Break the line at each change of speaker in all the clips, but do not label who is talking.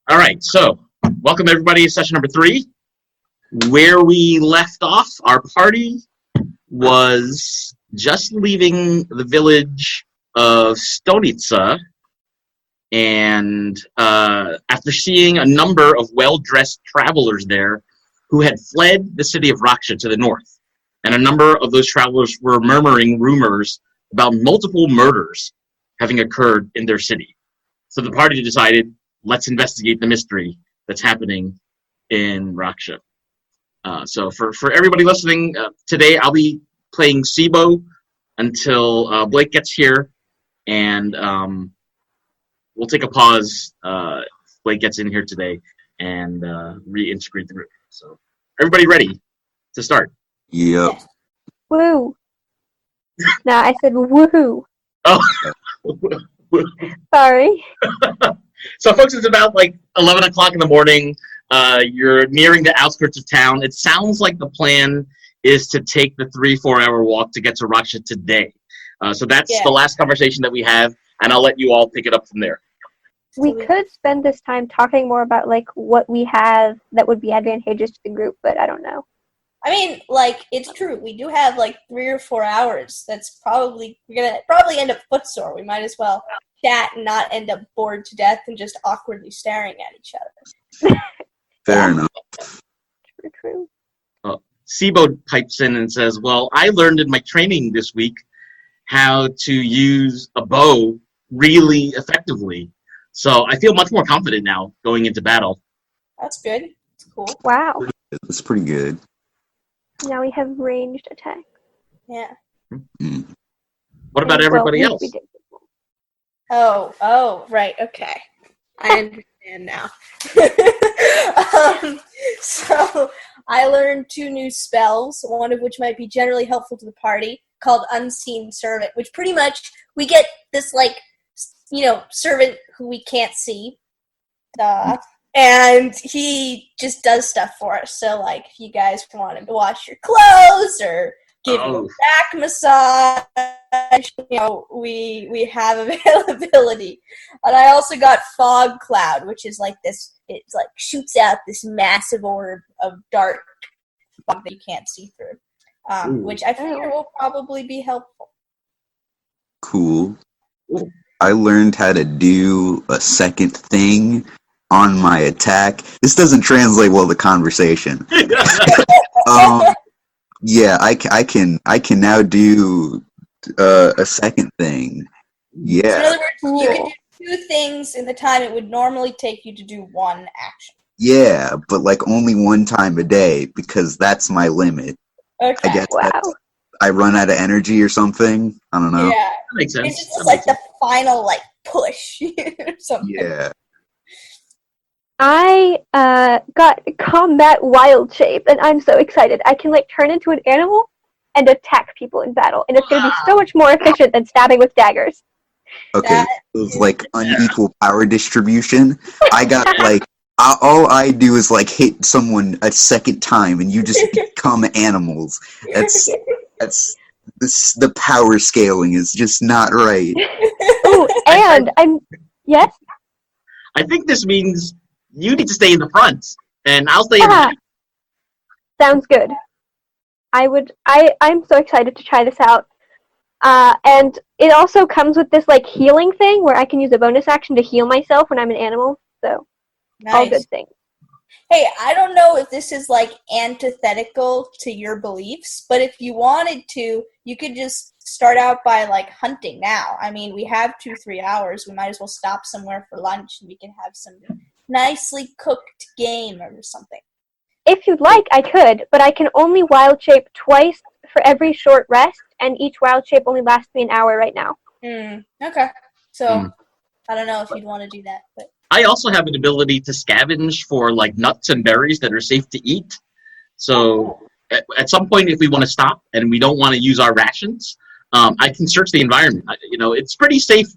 All right, so welcome everybody to session number 3. Where we left off, our party was just leaving the village of Stonica, and after seeing a number of well-dressed travelers there who had fled the city of Rakxe to the north, and a number of those travelers were murmuring rumors about multiple murders having occurred in their city. So the party decided, let's investigate the mystery that's happening in Rakxe. So for everybody listening, today I'll be playing Sibo until Blake gets here, and we'll take a pause if Blake gets in here today and reintegrate the group. So everybody ready to start?
Yep.
Woo. No, I said woohoo.
Oh.
Sorry.
So folks, it's about like 11 o'clock in the morning. You're nearing the outskirts of town. It sounds like the plan is to take the 3-4 hour walk to get to Rakxe today. So that's the last conversation that we have, and I'll let you all pick it up from there.
We could spend this time talking more about like what we have that would be advantageous to the group, but I don't know.
I mean, like, it's true. We do have like 3 or 4 hours. That's we're gonna probably end up footsore. We might as well chat and not end up bored to death and just awkwardly staring at each other.
Fair enough.
True.
Sibo pipes in and says, well, I learned in my training this week how to use a bow really effectively. So I feel much more confident now going into battle.
That's good. That's cool.
Wow.
That's pretty good.
Now we have ranged attack.
Yeah.
Mm.
What about everybody else?
Oh, right. Okay. I understand now. So I learned 2 new spells, one of which might be generally helpful to the party, called Unseen Servant, which pretty much we get this, like, servant who we can't see. And he just does stuff for us. So, like, if you guys want him to wash your clothes or give you a back massage, we have availability. And I also got Fog Cloud, which is like this. It's like shoots out this massive orb of dark fog that you can't see through, which I figure will probably be helpful.
Cool. I learned how to do a second thing on my attack. This doesn't translate well to conversation. Yeah, I can now do a second thing. Yeah.
So in other words, you can do 2 things in the time it would normally take you to do 1 action.
Yeah, but like only 1 time a day because that's my limit.
Okay.
I guess I run out of energy or something. I don't know.
Yeah.
That makes sense.
It's just like the final like push or something.
Yeah.
I got combat wild shape, and I'm so excited. I can like turn into an animal and attack people in battle, and it's going to be so much more efficient than stabbing with daggers.
Okay, it was like unequal power distribution. I got like all I do is like hit someone a second time, and you just become animals. That's the power scaling is just not right.
Ooh, and yes.
I think this means you need to stay in the front, and I'll stay in the back.
Sounds good. I'm so excited to try this out. And it also comes with this like healing thing where I can use a bonus action to heal myself when I'm an animal. So all good things.
Hey, I don't know if this is like antithetical to your beliefs, but if you wanted to, you could just start out by like hunting now. I mean, we have 2-3 hours. We might as well stop somewhere for lunch and we can have some nicely cooked game or something.
If you'd like, I could, but I can only wild shape twice for every short rest, and each wild shape only lasts me an hour right now.
Okay. So, I don't know if you'd want to do that, but
I also have an ability to scavenge for like nuts and berries that are safe to eat. So at some point, if we want to stop and we don't want to use our rations, I can search the environment. It's pretty safe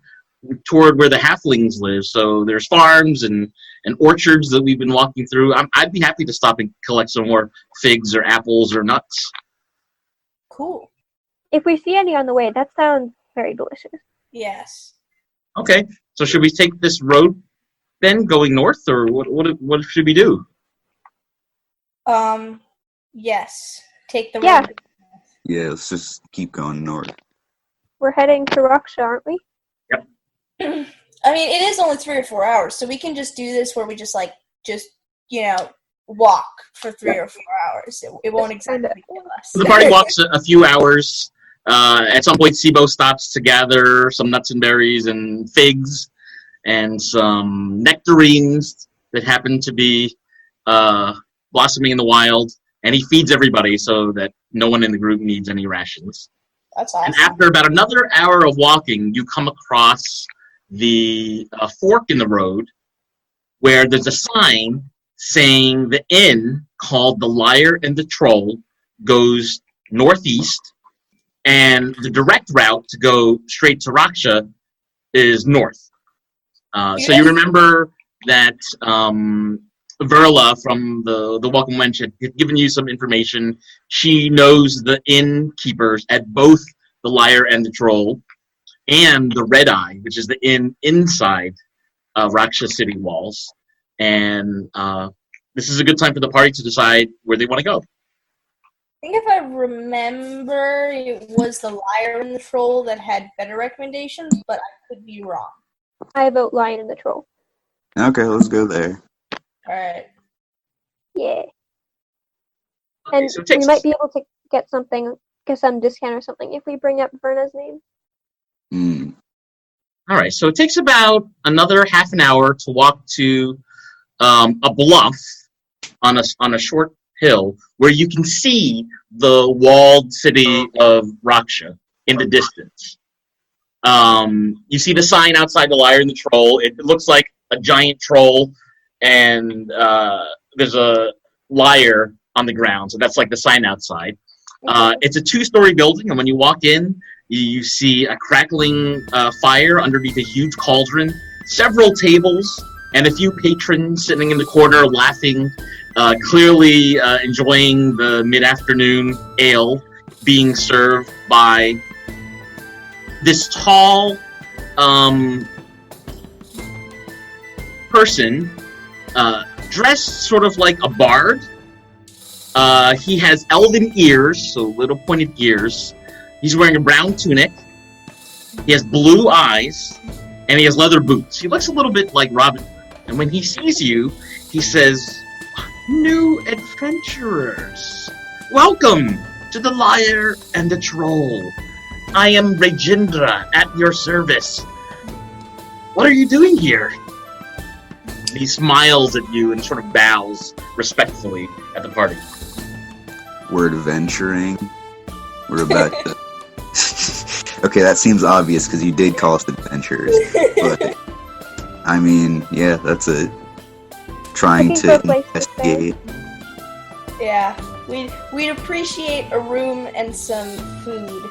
toward where the halflings live. So there's farms and orchards that we've been walking through. I'd be happy to stop and collect some more figs or apples or nuts.
Cool.
If we see any on the way, that sounds very delicious.
Yes.
Okay, so should we take this road then, going north, or what should we do?
Yes. Take the
Yeah.
road.
Yeah, let's just keep going north.
We're heading to Rakxe, aren't we?
I mean, it is only 3 or 4 hours, so we can just do this where we just walk for 3 or 4 hours. It won't exactly kill us.
The party walks a few hours. At some point, Sibo stops to gather some nuts and berries and figs and some nectarines that happen to be blossoming in the wild. And he feeds everybody so that no one in the group needs any rations.
That's awesome.
And after about another hour of walking, you come across the fork in the road where there's a sign saying the inn called the Liar and the Troll goes northeast, and the direct route to go straight to Rakxe is north. So you remember that Verla from the Welcome Wench had given you some information. She knows the innkeepers at both the Liar and the Troll and the Red Eye, which is the inn inside Rakxe city walls. And this is a good time for the party to decide where they want to go.
I think if I remember, it was the Liar and the Troll that had better recommendations, but I could be wrong.
I vote Lion and the Troll.
Okay, let's go there.
Alright.
Yeah.
Okay,
And
so it
we
takes
might be able to get some discount or something if we bring up Verna's name.
All right, so it takes about another half an hour to walk to a bluff on a short hill where you can see the walled city of Rakxe in the distance. You see the sign outside the Liar and the Troll. It looks like a giant troll, and there's a lyre on the ground, so that's like the sign outside. It's a 2-story building, and when you walk in, you see a crackling fire underneath a huge cauldron, several tables, and a few patrons sitting in the corner laughing, clearly enjoying the mid-afternoon ale being served by this tall person dressed sort of like a bard. He has elven ears, so little pointed ears. He's wearing a brown tunic. He has blue eyes, and he has leather boots. He looks a little bit like Robin Hood. And when he sees you, he says, "New adventurers, welcome to the Liar and the Troll. I am Rajendra at your service. What are you doing here?" He smiles at you and sort of bows respectfully at the party.
We're adventuring. We're about to... Okay, that seems obvious because you did call us adventurers. But, I mean, yeah, that's it. Trying to investigate.
Yeah, we'd appreciate a room and some food.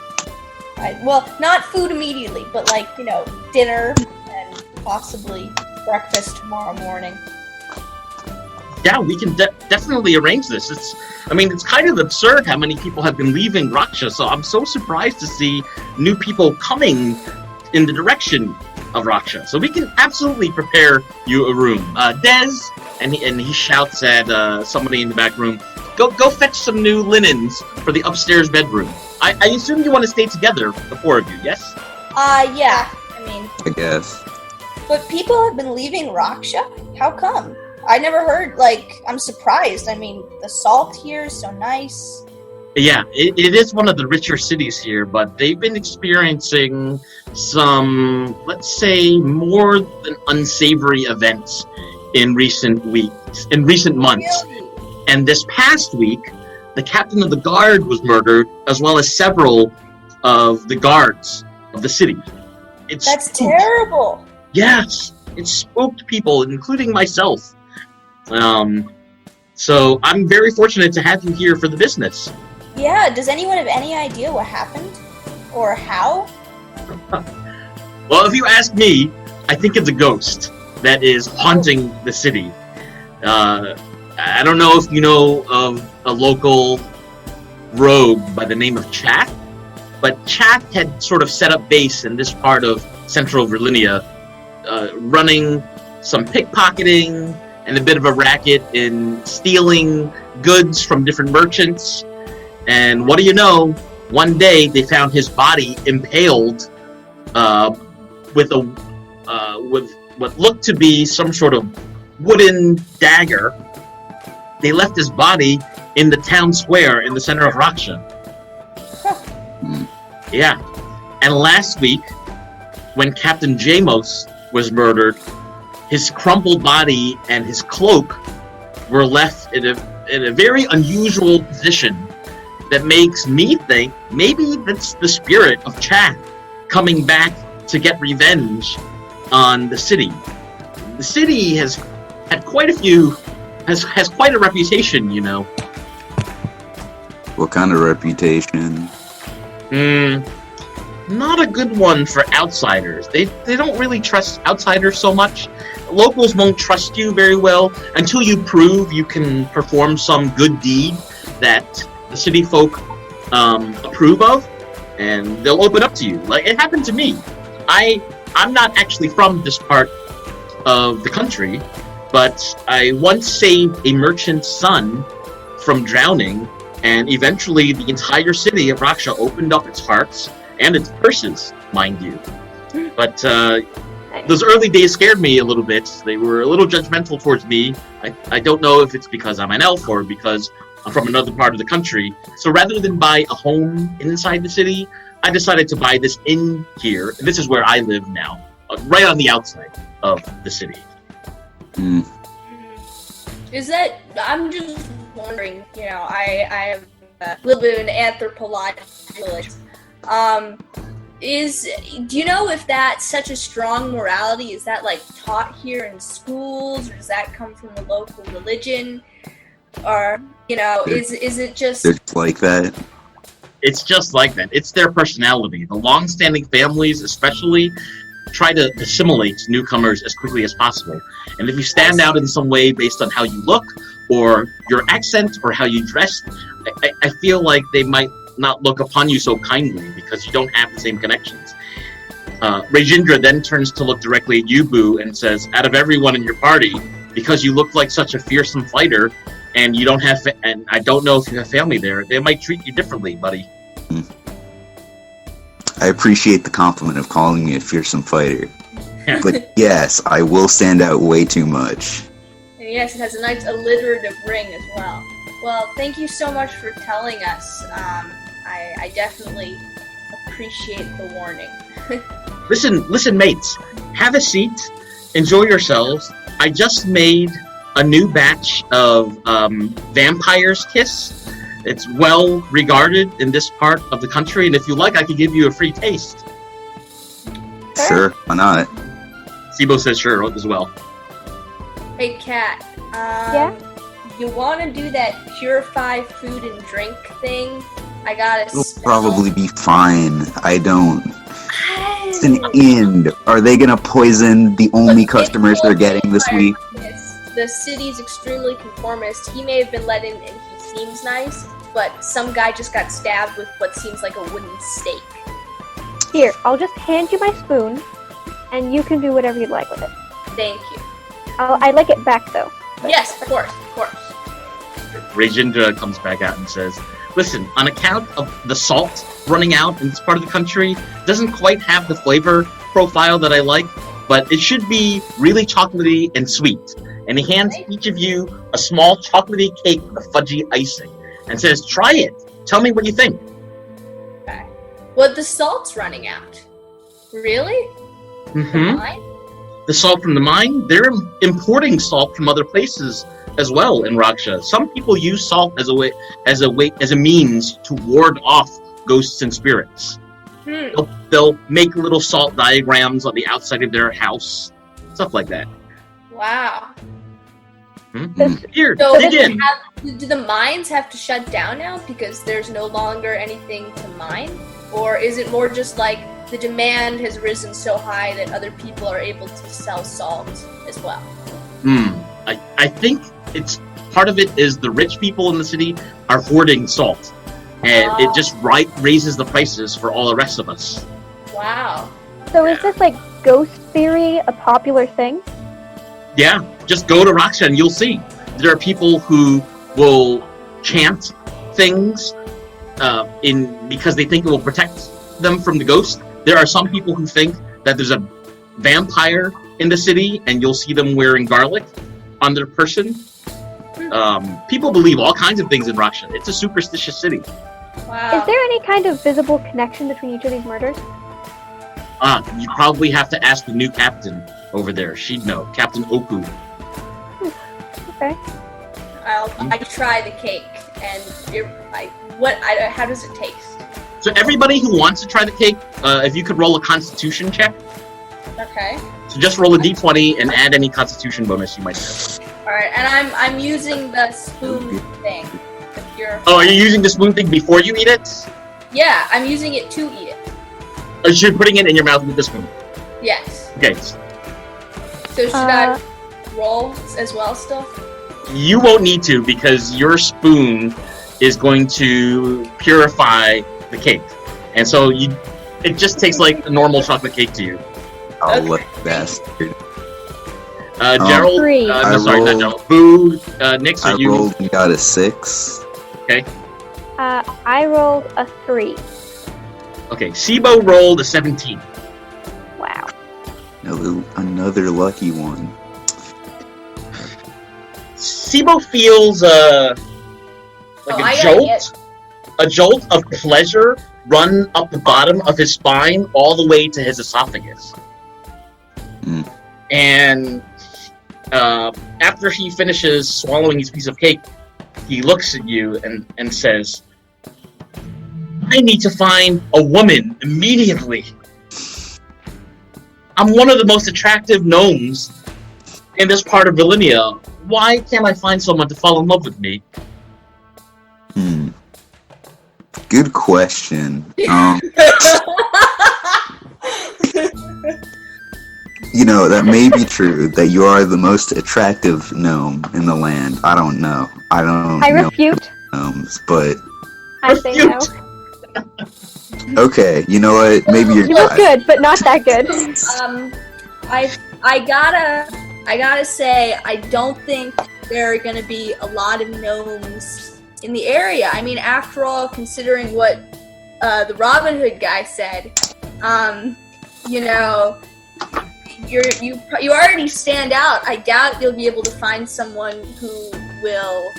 Well, not food immediately, but dinner and possibly breakfast tomorrow morning.
Yeah, we can definitely arrange this. It's kind of absurd how many people have been leaving Rakxe, so I'm so surprised to see new people coming in the direction of Rakxe. So we can absolutely prepare you a room. Dez, and he shouts at somebody in the back room, go fetch some new linens for the upstairs bedroom. I assume you want to stay together, the 4 of you, yes?
Yeah.
I guess.
But people have been leaving Rakxe? How come? I never heard, I'm surprised. The salt here is so nice.
Yeah, it is one of the richer cities here, but they've been experiencing some, let's say, more than unsavory events in recent months.
Really?
And this past week, the captain of the guard was murdered, as well as several of the guards of the city.
That's terrible.
Yes, it spooked people, including myself. So I'm very fortunate to have you here for the business.
Yeah, does anyone have any idea what happened? Or how?
Well, if you ask me, I think it's a ghost that is haunting the city. I don't know if you know of a local rogue by the name of Chath, but Chath had sort of set up base in this part of central Virlinia, running some pickpocketing and a bit of a racket in stealing goods from different merchants. And what do you know? One day they found his body impaled with what looked to be some sort of wooden dagger. They left his body in the town square in the center of Rakxe. Yeah. And last week, when Captain Jamos was murdered, his crumpled body and his cloak were left in a very unusual position that makes me think maybe that's the spirit of Chath coming back to get revenge on the city. The city has had quite a reputation, you know.
What kind of reputation?
Not a good one for outsiders. They don't really trust outsiders so much. Locals won't trust you very well until you prove you can perform some good deed that the city folk approve of, and they'll open up to you. Like it happened to me. I'm not actually from this part of the country, but I once saved a merchant's son from drowning, and eventually the entire city of Rakxe opened up its hearts and its purses, mind you. But those early days scared me a little bit. They were a little judgmental towards me. I don't know if it's because I'm an elf or because I'm from another part of the country. So rather than buy a home inside the city, I decided to buy this inn here. And this is where I live now, right on the outside of the city.
Is that, I'm just wondering, you know, I have a little bit of an anthropologist. Do you know if that's such a strong morality? Is that like taught here in schools, or does that come from the local religion? Or, you know, is it just...
It's like that.
It's just like that. It's their personality. The long-standing families, especially, try to assimilate newcomers as quickly as possible. And if you stand out in some way based on how you look, or your accent, or how you dress, I feel like they might not look upon you so kindly because you don't have the same connections. Rajendra then turns to look directly at you, Boo, and says, out of everyone in your party, because you look like such a fearsome fighter, and you don't have, and I don't know if you have family there, they might treat you differently, buddy.
I appreciate the compliment of calling me a fearsome fighter. But yes, I will stand out way too much.
And yes, it has a nice alliterative ring as well. Well, thank you so much for telling us. I definitely appreciate the warning.
Listen, mates. Have a seat. Enjoy yourselves. I just made a new batch of Vampire's Kiss. It's well regarded in this part of the country, and if you like, I could give you a free taste.
Sure, why not?
Sibo says sure as well.
Hey, Kat.
Yeah?
You want to do that purify food and drink thing? I got a
It'll
special...
probably be fine. I don't. It's an inn. Are they gonna poison the only customers they're getting this week?
The city's extremely conformist. He may have been let in and he seems nice, but some guy just got stabbed with what seems like a wooden stake.
Here, I'll just hand you my spoon, and you can do whatever you'd like with it.
Thank you.
I'd like it back, though.
Yes, of course.
Rajendra comes back out and says, listen, on account of the salt running out in this part of the country, doesn't quite have the flavor profile that I like, but it should be really chocolatey and sweet. And he hands each of you a small chocolatey cake with a fudgy icing and says, try it. Tell me what you think.
Okay. Well, the salt's running out. Really?
Mm-hmm. The salt from the mine, they're importing salt from other places as well in Rakxe. Some people use salt as a means to ward off ghosts and spirits. They'll make little salt diagrams on the outside of their house, stuff like that.
Wow.
Mm-hmm. Here,
So
dig in.
do the mines have to shut down now because there's no longer anything to mine? Or is it more just like the demand has risen so high that other people are able to sell salt as well?
I think it's part of it is the rich people in the city are hoarding salt. And it just raises the prices for all the rest of us.
Wow.
So is this, like, ghost theory a popular thing?
Yeah, just go to Rakxe and you'll see. There are people who will chant things because they think it will protect them from the ghost. There are some people who think that there's a vampire in the city, and you'll see them wearing garlic on their person. People believe all kinds of things in Rakxe. It's a superstitious city.
Wow.
Is there any kind of visible connection between each of these murders?
You probably have to ask the new captain over there. She'd know. Captain Oku.
Okay.
I try the cake, and how does it taste?
So everybody who wants to try the cake, if you could roll a constitution check.
Okay.
So just roll a d20 and add any constitution bonus you might have.
Alright, and I'm using the spoon thing.
Oh, are you using the spoon thing before you eat it?
Yeah, I'm using it to eat it.
Or you're putting it in your mouth with the spoon?
Yes.
Okay.
So should I roll as well still?
You won't need to, because your spoon is going to purify the cake. And so it just tastes like a normal chocolate cake to you.
Oh, what bastard.
Gerald,
Three.
no, sorry, not Gerald. Boo, Nix,
I
are you?
rolled and got a 6.
Okay.
I rolled a 3.
Okay, Sibo rolled a 17.
Wow.
Another lucky one.
Sibo feels a jolt of pleasure run up the bottom of his spine all the way to his esophagus.
Mm.
And after he finishes swallowing his piece of cake, he looks at you and says, I need to find a woman immediately. I'm one of the most attractive gnomes in this part of Virlinia. Why can't I find someone to fall in love with me?
Good question. That may be true, that you are the most attractive gnome in the land. I don't know. I
refute.
Gnomes, but...
I say no.
Okay, you know what? Maybe you're
You look good, but not that good.
I gotta say, I don't think there are gonna be a lot of gnomes in the area. I mean, after all, considering what the Robin Hood guy said, you already stand out. I doubt you'll be able to find someone who will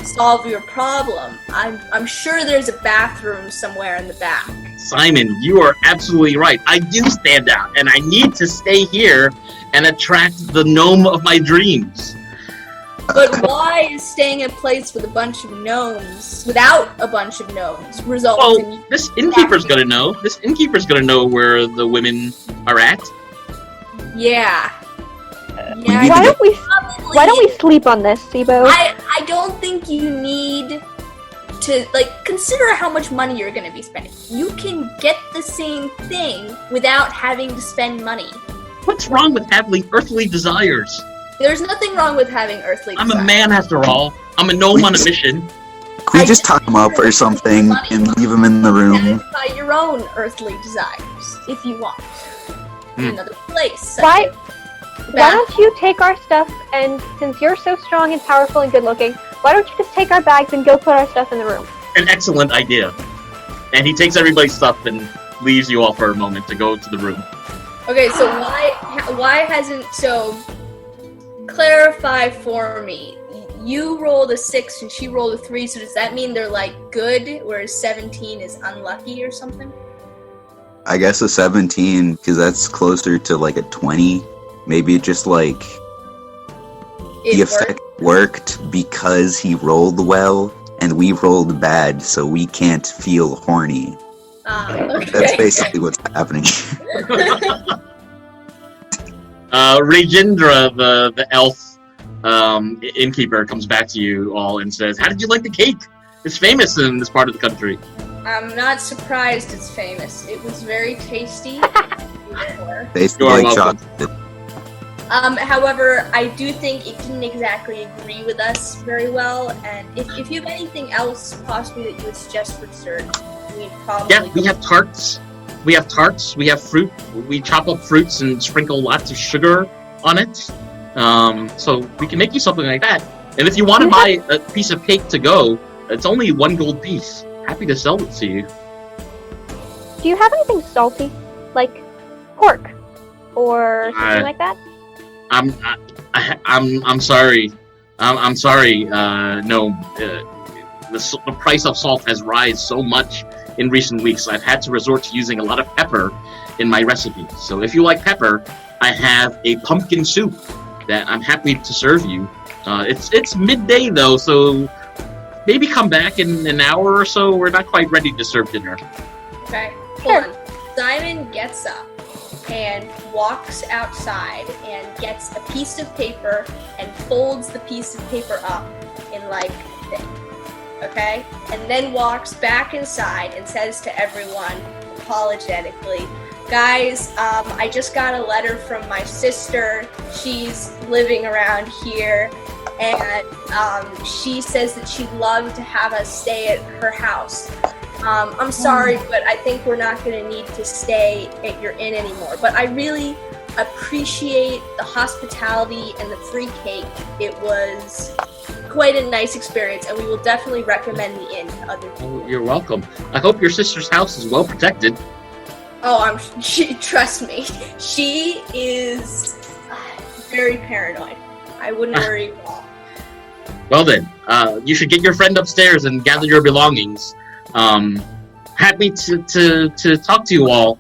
solve your problem. I'm sure there's a bathroom somewhere in the back.
Simon, you are absolutely right. I do stand out, and I need to stay here and attract the gnome of my dreams.
But why is staying in a place with a bunch of gnomes, without a bunch of gnomes, result in...
Well, this innkeeper's gonna know. This innkeeper's gonna know where the women are at.
Yeah.
Why don't we sleep on this, Sibo?
I don't think you need to, consider how much money you're going to be spending. You can get the same thing without having to spend money.
What's wrong with having earthly desires?
There's nothing wrong with having earthly desires.
I'm a man after all. I'm a gnome on a mission.
Can we just tie him up or something and leave him in the room?
Satisfy your own earthly desires, if you want. In another place.
Why don't you take our stuff, and since you're so strong and powerful and good looking, why don't you just take our bags and go put our stuff in the room?
An excellent idea. And he takes everybody's stuff and leaves you all for a moment to go to the room.
Okay, so why hasn't... So, clarify for me. You rolled a 6 and she rolled a 3, so does that mean they're, good, whereas 17 is unlucky or something?
I guess a 17, because that's closer to a 20. Maybe it just the effect worked because he rolled well and we rolled bad, so we can't feel horny.
Okay.
That's basically what's happening.
Rajendra, the elf innkeeper, comes back to you all and says, "How did you like the cake? It's famous in this part of the country."
I'm not surprised it's famous. It was very tasty.
Basically
You are
like
welcome.
chocolate.
However, I do think it didn't exactly agree with us very well, and if you have anything else possibly that you would suggest for dessert, we'd probably...
Yeah, we have tarts. We have fruit. We chop up fruits and sprinkle lots of sugar on it. So we can make you something like that. And if you want to buy a piece of cake to go, it's only 1 gold piece. Happy to sell it to you.
Do you have anything salty, like pork or something like that?
I'm sorry. I'm sorry. No, the price of salt has risen so much in recent weeks. I've had to resort to using a lot of pepper in my recipes. So if you like pepper, I have a pumpkin soup that I'm happy to serve you. It's midday though, so maybe come back in an hour or so. We're not quite ready to serve dinner.
Okay, hold on. Simon gets up and walks outside and gets a piece of paper and folds the piece of paper up in like thing. Okay? And then walks back inside and says to everyone apologetically, guys, I just got a letter from my sister. She's living around here, and she says that she'd love to have us stay at her house. I'm sorry, but I think we're not going to need to stay at your inn anymore. But I really appreciate the hospitality and the free cake. It was quite a nice experience, and we will definitely recommend the inn to other people.
Oh, you're welcome. I hope your sister's house is well protected.
Oh, trust me, she is very paranoid. I wouldn't worry at all.
Well then, you should get your friend upstairs and gather your belongings. Happy to talk to you all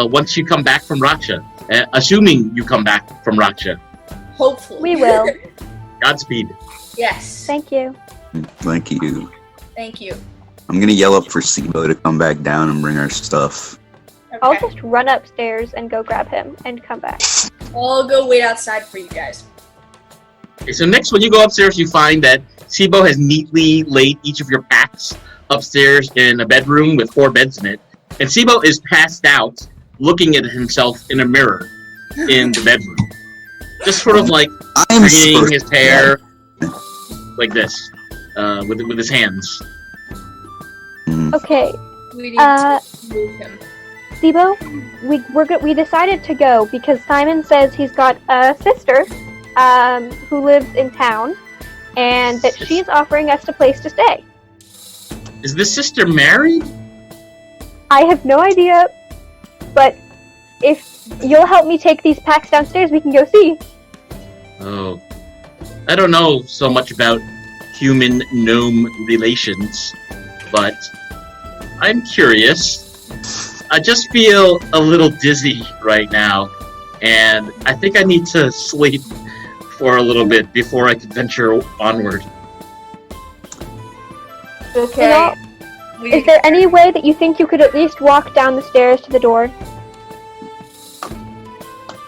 once you come back from Rakxe. Assuming you come back from Rakxe.
Hopefully.
We will.
Godspeed.
Yes.
Thank you.
Thank you.
Thank you.
I'm gonna yell up for Sibo to come back down and bring our stuff.
Okay.
I'll just run upstairs and go grab him and come back.
I'll go wait outside for you guys.
Okay, so next, when you go upstairs, you find that Sibo has neatly laid each of your packs upstairs in a bedroom with 4 beds in it. And Sibo is passed out, looking at himself in a mirror in the bedroom. Just sort of like bringing his hair like this, with his hands.
Okay,
We need to move him.
Sibo, we decided to go because Simon says he's got a sister who lives in town, and that she's offering us a place to stay.
Is this sister married?
I have no idea, but if you'll help me take these packs downstairs, we can go see.
Oh. I don't know so much about human-gnome relations, but I'm curious. I just feel a little dizzy right now, and I think I need to sleep for a little bit before I can venture onward.
Okay.
Is there any way that you think you could at least walk down the stairs to the door?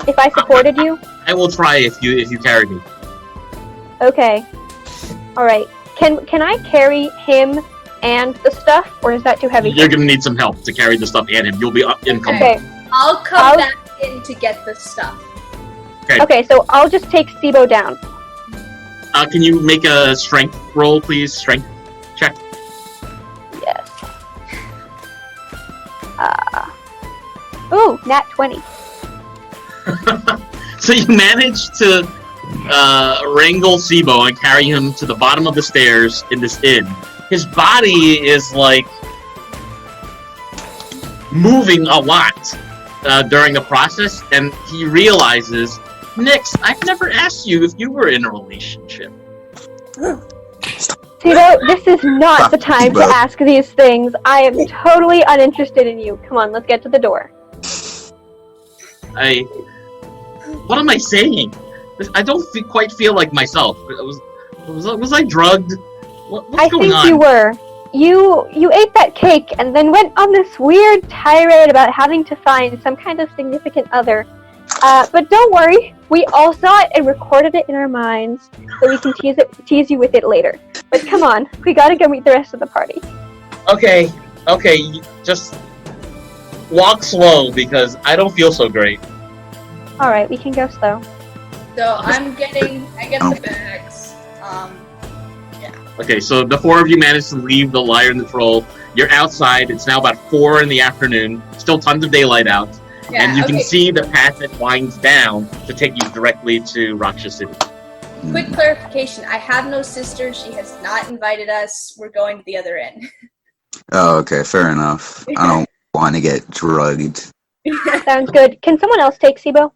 If I supported you?
I will try if you carry me.
Okay. Alright. Can I carry him and the stuff, or is that too heavy?
You're gonna need some help to carry the stuff and him. You'll be encumbered.
Okay.
I'll come back in to get the stuff.
Okay, so I'll just take Sibo down.
Can you make a strength roll, please? Strength check.
Yes. Ooh, nat 20.
So you manage to wrangle Sibo and carry him to the bottom of the stairs in this inn. His body is like moving a lot during the process, and he realizes, Nix, I've never asked you if you were in a relationship.
Sibo, this is not the time to ask these things. I am totally uninterested in you. Come on, let's get to the door.
What am I saying? I don't quite feel like myself. Was I drugged? What's going on?
I think you were. You ate that cake and then went on this weird tirade about having to find some kind of significant other. But don't worry, we all saw it and recorded it in our minds, so we can tease you with it later. But come on, we gotta go meet the rest of the party.
Okay, just walk slow because I don't feel so great.
Alright, we can go slow.
So I get the bags. Yeah.
Okay, so the 4 of you managed to leave the Liar and the Troll. You're outside. It's now about 4 in the afternoon. Still tons of daylight out.
Yeah,
and you can
okay.
see the path that winds down to take you directly to Rakxe City.
Quick clarification. I have no sister. She has not invited us. We're going to the other end.
Oh, okay, fair enough. I don't want to get drugged.
Sounds good. Can someone else take Sibo?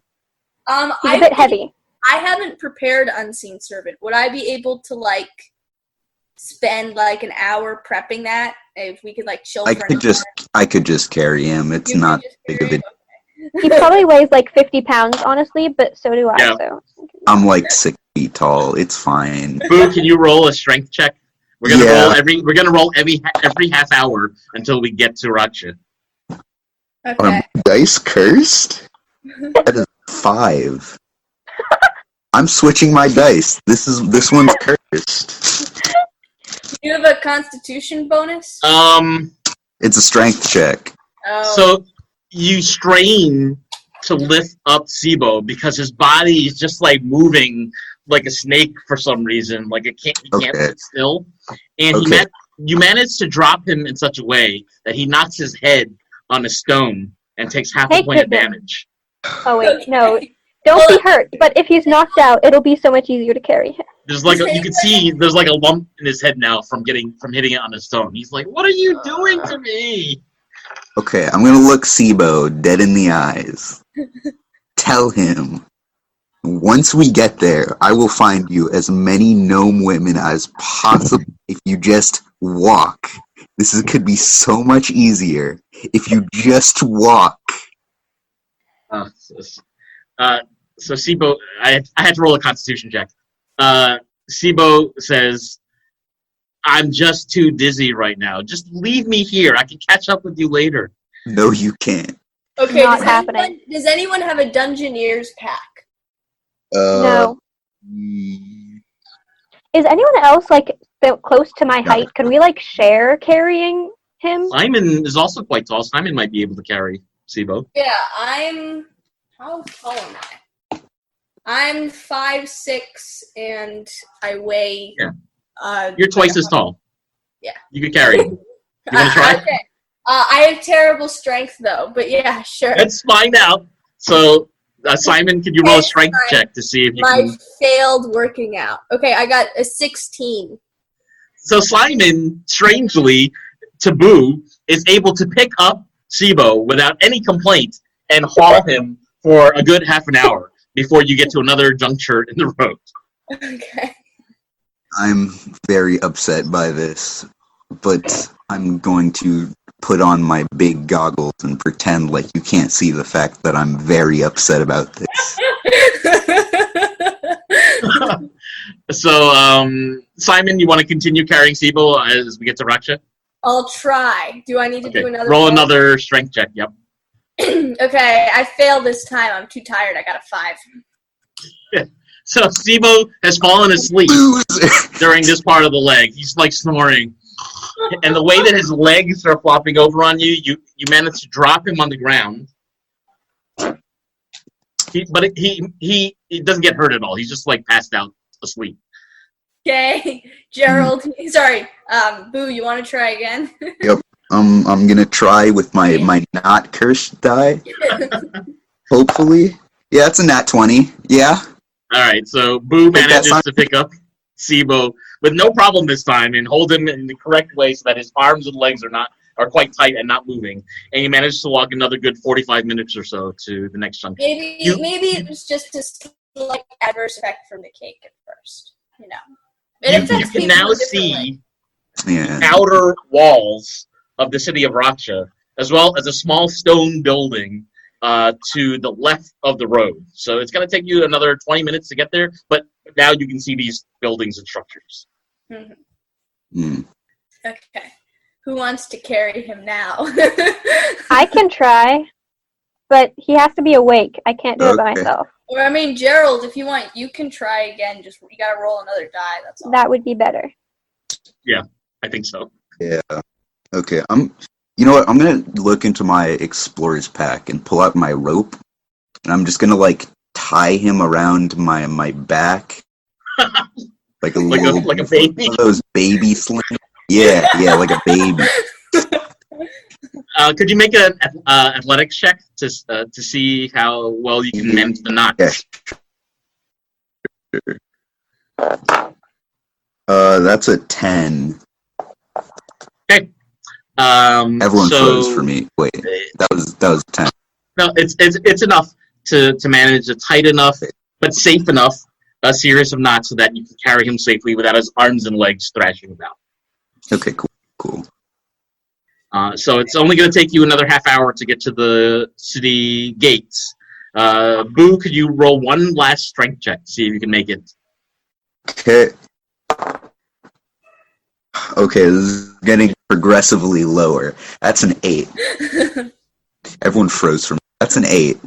He's a bit heavy.
I haven't prepared Unseen Servant. Would I be able to, like, spend, like, an hour prepping that? If we could, like, chill
I
for
could just carry him. It's not big of a.
He probably weighs like 50 pounds, honestly, but so do I.
Yeah.
So
I'm like 6 feet tall. It's fine.
Boo, can you roll a strength check? We're gonna roll every half hour until we get to Rakxe.
Are
Okay.
my dice cursed? That is 5. I'm switching my dice. This one's cursed.
Do you have a Constitution bonus?
It's a strength check.
Oh.
So you strain to lift up Sibo because his body is just like moving like a snake for some reason. Like he can't sit still. And you manage to drop him in such a way that he knocks his head on a stone and takes half a point of damage.
Oh wait, no. Don't be hurt, but if he's knocked out, it'll be so much easier to carry him.
There's like you can see there's like a lump in his head now from hitting it on a stone. He's like, "What are you doing to me?"
Okay, I'm gonna look Sibo dead in the eyes. Tell him, once we get there, I will find you as many gnome women as possible if you just walk. Could be so much easier if you just walk.
So Sibo, I had to roll a Constitution check. Sibo says, "I'm just too dizzy right now. Just leave me here. I can catch up with you later."
No, you can't.
Okay,
Not happening.
Does anyone have a Dungeoneer's pack?
No. Is anyone else like close to my height? Can we like share carrying him?
Simon is also quite tall. Simon might be able to carry Sibo.
Yeah, how tall am I? I'm 5'6" and I weigh.
Yeah. You're twice as tall.
Yeah.
You could carry him. You want to try?
Okay. I have terrible strength though, but yeah, sure.
Let's find out. So, Simon, can you roll a strength check to see if you can?
My failed working out. Okay, I got a 16.
So Simon, strangely, to Boo, is able to pick up Sibo without any complaint and haul him for a good half an hour before you get to another juncture in the road.
Okay.
I'm very upset by this, but I'm going to put on my big goggles and pretend like you can't see the fact that I'm very upset about this.
So, Simon, you want to continue carrying Sibo as we get to Rakxe?
I'll try. Do I need to do another
roll another strength check, yep.
Okay, I failed this time. I'm too tired. I got a 5.
Yeah. So Sibo has fallen asleep during this part of the leg. He's like snoring. And the way that his legs are flopping over on you, you manage to drop him on the ground. He doesn't get hurt at all. He's just like passed out asleep.
Okay, Gerald. Sorry, Boo. You want to try again?
Yep. I'm gonna try with my not cursed die. Hopefully, yeah, it's a nat 20. Yeah.
All right. So Boo manages to pick up Sibo with no problem this time and hold him in the correct way so that his arms and legs are quite tight and not moving. And he managed to walk another good 45 minutes or so to the next junction.
Maybe it was just a slight adverse effect from the cake at first. You know.
You can now see the outer walls of the city of Rakxe, as well as a small stone building to the left of the road. So it's going to take you another 20 minutes to get there, but now you can see these buildings and structures.
Mm-hmm. Okay. Who wants to carry him now?
I can try, but he has to be awake. I can't do it by myself.
Or I mean, Gerald, if you want, you can try again. Just you gotta roll another die. That's all.
That would be better.
Yeah, I think so.
Yeah. Okay. You know what? I'm gonna look into my explorer's pack and pull out my rope, and I'm just gonna like tie him around my back, like a
baby.
One of those baby slings. Yeah, like a baby.
Could you make an athletics check to see how well you can mend the knots?
Yeah. That's a 10.
Okay.
Everyone froze for me. Wait, that was 10.
No, it's enough to manage a tight enough but safe enough a series of knots so that you can carry him safely without his arms and legs thrashing about.
Okay, cool.
So it's only going to take you another half hour to get to the city gates. Boo, could you roll one last strength check to see if you can make it?
Okay, this is getting progressively lower. That's an 8. Everyone froze for me. That's an 8.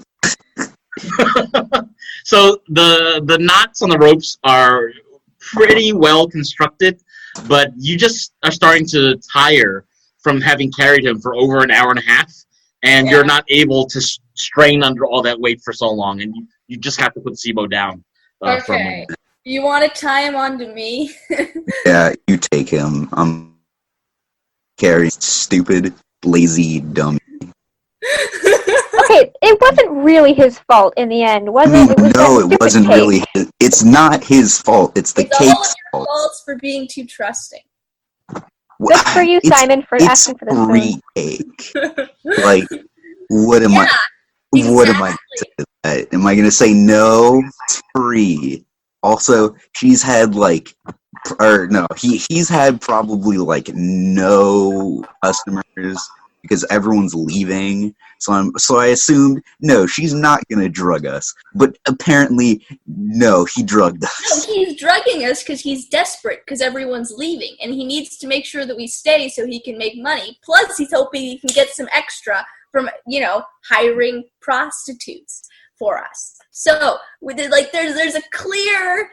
So the knots on the ropes are pretty well constructed, but you just are starting to tire from having carried him for over an hour and a half, and you're not able to strain under all that weight for so long, and you just have to put Sibo down for a moment.
You want to tie him onto me?
Yeah, you take him. I'm carrying stupid, lazy dummy.
Okay, it wasn't really his fault in the end, was it?
It wasn't
cake.
really his. It's not his fault. It's the
it's
cake's
all your
fault.
faults for being too trusting.
Good for you, Simon, for asking for this.
It's free cake. Like, what am I? What am I going to say to that? Am I going to say no? It's free. Also, he's had he's had probably no customers because everyone's leaving. So I assumed no, she's not gonna drug us. But apparently, no, he drugged us.
No, he's drugging us because he's desperate because everyone's leaving, and he needs to make sure that we stay so he can make money. Plus, he's hoping he can get some extra from hiring prostitutes for us. So there's a clear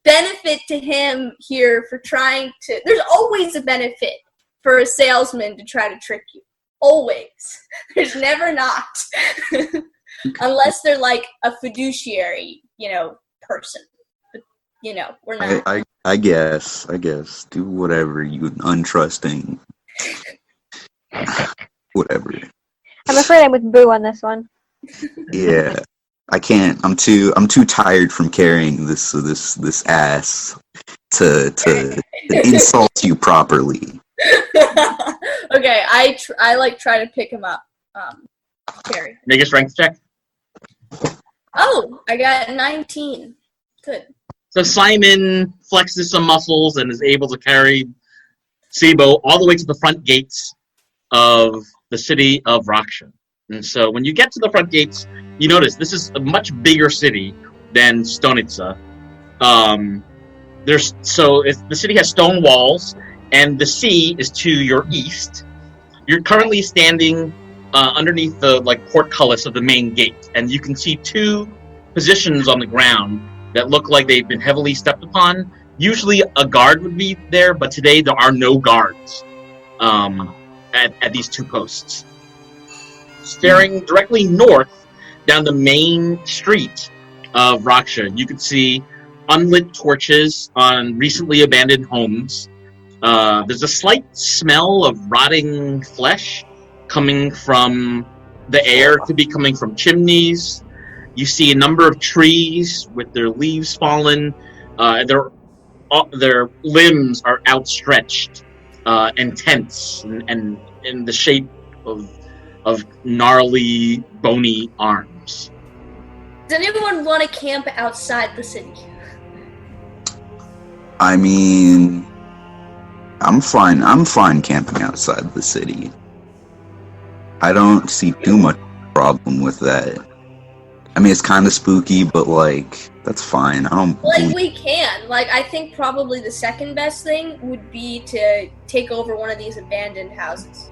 benefit to him here for trying to. There's always a benefit for a salesman to try to trick you. Always. There's never not. Unless they're like a fiduciary, person. But, we're not.
I guess. Do whatever, you untrusting. Whatever.
I'm afraid I'm with Boo on this one.
Yeah. I can't. I'm too tired from carrying this ass to insult you properly.
Okay, I try to pick him up. Carrie.
Make a strength check.
Oh, I got 19. Good.
So Simon flexes some muscles and is able to carry Sibo all the way to the front gates of the city of Rakxe. And so when you get to the front gates, you notice this is a much bigger city than Stonica. The city has stone walls, and the sea is to your east. You're currently standing underneath the portcullis of the main gate, and you can see two positions on the ground that look like they've been heavily stepped upon. Usually a guard would be there, but today there are no guards at these two posts. Staring directly north down the main street of Rakxe, you can see unlit torches on recently abandoned homes. There's a slight smell of rotting flesh coming from the air. It could be coming from chimneys. You see a number of trees with their leaves fallen. Their limbs are outstretched and tense and in the shape of gnarly, bony arms.
Does anyone want to camp outside the city?
I mean, I'm fine camping outside the city. I don't see too much problem with that. I mean, it's kind of spooky, but that's fine. I don't.
We can. I think probably the second best thing would be to take over one of these abandoned houses.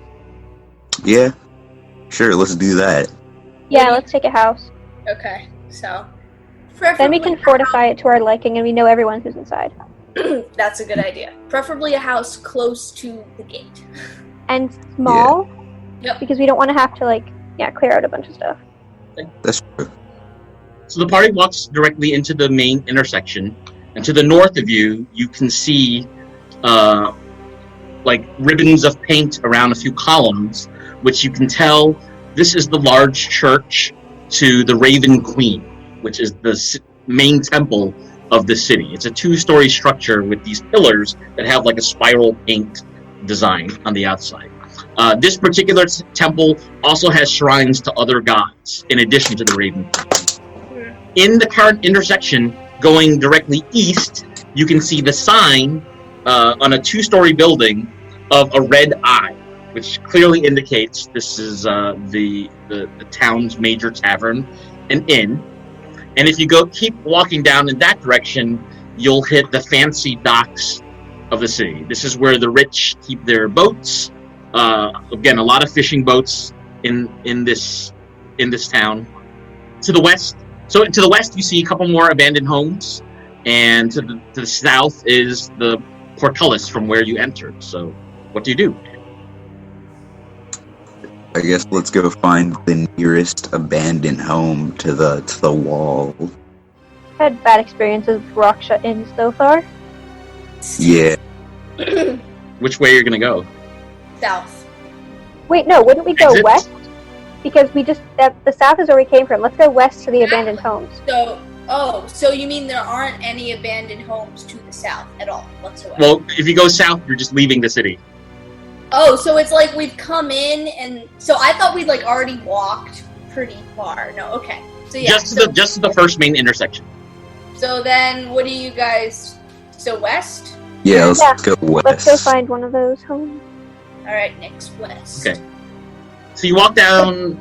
Yeah, sure. Let's do that.
Yeah, let's take a house.
Okay, so.
Then we can fortify it to our liking, and we know everyone who's inside.
That's a good idea. Preferably a house close to the gate.
And small.
Yeah. Yep.
Because we don't want to have to clear out a bunch of stuff.
That's true.
So the party walks directly into the main intersection, and to the north of you, you can see like ribbons of paint around a few columns, which you can tell this is the large church to the Raven Queen, which is the main temple of the city. It's a 2-story structure with these pillars that have like a spiral paint design on the outside. This particular temple also has shrines to other gods in addition to the Raven Queen. In the current intersection, going directly east, you can see the sign on a 2-story building of a red eye, which clearly indicates this is the town's major tavern, an inn. And if you keep walking down in that direction, you'll hit the fancy docks of the city. This is where the rich keep their boats. Again, a lot of fishing boats in this town. To the west, you see a couple more abandoned homes, and to the south is the portcullis from where you entered. So, what do you do?
I guess let's go find the nearest abandoned home to the wall.
I've had bad experiences with Rakxe inns so far.
Yeah.
Which way you're gonna go?
South.
Wait, no, wouldn't we go
Exit?
west? Because the south is where we came from. Let's go west to the abandoned homes.
So you mean there aren't any abandoned homes to the south at all whatsoever?
Well, if you go south, you're just leaving the city.
Oh, so it's like we've come in, and so I thought we'd like already walked pretty far. No, okay. So yeah,
Just to the first main intersection.
So then, what do you guys? So west.
Yeah, let's
Yeah.
go west.
Let's go find one of those homes.
All right, next west.
Okay. So you walk down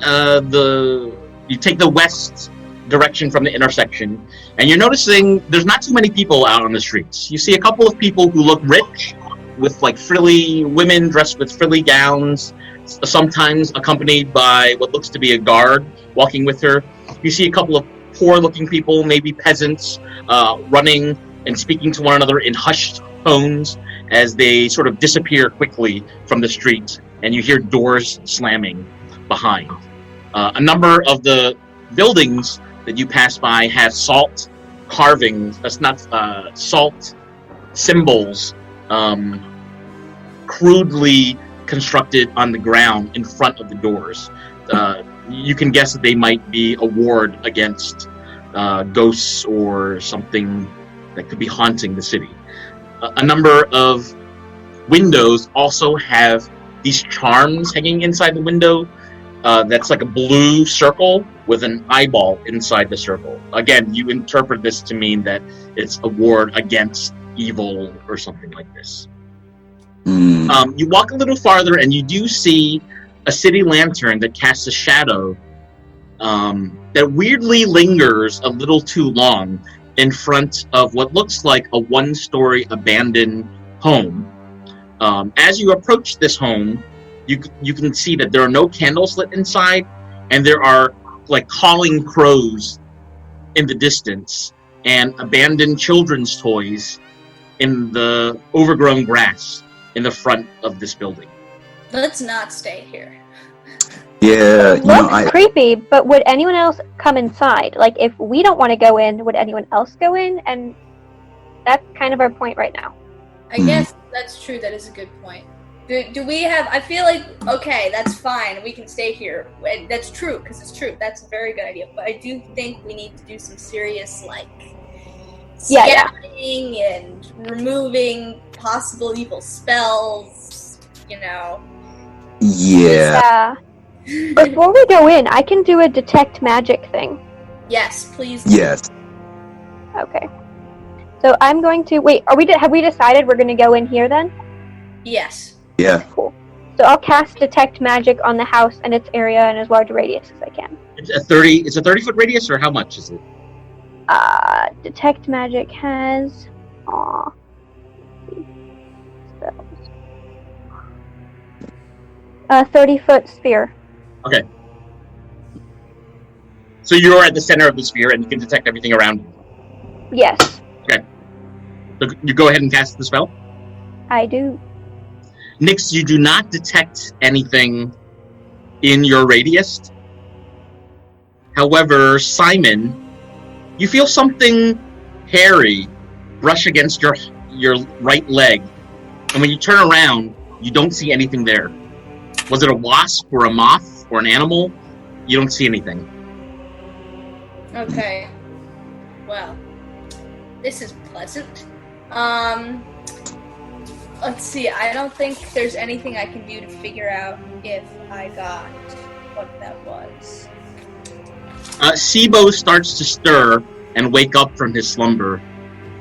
you take the west direction from the intersection, and you're noticing there's not too many people out on the streets. You see a couple of people who look rich, with like frilly women dressed with frilly gowns, sometimes accompanied by what looks to be a guard walking with her. You see a couple of poor-looking people, maybe peasants, running and speaking to one another in hushed tones as they sort of disappear quickly from the street, and you hear doors slamming behind. A number of the buildings that you pass by have salt carvings, salt symbols, crudely constructed on the ground in front of the doors. You can guess that they might be a ward against ghosts or something that could be haunting the city. A number of windows also have these charms hanging inside the window. That's like a blue circle with an eyeball inside the circle. Again, you interpret this to mean that it's a ward against evil or something like this. You walk a little farther and you do see a city lantern that casts a shadow that weirdly lingers a little too long in front of what looks like a 1-story abandoned home. As you approach this home, you can see that there are no candles lit inside, and there are like calling crows in the distance and abandoned children's toys in the overgrown grass in the front of this building.
Let's not stay here.
Yeah,
Looks creepy, but would anyone else come inside? Like, if we don't want to go in, would anyone else go in? And that's kind of our point right now.
I guess that's true. That is a good point. Do we have? I feel like okay, that's fine. We can stay here. And that's true because it's true. That's a very good idea. But I do think we need to do some serious scouting and removing possible evil spells.
Yeah.
Before we go in, I can do a detect magic thing.
Yes, please.
Yes.
Okay. So I'm going to wait. Have we decided we're going to go in here then?
Yes.
Yeah.
Cool. So I'll cast detect magic on the house and its area in as large a radius as I can.
It's a 30-foot radius, or how much is it?
Detect magic has. Spells. 30-foot sphere.
Okay. So you're at the center of the sphere, and you can detect everything around you.
Yes,
So you go ahead and cast the spell.
I do.
Nyx, you do not detect anything in your radius. However, Simon, you feel something hairy brush against your right leg, and when you turn around, You don't see anything there. Was it a wasp or a moth or an animal? You don't see anything.
Okay. Well, this is pleasant. Let's see. I don't think there's anything I can do to figure out if I got what that was.
Sibo starts to stir and wake up from his slumber,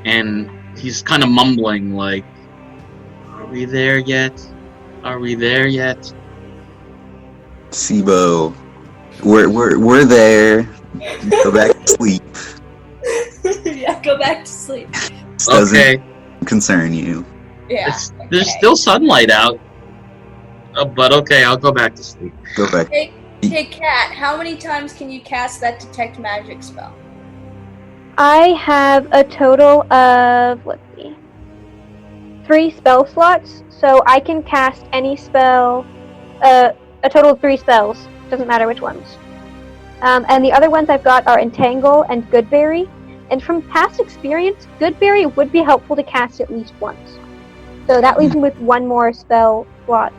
and he's kind of mumbling like, "Are we there yet? Are we there yet?"
Sibo, we're there. Go back to sleep.
Yeah, go back to sleep.
This doesn't
Okay.
concern you.
Yeah.
There's still sunlight out, but okay, I'll go back to sleep.
Go back.
Hey, Kat, how many times can you cast that detect magic spell?
I have a total of, let's see, 3 spell slots, so I can cast any spell, a total of 3 spells, doesn't matter which ones. And the other ones I've got are Entangle and Goodberry, and from past experience, Goodberry would be helpful to cast at least once. So that leaves me with 1 more spell slot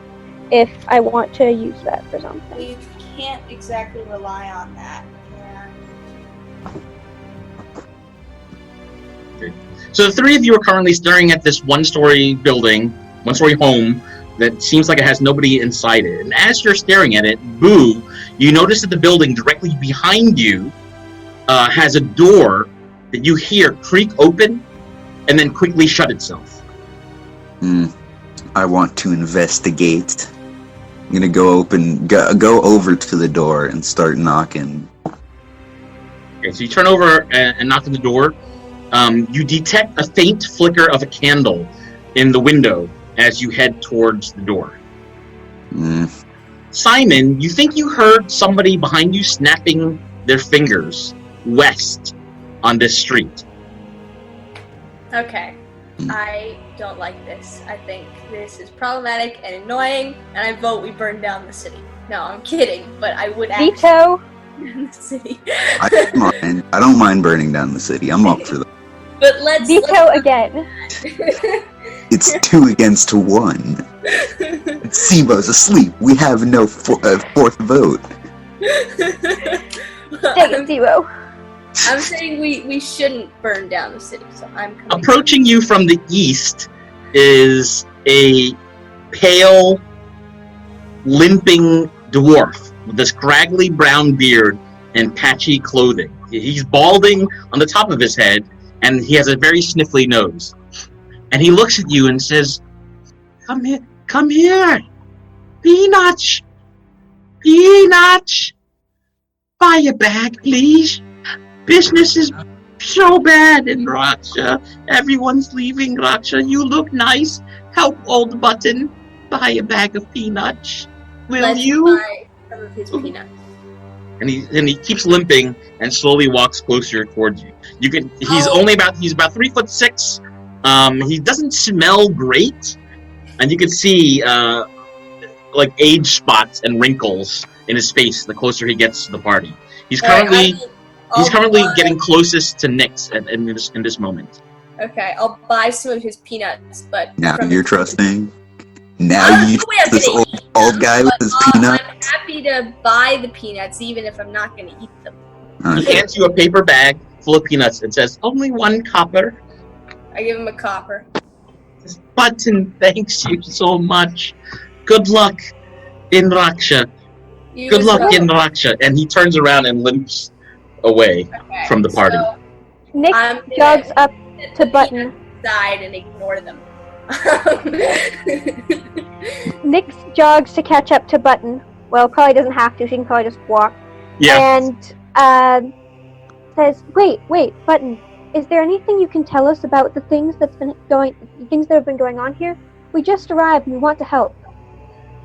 if I want to use that for something.
We can't exactly rely on that. Yeah.
So the 3 of you are currently staring at this one-story building, one-story home, that seems like it has nobody inside it. And as you're staring at it, Boo, you notice that the building directly behind you has a door that you hear creak open and then quickly shut itself.
I want to investigate. I'm gonna go over to the door and start knocking.
Okay, so you turn over and knock on the door. You detect a faint flicker of a candle in the window as you head towards the door. Simon, you think you heard somebody behind you snapping their fingers west on this street.
Okay. I don't like this. I think this is problematic and annoying, and I vote we burn down the city. No, I'm kidding, but I would actually
Veto!
burn down the city.
I don't mind burning down the city. I'm up for that.
But let's
Veto again.
It's 2 against 1. Sibo's asleep. We have no 4th vote.
Take it, Zero.
I'm saying we shouldn't burn down the city, so I'm coming.
Approaching you from the east is a pale, limping dwarf with a scraggly brown beard and patchy clothing. He's balding on the top of his head, and he has a very sniffly nose. And he looks at you and says, come here, Peanuts, buy a bag, please. Business is so bad in Rakxe. Everyone's leaving Rakxe. You look nice. Help old Button buy a bag of peanuts. Will you?
Buy some of his peanuts.
And he keeps limping and slowly walks closer towards you. He's about 3'6". He doesn't smell great, and you can see like age spots and wrinkles in his face the closer he gets to the party. He's currently getting closest to Nyx in this moment.
Okay, I'll buy some of his peanuts, but
Now you're trusting. Now you trust this old guy with his peanuts.
I'm happy to buy the peanuts, even if I'm not going to eat them.
He hands you a paper bag full of peanuts and says, "Only 1 copper."
I give him a copper.
Button, thanks you so much. Good luck in Rakxe.
You as
Good luck
well.
in Rakxe. And he turns around and limps away
Okay,
from the party.
so
Nick
I'm
jogs
gonna
up
sit
to
the
Button.
peanuts aside and ignore them.
Nick jogs to catch up to Button. Well, probably doesn't have to. She can probably just walk.
Yeah.
And says, "Wait, Button. Is there anything you can tell us about the things that have been going on here? We just arrived and we want to help."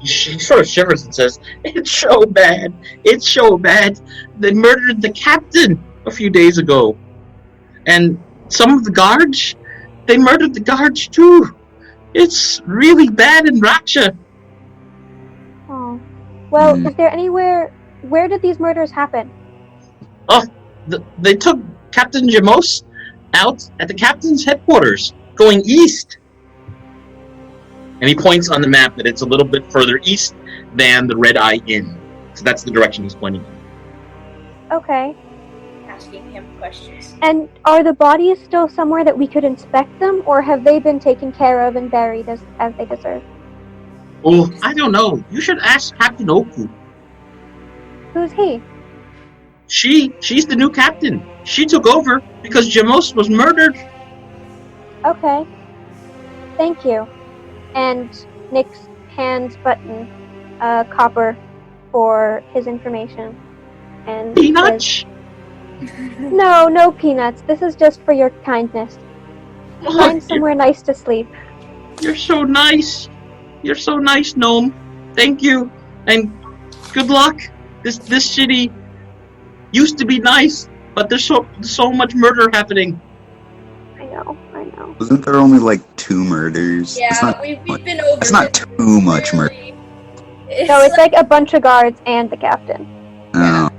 She sort of shivers and says, "It's so bad. It's so bad. They murdered the captain a few days ago. And some of the guards, they murdered the guards too. It's really bad in Rakxe."
Oh. Well, is there anywhere... Where did these murders happen?
They took Captain Jamos out at the captain's headquarters, going east. And he points on the map that it's a little bit further east than the Red Eye Inn. So that's the direction he's pointing in.
Okay.
Asking him questions.
And are the bodies still somewhere that we could inspect them, or have they been taken care of and buried as they deserve?
Oh, I don't know. You should ask Captain Oku.
Who's he?
She's the new captain. She took over because Jamos was murdered.
Okay. Thank you. And Nick's hands button copper for his information. And
Peanuts?
No peanuts. This is just for your kindness.
Oh,
Find somewhere nice to sleep.
You're so nice. You're so nice, Gnome. Thank you. And good luck. This city used to be nice, but there's so much murder happening.
I know.
Wasn't there only like 2 murders?
Yeah, we've been over.
It's not too much murder.
No, it's like a bunch of guards and the captain.
No,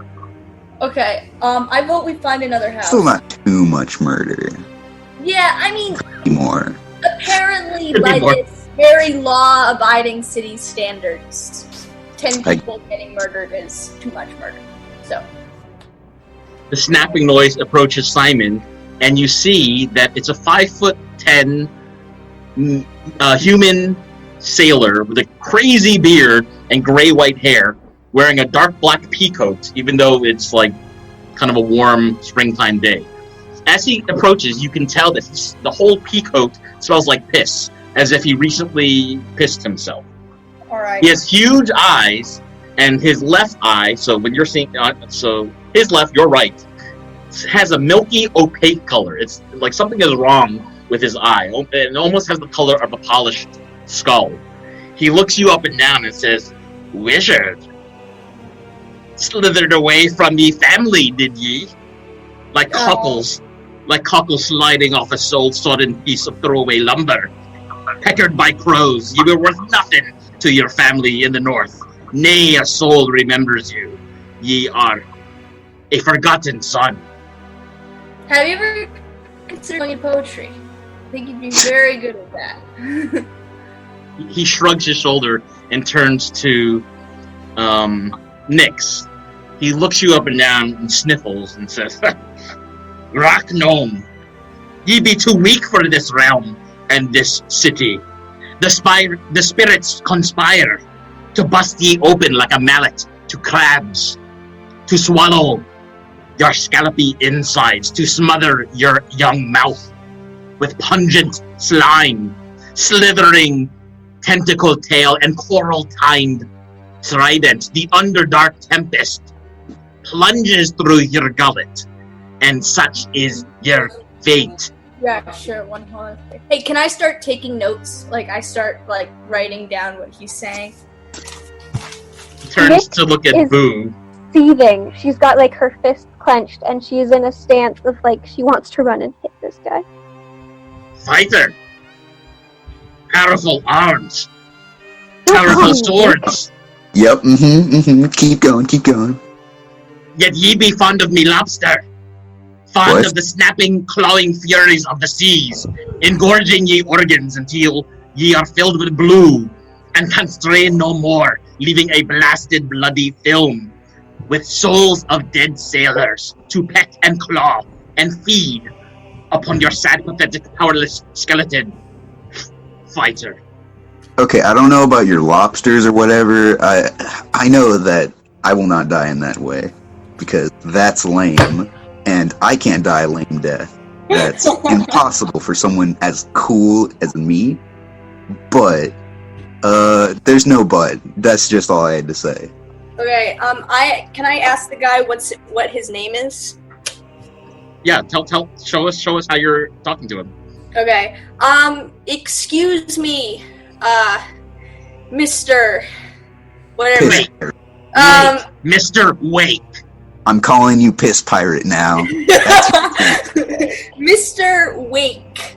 Okay, I vote we find another house.
still not too much murder.
Yeah, I mean,
More.
apparently
Could be
by
more.
this very law-abiding city standards, 10 people getting murdered is too much murder. So,
The snapping noise approaches Simon, and you see that it's a 5'10" human sailor with a crazy beard and gray-white hair, wearing a dark black peacoat, even though it's like kind of a warm springtime day. As he approaches, you can tell that the whole peacoat smells like piss, as if he recently pissed himself.
alright.
He has huge eyes, and his left eye, so when you're seeing, so his left, your right, has a milky, opaque color. It's like something is wrong with his eye. It almost has the color of a polished skull. He looks you up and down and says, "Wizard, slithered away from ye family, did ye? Like cockles sliding off a soul-sodden piece of throwaway lumber. Peckered by crows, ye were worth nothing to your family in the north. Nay, a soul remembers you. Ye are a forgotten son."
Have you ever considered going in poetry? I think you'd be very good at that.
He shrugs his shoulder and turns to Nyx. He looks you up and down and sniffles and says, "Rock gnome, ye be too weak for this realm and this city. The spirits conspire to bust ye open like a mallet to crabs, to swallow your scallopy insides, to smother your young mouth with pungent slime, slithering tentacle tail, and coral-tined trident. The underdark tempest plunges through your gullet, and such is your fate."
Yeah, sure, one more. Hey, can I start taking notes? Like, I start, like, writing down what he's saying?
He turns
Nick
to look at
is-
Boo.
Seething. She's got like her fist clenched, and she's in a stance of like she wants to run and hit this guy.
"Fighter, powerful arms, powerful swords,
Yep, keep going.
yet ye be fond of me lobster, fond
What?
of the snapping, clawing furies of the seas, engorging ye organs until ye are filled with blue, and can strain no more, leaving a blasted bloody film, with souls of dead sailors to peck and claw and feed upon your sad, pathetic, powerless skeleton. Fighter."
Okay, I don't know about your lobsters or whatever. I know that I will not die in that way, because that's lame, and I can't die a lame death. That's impossible for someone as cool as me. But there's no but. That's just all I had to say.
Okay, can I ask the guy what his name is?
Yeah, show us how you're talking to him.
Okay, excuse me, Mr. Whatever.
Piss pirate.
Mr. Wake.
I'm calling you piss pirate now.
Mr. Wake,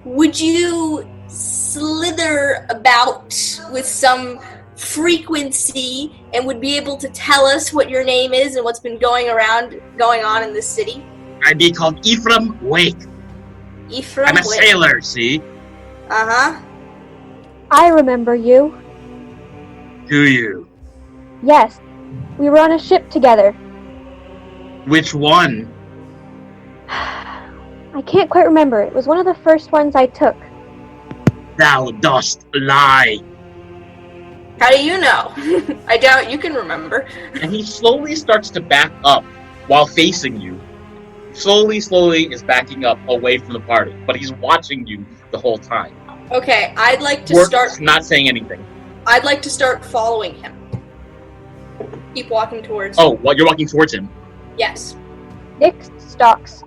would you slither about with some frequency and would be able to tell us what your name is and what's been going on in this city?
I'd be called Ephraim Wake.
Ephraim
I'm a
Wake.
sailor, see?
Uh-huh.
I remember you.
Do you?
Yes. We were on a ship together.
Which one?
I can't quite remember. It was one of the first ones I took.
Thou dost lie.
How do you know? I doubt you can remember.
And he slowly starts to back up while facing you. Slowly is backing up away from the party, but he's watching you the whole time.
Okay, I'd like to
We're not saying anything.
I'd like to start following him. Keep walking towards
Oh, well, you're walking towards him.
Yes.
Nyx stalks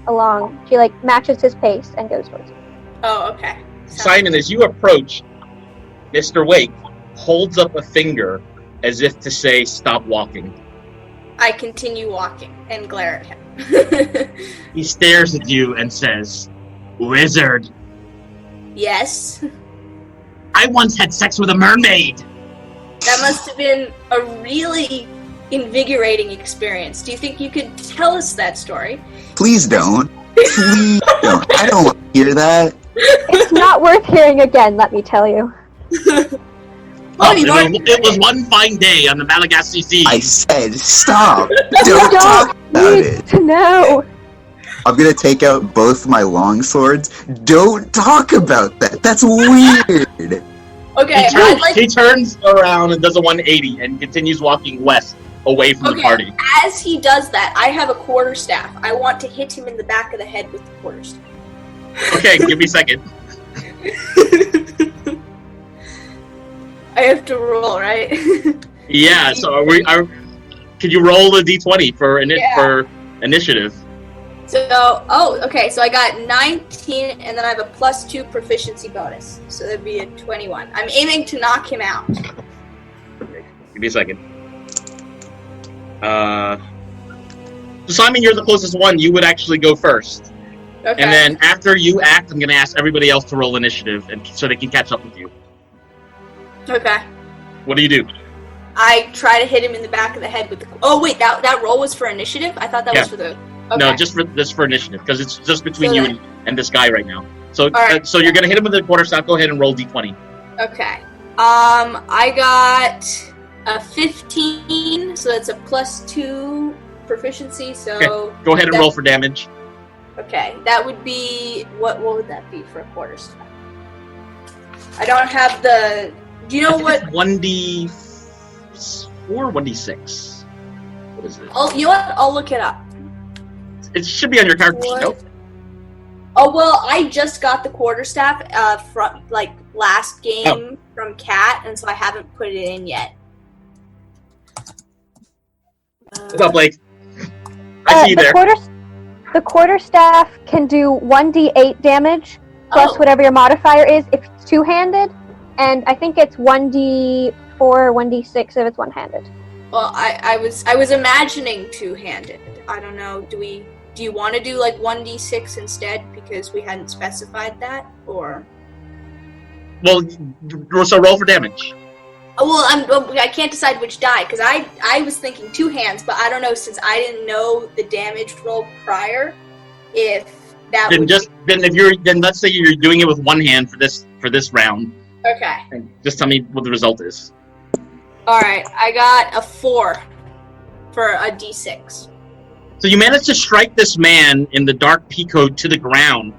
along. She, matches his pace and goes towards him.
Oh, okay.
Simon, as you approach, Mr. Wake holds up a finger as if to say, stop walking.
I continue walking and glare at him.
He stares at you and says, Wizard,
Yes.
I once had sex with a mermaid.
That must have been a really invigorating experience. Do you think you could tell us that story?
Please don't. Please don't. I don't want to hear that.
It's not worth hearing again, let me tell you.
It was one fine day on the Malagasy Sea.
I said stop.
You
Don't talk about
need
it.
to know.
I'm gonna take out both my long swords. Don't talk about that. That's weird.
Okay,
He turns around and does a 180 and continues walking west away from the party.
As he does that, I have a quarterstaff. I want to hit him in the back of the head with the quarterstaff.
Okay, give me a second.
I have to roll, right?
Yeah, so could you roll a d20 for initiative?
So, okay, so I got 19, and then I have a +2 proficiency bonus. So that'd be a 21. I'm aiming to knock him out.
Okay, give me a second. So Simon, you're the closest one. You would actually go first.
Okay.
And then after you act, I'm going to ask everybody else to roll initiative so they can catch up with you.
Okay.
What do you do?
I try to hit him in the back of the head with the... Oh, wait, that roll was for initiative? I thought that was for the... Okay.
No, just for initiative, because it's just between you and this guy right now. So,
right.
So you're gonna hit him with a quarterstaff. Go ahead and roll d20.
Okay. I got a 15, so that's a +2 proficiency. So
okay. Go ahead and roll for damage.
Okay, that would be what would that be for a quarterstaff? I don't have the. Do you know what?
1d4, 1d6. What is it?
You know what? I'll look it up.
It should be on your character sheet. Nope.
Oh well, I just got the quarterstaff from last game from Chath, and so I haven't put it in yet.
What's up, Blake? I see you there.
The quarterstaff can do 1d8 damage plus whatever your modifier is if it's two-handed, and I think it's 1d4 or 1d6 if it's one-handed.
Well, I was imagining two-handed. I don't know. Do you want to do 1d6 instead because we hadn't specified that, or?
Well, so roll for damage.
Well, I can't decide which die because I was thinking two hands, but I don't know since I didn't know the damage roll prior. If that then
let's say you're doing it with one hand for this round.
Okay.
And just tell me what the result is.
All right, I got a 4 for a d6.
So you managed to strike this man in the dark peacoat to the ground,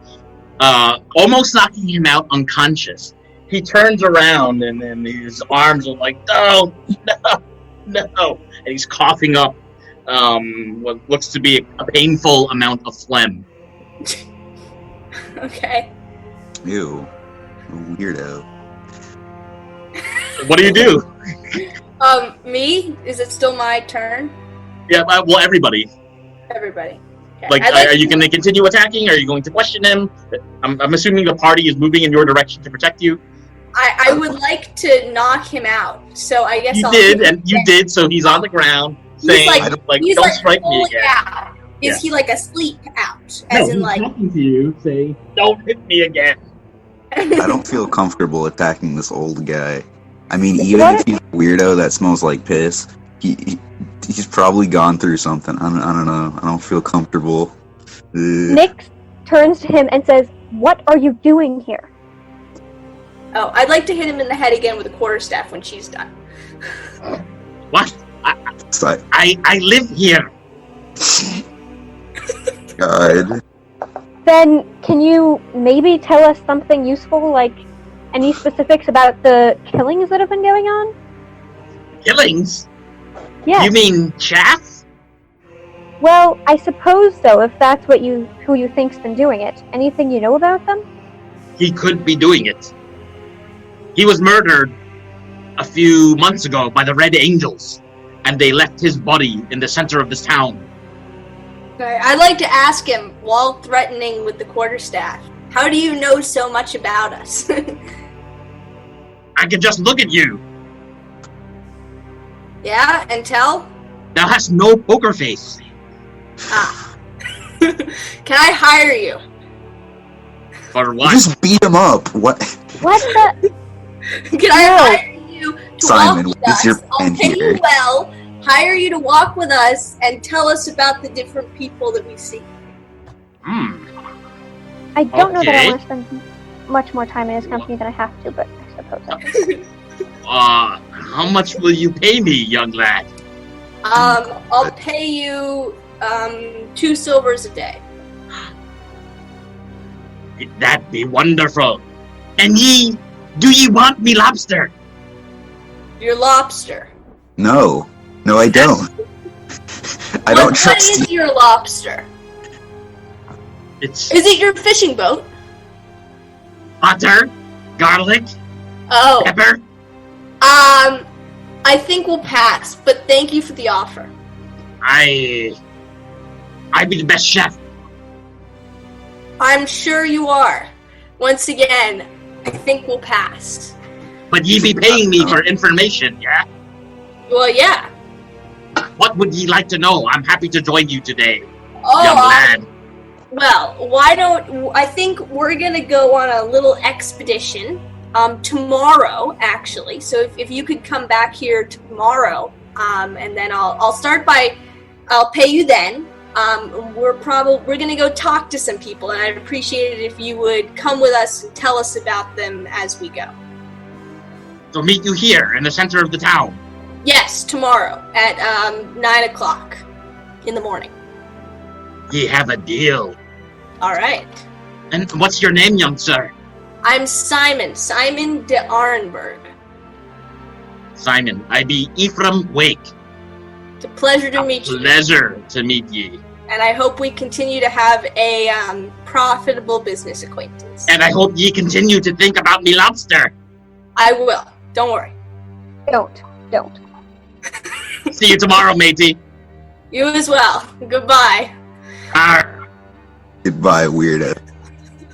almost knocking him out unconscious. He turns around and then his arms are like, no, and he's coughing up what looks to be a painful amount of phlegm.
Okay.
Ew. Weirdo.
What do you do?
Me? Is it still my turn?
Yeah, well, everybody.
Everybody. Okay.
Are you going to continue attacking? Are you going to question him? I'm assuming the party is moving in your direction to protect you.
I would like to knock him out, so I guess
you did. So he's on the ground saying, "Don't strike me again."
Out. Is he asleep out?
He's talking to you, saying, "Don't hit me again."
I don't feel comfortable attacking this old guy. I mean, even if he's a weirdo that smells like piss, he's probably gone through something. I don't know. I don't feel comfortable.
Nyx turns to him and says, "What are you doing here?"
Oh, I'd like to hit him in the head again with a quarterstaff when she's done.
What?
So,
I live here.
God.
Then, can you maybe tell us something useful, like any specifics about the killings that have been going on?
Killings?
Yes.
You mean Chath?
Well, I suppose so, if that's who you think's been doing it. Anything you know about them?
He could be doing it. He was murdered a few months ago by the Red Angels, and they left his body in the center of this town.
Okay, I'd like to ask him, while threatening with the quarterstaff, how do you know so much about us?
I could just look at you.
Yeah, and tell?
Thou hast no poker face.
Ah. Can I hire you?
For what?
Just beat him up. What?
What the?
Can I hire you to
Simon,
walk with
what is
us?
your
I'll
plan
pay
here?
you well, hire you to walk with us, and tell us about the different people that we see.
I don't know that I
Okay.
want to spend much more time in his company than I have to, but I suppose I
How much will you pay me, young lad?
I'll pay you 2 silvers a day.
That be wonderful. And do ye want me lobster?
Your lobster.
No. No, I don't. I don't trust
What is
you.
your lobster?
It's
Is it your fishing boat?
butter, garlic,
Oh.
pepper.
I think we'll pass, but thank you for the offer.
I be the best chef.
I'm sure you are. Once again, I think we'll pass.
But ye be paying me for information, yeah?
Well, yeah.
What would ye like to know? I'm happy to join you today,
Oh,
young lad.
well, why don't... I think we're gonna go on a little expedition tomorrow, actually. So if you could come back here tomorrow, and then I'll start by... I'll pay you then. We're gonna go talk to some people, and I'd appreciate it if you would come with us and tell us about them as we go.
So meet you here in the center of the town.
Yes, tomorrow at 9 o'clock in the morning.
Ye have a deal.
All right.
And what's your name, young sir?
I'm Simon de Arenberg.
Simon, I be Ephraim Wake.
It's a pleasure to meet you,
Pleasure to meet ye.
and I hope we continue to have a profitable business acquaintance.
And I hope ye continue to think about me lobster.
I will. Don't worry.
don't.
See you tomorrow, matey.
You as well. Goodbye.
Arr.
Goodbye, weirdo.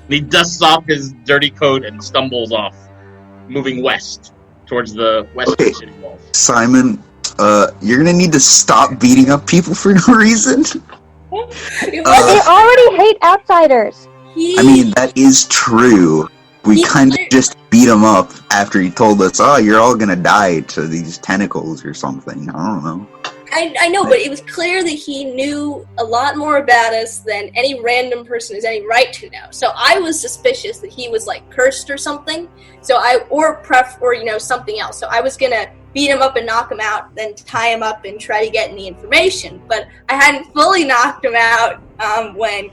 He dusts off his dirty coat and stumbles off, moving west towards the western
Okay.
city wall.
Simon, you're gonna need to stop beating up people for no reason.
They already hate outsiders.
I mean, that is true. We
He's
kind of
clear-
just beat him up after he told us, oh, you're all gonna die to these tentacles or something. I don't know.
I know, but it was clear that he knew a lot more about us than any random person has any right to know. So I was suspicious that he was like cursed or something. Or something else. So I was gonna beat him up and knock him out, then tie him up and try to get any information. But I hadn't fully knocked him out when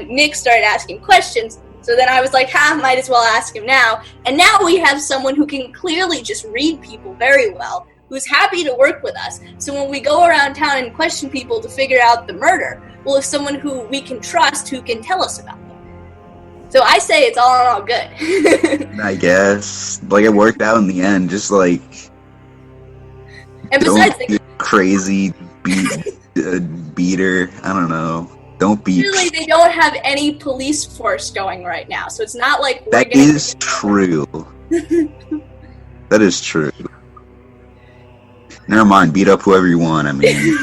Nick started asking questions. So then I was like, might as well ask him now. And now we have someone who can clearly just read people very well, who's happy to work with us. So when we go around town and question people to figure out the murder, we'll have someone who we can trust who can tell us about them. So I say it's all in all good.
I guess. Like, it worked out in the end. Just, like,
And
don't
besides,
be a crazy beater. I don't know. Don't be...
really, they don't have any police force going right now. So it's not like we're
That
gonna...
is true. That is true. Never mind, beat up whoever you want. I mean,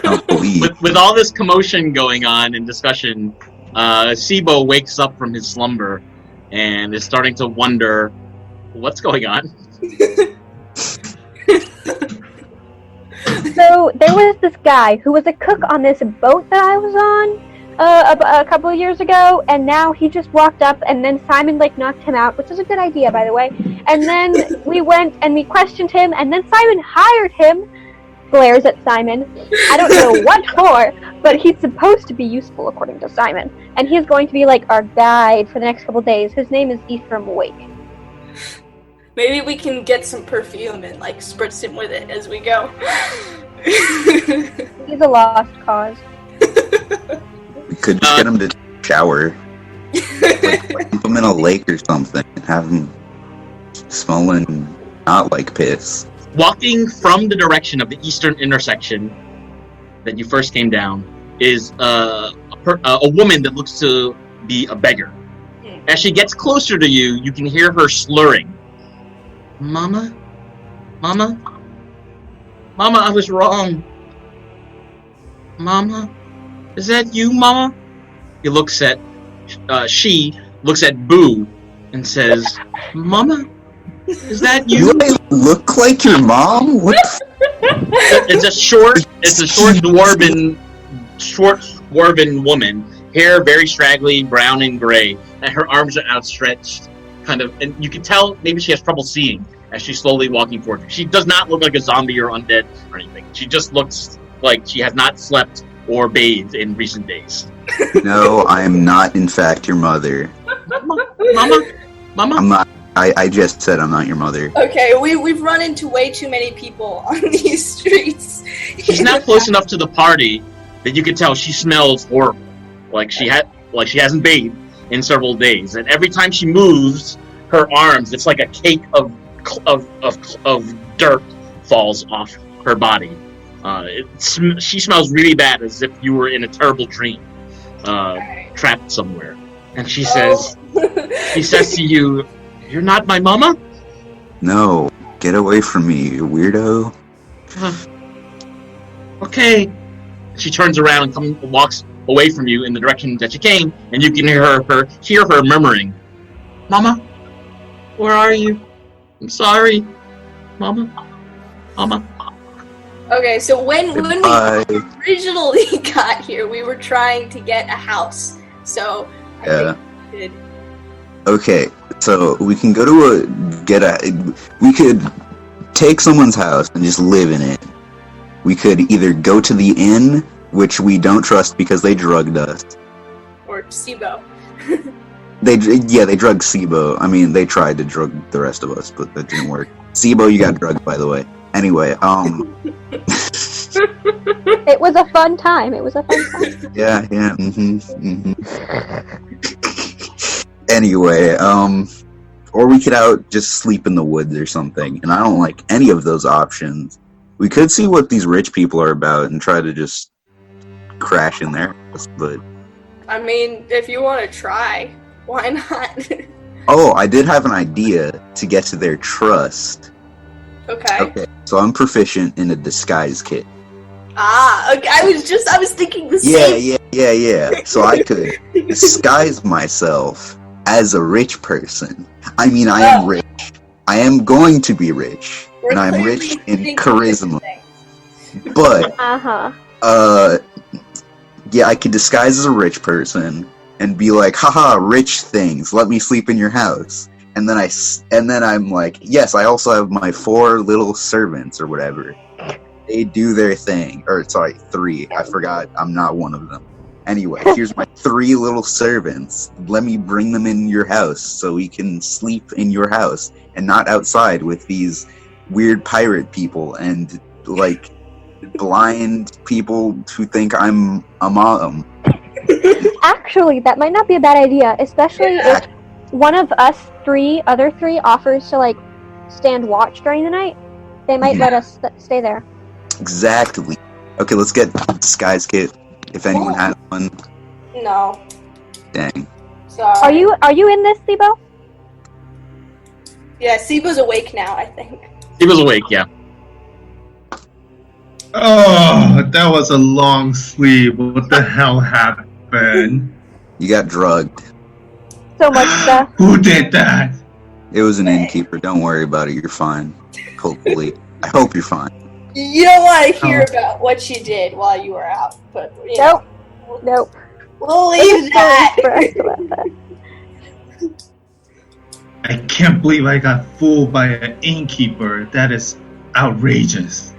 don't believe.
With all this commotion going on and discussion, Sibo wakes up from his slumber and is starting to wonder what's going on.
So there was this guy who was a cook on this boat that I was on. a couple of years ago, and now he just walked up, and then Simon knocked him out, which is a good idea, by the way. And then we went and we questioned him, and then Simon hired him. Glares at Simon. I don't know what for, but he's supposed to be useful according to Simon, and he's going to be our guide for the next couple days. His name is Ephraim Wake.
Maybe we can get some perfume and spritz him with it as we go.
He's a lost cause.
We could just get him to shower. Put him in a lake or something and have him smelling not like piss.
Walking from the direction of the eastern intersection that you first came down is a woman that looks to be a beggar. As she gets closer to you, you can hear her slurring. Mama? Mama? Mama, I was wrong. Mama? Is that you, Mama? She looks at Boo and says, Mama? Is that you?
Do I look like your mom? What?
It's a short dwarven woman, hair very straggly, brown and gray, and her arms are outstretched, and you can tell maybe she has trouble seeing as she's slowly walking forward. She does not look like a zombie or undead or anything. She just looks like she has not slept or bathed in recent days.
No, I am not, in fact, your mother.
Mama?
I'm not. I just said I'm not your mother.
Okay, we've run into way too many people on these streets.
She's now close enough to the party that you can tell she smells horrible. Like she hasn't bathed in several days. And every time she moves her arms, it's like a cake of dirt falls off her body. She smells really bad, as if you were in a terrible dream, trapped somewhere. And she says to you, "You're not my mama?"
No, get away from me, you weirdo.
Okay. She turns around and walks away from you in the direction that you came, and you can hear her murmuring, "Mama, where are you? I'm sorry, Mama, Mama."
Okay, so when we originally got here, we were trying to get a house. So I think we did.
Okay, so we can go to we could take someone's house and just live in it. We could either go to the inn, which we don't trust because they drugged us.
Or SIBO.
They drugged SIBO. I mean, they tried to drug the rest of us, but that didn't work. SIBO, you got drugged, by the way. Anyway,
It was a fun time.
Yeah, Anyway, or we could just sleep in the woods or something, and I don't like any of those options. We could see what these rich people are about and try to just crash in their house, but...
I mean, if you want to try, why not?
Oh, I did have an idea to get to their trust.
Okay,
so I'm proficient in a disguise kit.
Okay, I was thinking the same.
Yeah. So I could disguise myself as a rich person. I mean, I am rich. I am going to be rich.
We're
and I'm
clearly
rich in
thinking
charisma.
the
But,
Uh-huh.
I could disguise as a rich person and be like, haha, rich things, let me sleep in your house. And then I'm like, yes, I also have my 4 little servants or whatever. They do their thing. Or, sorry, 3. I forgot. I'm not one of them. Anyway, here's my 3 little servants. Let me bring them in your house so we can sleep in your house and not outside with these weird pirate people and, blind people who think I'm a mom.
Actually, that might not be a bad idea, especially if one of us other three offers to, stand watch during the night. They might let us stay there.
Exactly. Okay, let's get disguise kit. If anyone has one.
No.
Dang.
Sorry.
Are you in this, Sibo?
Yeah, Sibo's awake now, I think.
He was awake, yeah.
Oh, that was a long sleep. What the hell happened?
You got drugged.
So much stuff.
Who did that?
It was an innkeeper. Don't worry about it. You're fine. Hopefully. I hope you're fine.
You don't want to hear about what she did while you were out, but
Nope.
We'll leave that.
For us to laugh at.
I can't believe I got fooled by an innkeeper. That is outrageous.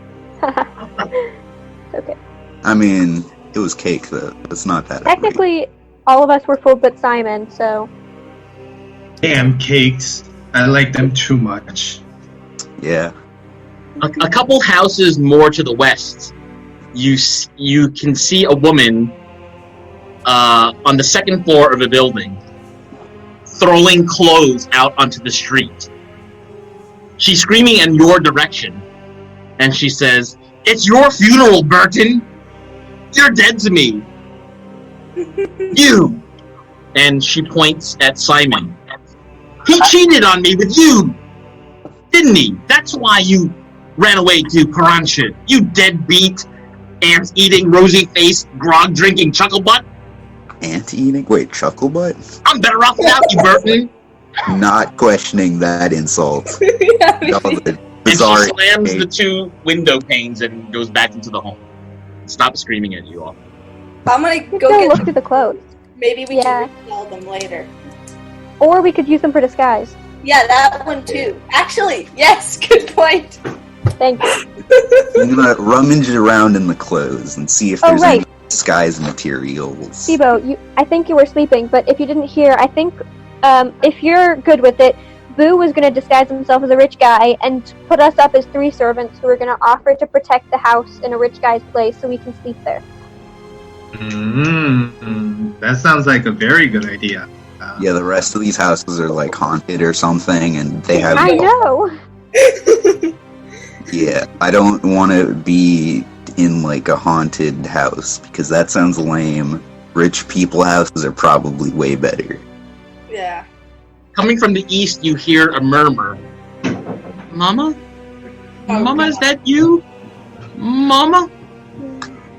Okay.
I mean, it was cake though. It's not that.
Technically, all of us were fooled but Simon, so...
Damn cakes. I like them too much.
Yeah.
A couple houses more to the west, you can see a woman on the second floor of a building throwing clothes out onto the street. She's screaming in your direction, and she says, "It's your funeral, Burton! You're dead to me! You!" And she points at Simon. "He cheated on me with you! Didn't he? That's why you ran away to Parancha, you deadbeat, ant-eating, rosy-faced, grog-drinking chucklebutt!
Ant-eating? Wait, chucklebutt?
I'm better off without you, Burton!"
Not questioning that insult.
And she slams the 2 window panes and goes back into the home. Stop screaming at you all.
I'm gonna
We
go
could
get
look through the clothes.
Maybe we
Yeah.
can resell them later.
Or we could use them for disguise.
Yeah, that one too. Actually, yes, good point.
Thank you.
I'm gonna rummage around in the clothes and see if
Oh,
there's
right.
any disguise materials.
Sibo, I think you were sleeping, but if you didn't hear, I think if you're good with it, Boo was going to disguise himself as a rich guy and put us up as 3 servants who were going to offer to protect the house in a rich guy's place so we can sleep there.
That sounds like a very good idea.
Yeah, the rest of these houses are like haunted or something, and they have.
I know!
Yeah, I don't want to be in like a haunted house because that sounds lame. Rich people houses are probably way better.
Yeah.
Coming from the east, you hear a murmur. "Mama?
Oh,
Mama, is
God.
that you? Mama?"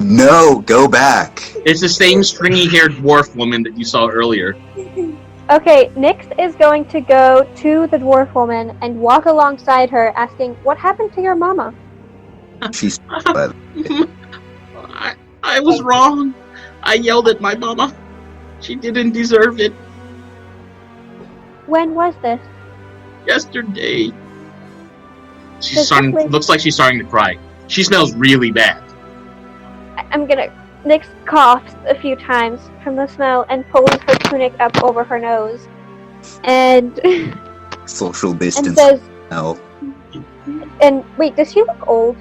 No, go back.
It's the same stringy-haired dwarf woman that you saw earlier.
Okay, Nyx is going to go to the dwarf woman and walk alongside her, asking, "What happened to your mama?"
She's.
I was wrong. I yelled at my mama. She didn't deserve it.
When was this?
Yesterday. She's
Does
starting.
this-
Looks like she's starting to cry. She smells really bad.
I'm gonna... Nyx coughs a few times from the smell and pulls her tunic up over her nose. And...
Social
and
distance.
says...
No.
And wait, does she look old?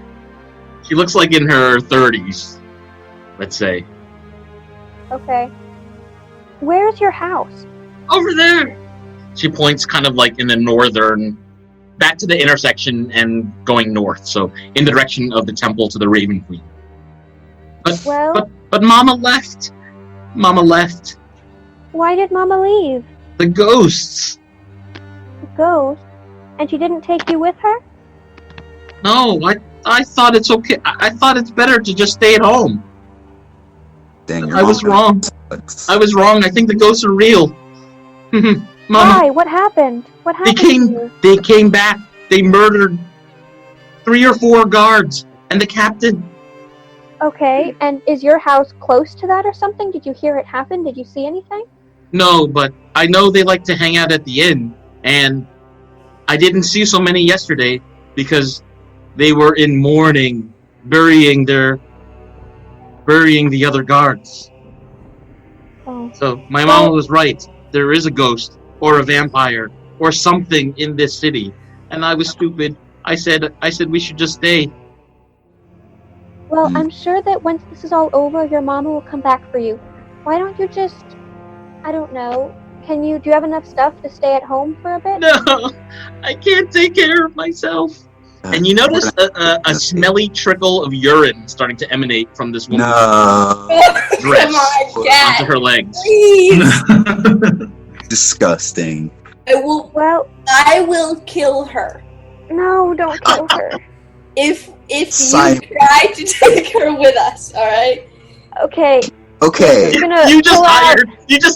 She looks like in her 30s, let's say.
Okay. Where's your house?
Over there! She points kind of like in the northern, back to the intersection and going north, so in the direction of the temple to the Raven Queen.
Well,
But Mama left. Mama left.
why did Mama leave?
The ghosts.
Ghost? And she didn't take you with her?
No, I thought it's okay. I thought it's better to just stay at home.
Dang, your
I was
mom
wrong.
sucks.
I was wrong. I think the ghosts are real. Mama,
Why? What happened? What happened to you?
they came back. They murdered 3 or 4 guards and the captain.
Okay, and is your house close to that or something? Did you hear it happen? Did you see anything?
No, but I know they like to hang out at the inn, and I didn't see so many yesterday because they were in mourning, burying the other guards.
Oh.
So my mama was right. There is a ghost or a vampire or something in this city, and I was stupid. I said we should just stay.
Well, I'm sure that once this is all over, your mama will come back for you. Why don't you just... I don't know. Do you have enough stuff to stay at home for a bit?
No, I can't take care of myself. And you notice a smelly trickle of urine starting to emanate from this woman's
No.
dress
Come on,
onto
Cat.
her legs.
Please.
Disgusting.
Well,
I will kill her
no, don't kill her.
if you
Simon.
try to take her with us. All right.
Okay,
Okay.
I'm gonna
You just
pull out...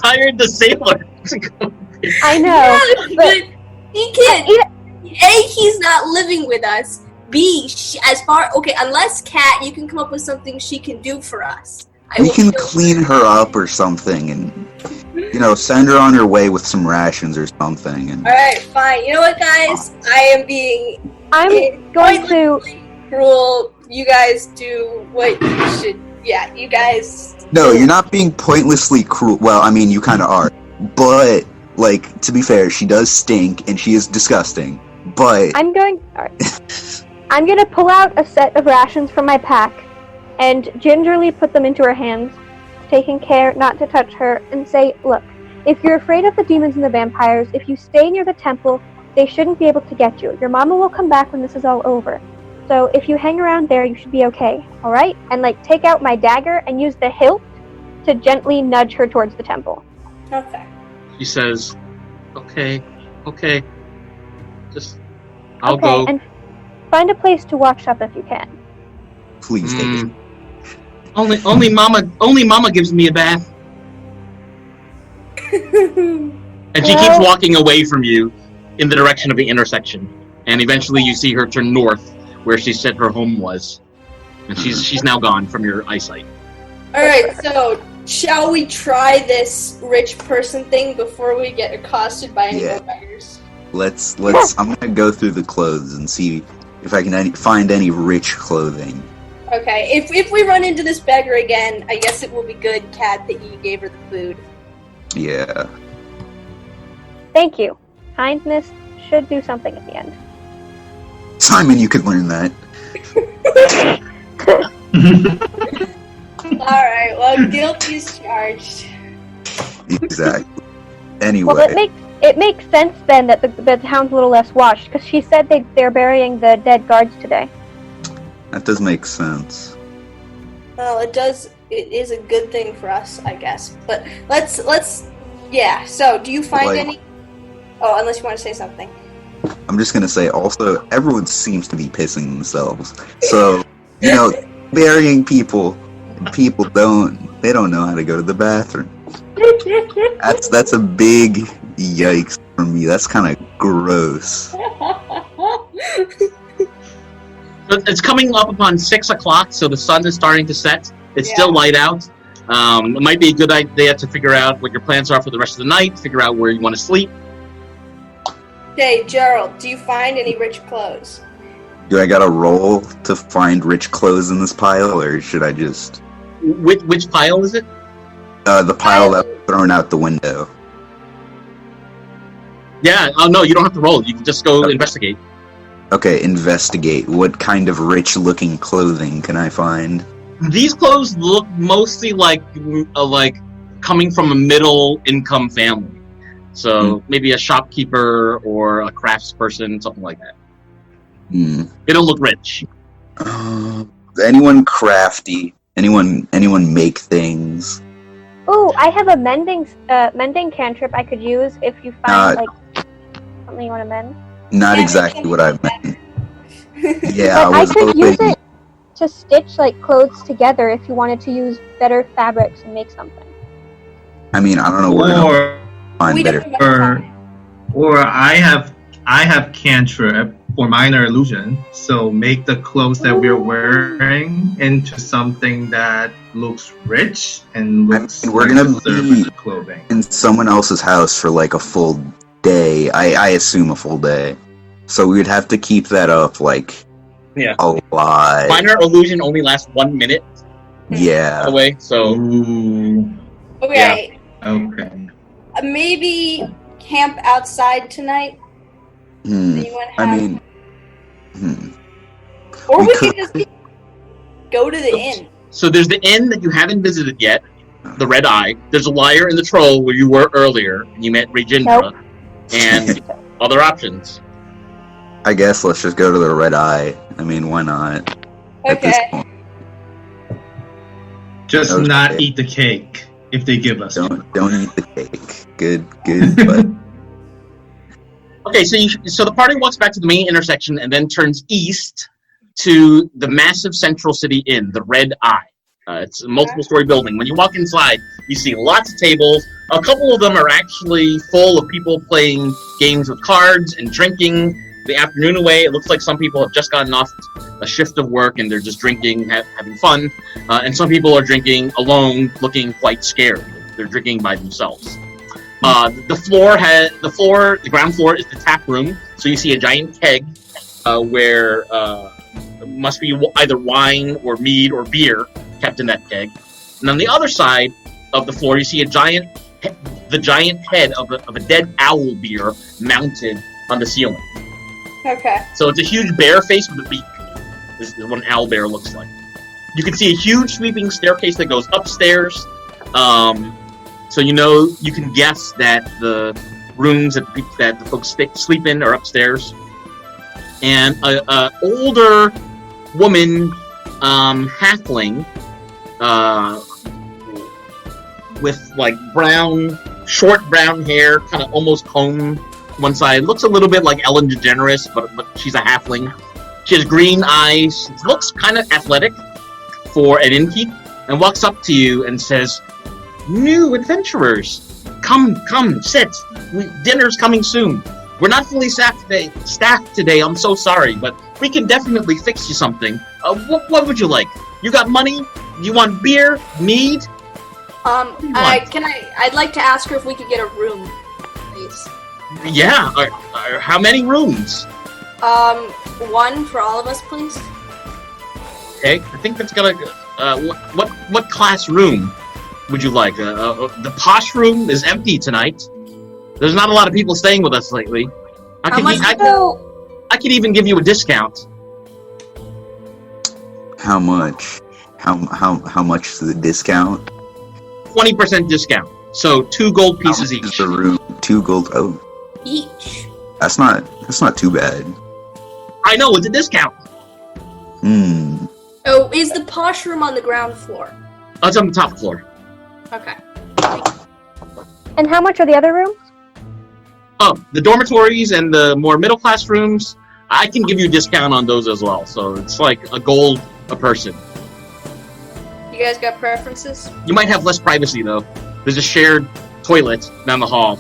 hired the sailor to go.
I know,
Yeah,
but...
he can't. A, he's not living with us. B, unless Kat, you can come up with something she can do for us.
We can clean her up or something, and send her on her way with some rations or something. And
Alright, fine. You know what, guys?
I'm going to.
Cruel. You guys do what you should. Yeah, you guys.
No, you're not being pointlessly cruel. Well, I mean, you kind of are. But, to be fair, she does stink, and she is disgusting. But
I'm going to pull out a set of rations from my pack and gingerly put them into her hands, taking care not to touch her, and say, look, if you're afraid of the demons and the vampires, if you stay near the temple, they shouldn't be able to get you. Your mama will come back when this is all over. So if you hang around there, you should be okay, alright? And, take out my dagger and use the hilt to gently nudge her towards the temple.
Okay.
She says, okay. I'll go.
And find a place to wash up if you can.
please take it.
Only Mama gives me a bath. And she keeps walking away from you in the direction of the intersection. And eventually you see her turn north, where she said her home was. And she's now gone from your eyesight.
Alright, so shall we try this rich person thing before we get accosted by any vampires?
Let's I'm gonna go through the clothes and see if I can find any rich clothing.
Okay, if we run into this beggar again, I guess it will be good, Cat, that you gave her the food.
Yeah.
Thank you. Kindness should do something at the end.
Simon, you could learn that.
Alright, well, guilt is charged.
Exactly. Anyway.
Well, it makes sense then that the town's a little less washed, because she said they're burying the dead guards today.
That does make sense.
Well, it is a good thing for us, I guess. But let's so do you find any... Oh, unless you want to say something.
I'm just gonna say also, everyone seems to be pissing themselves. So, burying people don't know how to go to the bathroom. That's a big yikes for me. That's kind of gross.
It's coming up upon 6 o'clock, so the sun is starting to set. It's still light out. It might be a good idea to figure out what your plans are for the rest of the night, figure out where you want to sleep.
Okay, Gerald, do you find any rich clothes?
Do I gotta roll to find rich clothes in this pile, or should I just...
Which pile is it?
The pile that was thrown out the window.
Yeah, no, you don't have to roll. You can just go investigate.
Okay, investigate. What kind of rich-looking clothing can I find?
These clothes look mostly like coming from a middle-income family. So maybe a shopkeeper or a craftsperson, something like that. They don't look rich.
Anyone crafty? Anyone make things?
Ooh, I have a mending cantrip I could use if you find something you want to mend.
Not exactly what I meant. Yeah,
but I could use it to stitch clothes together if you wanted to use better fabrics and make something.
I mean, I don't know where to find better.
Or I have cantrip for minor illusion, so make the clothes that we're wearing into something that looks rich and looks
we're gonna be
clothing
in someone else's house for a full day. I assume a full day. So we would have to keep that up a lot.
Minor illusion only lasts 1 minute.
Yeah.
By the way, so
Okay.
Yeah. Okay.
Maybe camp outside tonight. Or we could just go to the inn.
So there's the inn that you haven't visited yet, the Red Eye. There's a Lyre in the Troll where you were earlier, and you met Regindra, and other options.
I guess let's just go to the Red Eye. I mean, why not?
Okay.
Just not eat the cake if they give us.
Don't eat the cake. Good, but...
Okay, so the party walks back to the main intersection and then turns east to the massive central city inn, the Red Eye. It's a multiple-story building. When you walk inside, you see lots of tables. A couple of them are actually full of people playing games with cards and drinking, the afternoon away. It looks like some people have just gotten off a shift of work and they're just drinking, having fun. And some people are drinking alone, looking quite scared. They're drinking by themselves. The ground floor is the tap room. So you see a giant keg where it must be either wine or mead or beer kept in that keg. And on the other side of the floor, you see the giant head of a dead owl beer mounted on the ceiling.
Okay.
So it's a huge bear face with a beak. This is what an owl bear looks like. You can see a huge sweeping staircase that goes upstairs. So you can guess that the rooms that the folks sleep in are upstairs. And a older woman, halfling, with like short brown hair, kind of almost combed one side. Looks a little bit like Ellen DeGeneres, but she's a halfling. She has green eyes. Looks kind of athletic for an innkeep, and walks up to you and says, "New adventurers, come, sit. Dinner's coming soon. We're not fully staffed today. I'm so sorry, but we can definitely fix you something. What would you like? You got money? You want beer? Mead?
I'd like to ask her if we could get a room, please.
Yeah. How many rooms?
One for all of us, please.
Okay. I think that's gonna. What class room would you like? The posh room is empty tonight. There's not a lot of people staying with us lately. I could even give you a discount.
How much? How much is the discount?
20% discount. So 2 gold pieces
How much
each.
is the room? 2 gold. Oh,
Each.
that's not too bad.
I know, it's a discount.
Oh, is the posh room on the ground floor?
Oh, it's on the top floor.
Okay.
And how much are the other rooms?
Oh, the dormitories and the more middle class rooms, I can give you a discount on those as well. So it's like a gold a person.
You guys got preferences?
You might have less privacy though. There's a shared toilet down the hall.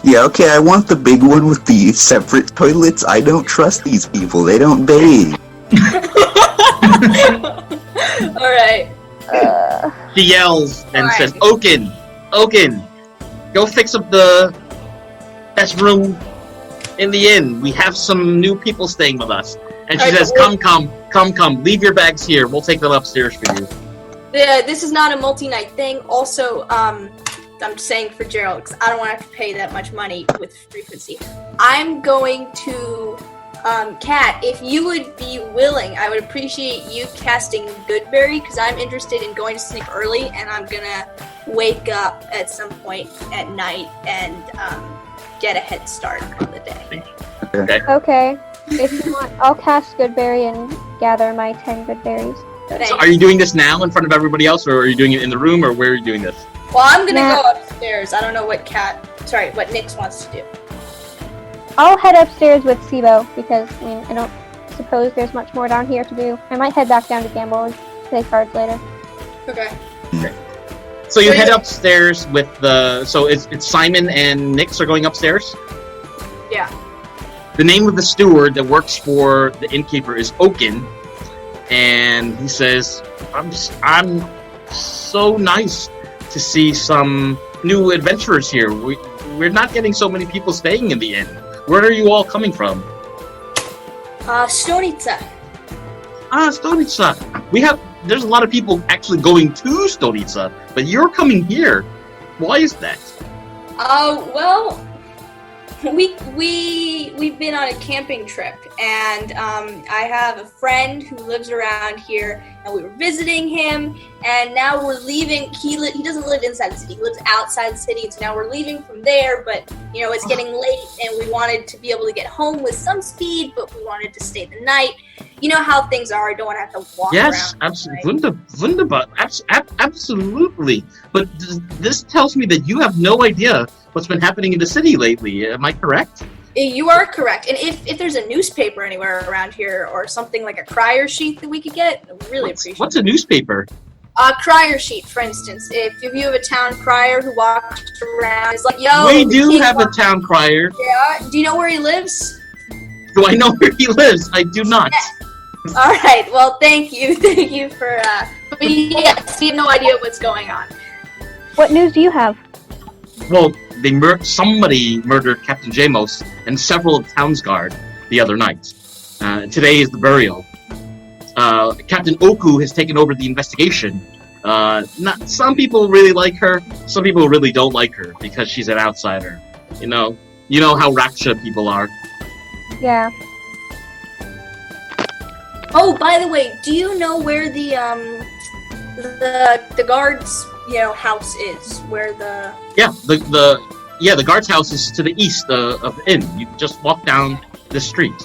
Yeah, okay, I want the big one with the separate toilets. I don't trust these people. They don't bathe.
Alright.
She yells and
Alright.
says, Oaken, go fix up the best room in the inn. We have some new people staying with us. And she
Alright,
says, come, leave your bags here. We'll take them upstairs for you.
This is not a multi-night thing. Also, I'm saying for Gerald, because I don't want to have to pay that much money with frequency. I'm going to, Kat, if you would be willing, I would appreciate you casting Goodberry, because I'm interested in going to sleep early, and I'm gonna wake up at some point at night and get a head start on the day.
Okay.
Okay. If you want, I'll cast Goodberry and gather my 10 good berries.
So are you doing this now in front of everybody else, or are you doing it in the room, or where are you doing this?
Well, I'm gonna
Nah.
go upstairs. I don't know what what Nyx wants to do.
I'll head upstairs with Sibo because I don't suppose there's much more down here to do. I might head back down to gamble and play cards later.
Okay.
So you head upstairs with so it's Simon and Nyx are going upstairs?
Yeah.
The name of the steward that works for the innkeeper is Oaken, and he says, I'm so nice to see some new adventurers here. We're not getting so many people staying in the inn. Where are you all coming from?
Stonica.
Stonica. There's a lot of people actually going to Stonica, but you're coming here. Why is that?
Well, we've been on a camping trip, and I have a friend who lives around here, and we were visiting him, and now we're leaving. He doesn't live inside the city; he lives outside the city. And so now we're leaving from there, but it's getting late, and we wanted to be able to get home with some speed, but we wanted to stay the night. You know how things are. I don't want to have to walk around.
Yes, absolutely. Wunderbar. Absolutely. But this tells me that you have no idea what's been happening in the city lately. Am I correct?
You are correct. And if there's a newspaper anywhere around here or something like a crier sheet that we could get, I would really appreciate it.
What's a newspaper?
A crier sheet, for instance. If you have a town crier who walks around, is like, yo...
We do have a town crier.
Yeah. Do you know where he lives?
Do I know where he lives? I do not.
All right. Well, thank you. Thank you for. But yes, we have no idea what's going on.
What news do you have?
Well, somebody murdered Captain Jamos and several of Town's Guard the other night. Today is the burial. Captain Oku has taken over the investigation. Some people really like her. Some people really don't like her because she's an outsider. You know how Rakxe people are.
Yeah.
Oh, by the way, do you know where the guard's house is? Where the
the guard's house is to the east of the inn. You just walk down the street.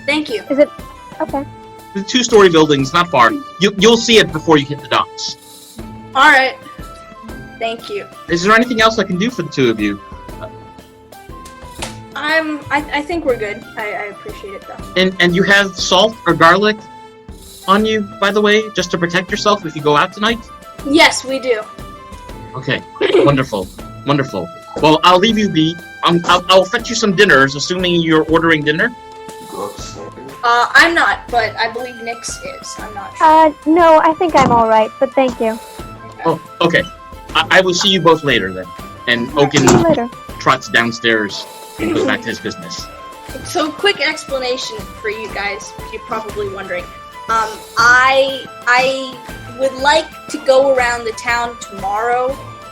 Thank you.
Is it okay?
The 2-story building's not far. You'll see it before you hit the docks.
All right. Thank you.
Is there anything else I can do for the two of you?
I think we're good. I appreciate it though.
And you have salt or garlic on you, by the way, just to protect yourself if you go out tonight?
Yes, we do.
Okay. Wonderful. Well, I'll leave you be. I'll fetch you some dinners, assuming you're ordering dinner.
I'm not, but I believe Nyx is. I'm not sure.
No, I think I'm alright, but thank you.
Oh, okay. I will see you both later then. And Oaken
See you later.
trots downstairs and goes back to his business.
So, quick explanation for you guys, if you're probably wondering. I would like to go around the town tomorrow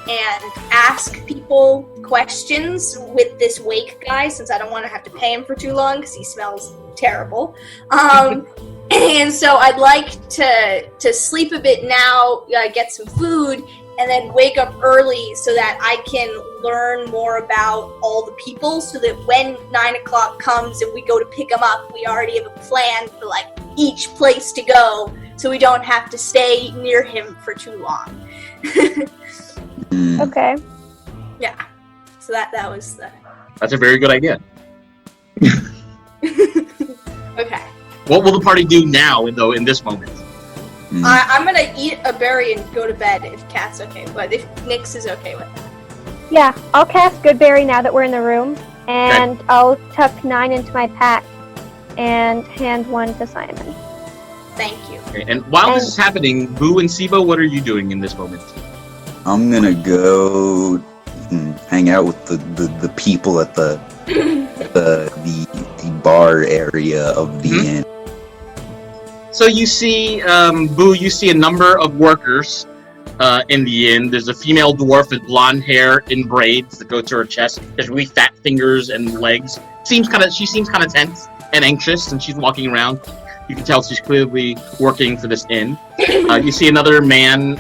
and ask people questions with this wake guy, since I don't want to have to pay him for too long because he smells terrible. And so I'd like to sleep a bit now, get some food, and then wake up early so that I can learn more about all the people, so that when 9 o'clock comes and we go to pick them up, we already have a plan for each place to go, so we don't have to stay near him for too long.
Okay.
Yeah. So that was the.
That's a very good idea.
Okay.
What will the party do now, though, in this moment?
I'm gonna eat a berry and go to bed if Kath's okay, but if Nyx is okay with it.
Yeah, I'll cast Goodberry now that we're in the room, and I'll tuck 9 into my pack and hand 1 to Simon.
Thank you.
Okay, and while this is happening, Boo and Sibo, what are you doing in this moment?
I'm gonna go hang out with the people at the bar area of the inn.
So you see, Boo, you see a number of workers in the inn. There's a female dwarf with blonde hair in braids that go to her chest. There's really fat fingers and legs. She seems kind of tense and anxious, and she's walking around. You can tell she's clearly working for this inn. You see another man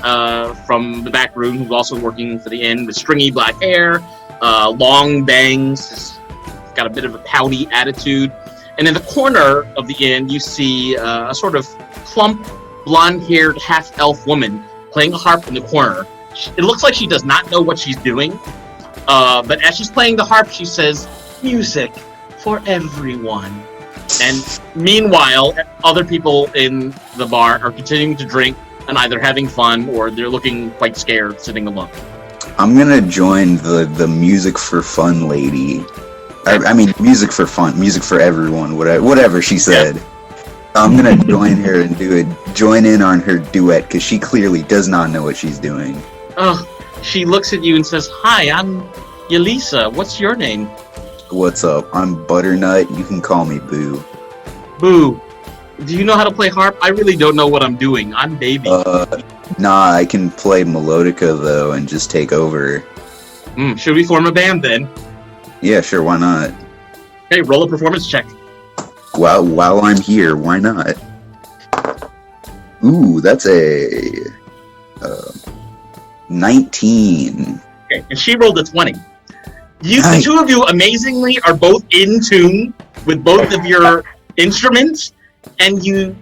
from the back room who's also working for the inn with stringy black hair, long bangs. He's got a bit of a pouty attitude. And in the corner of the inn, you see a sort of plump, blonde-haired half-elf woman playing a harp in the corner. It looks like she does not know what she's doing, but as she's playing the harp, she says, "Music for everyone." And meanwhile, other people in the bar are continuing to drink and either having fun or they're looking quite scared, sitting alone.
I'm gonna join the music for fun lady. I mean, music for fun, music for everyone, whatever she said. I'm gonna join her and join in on her duet, because she clearly does not know what she's doing.
Oh, she looks at you and says, "Hi, I'm Yelisa. What's your name?"
What's up? I'm Butternut. You can call me Boo.
Boo, do you know how to play harp? I really don't know what I'm doing. I'm baby.
Nah, I can play melodica, though, and just take over.
Should we form a band, then?
Yeah, sure, why not?
Hey, roll a performance check.
While I'm here, why not? Ooh, that's a 19.
Okay, and she rolled a 20. The
Nice.
two of you, amazingly, are both in tune with both of your instruments, and you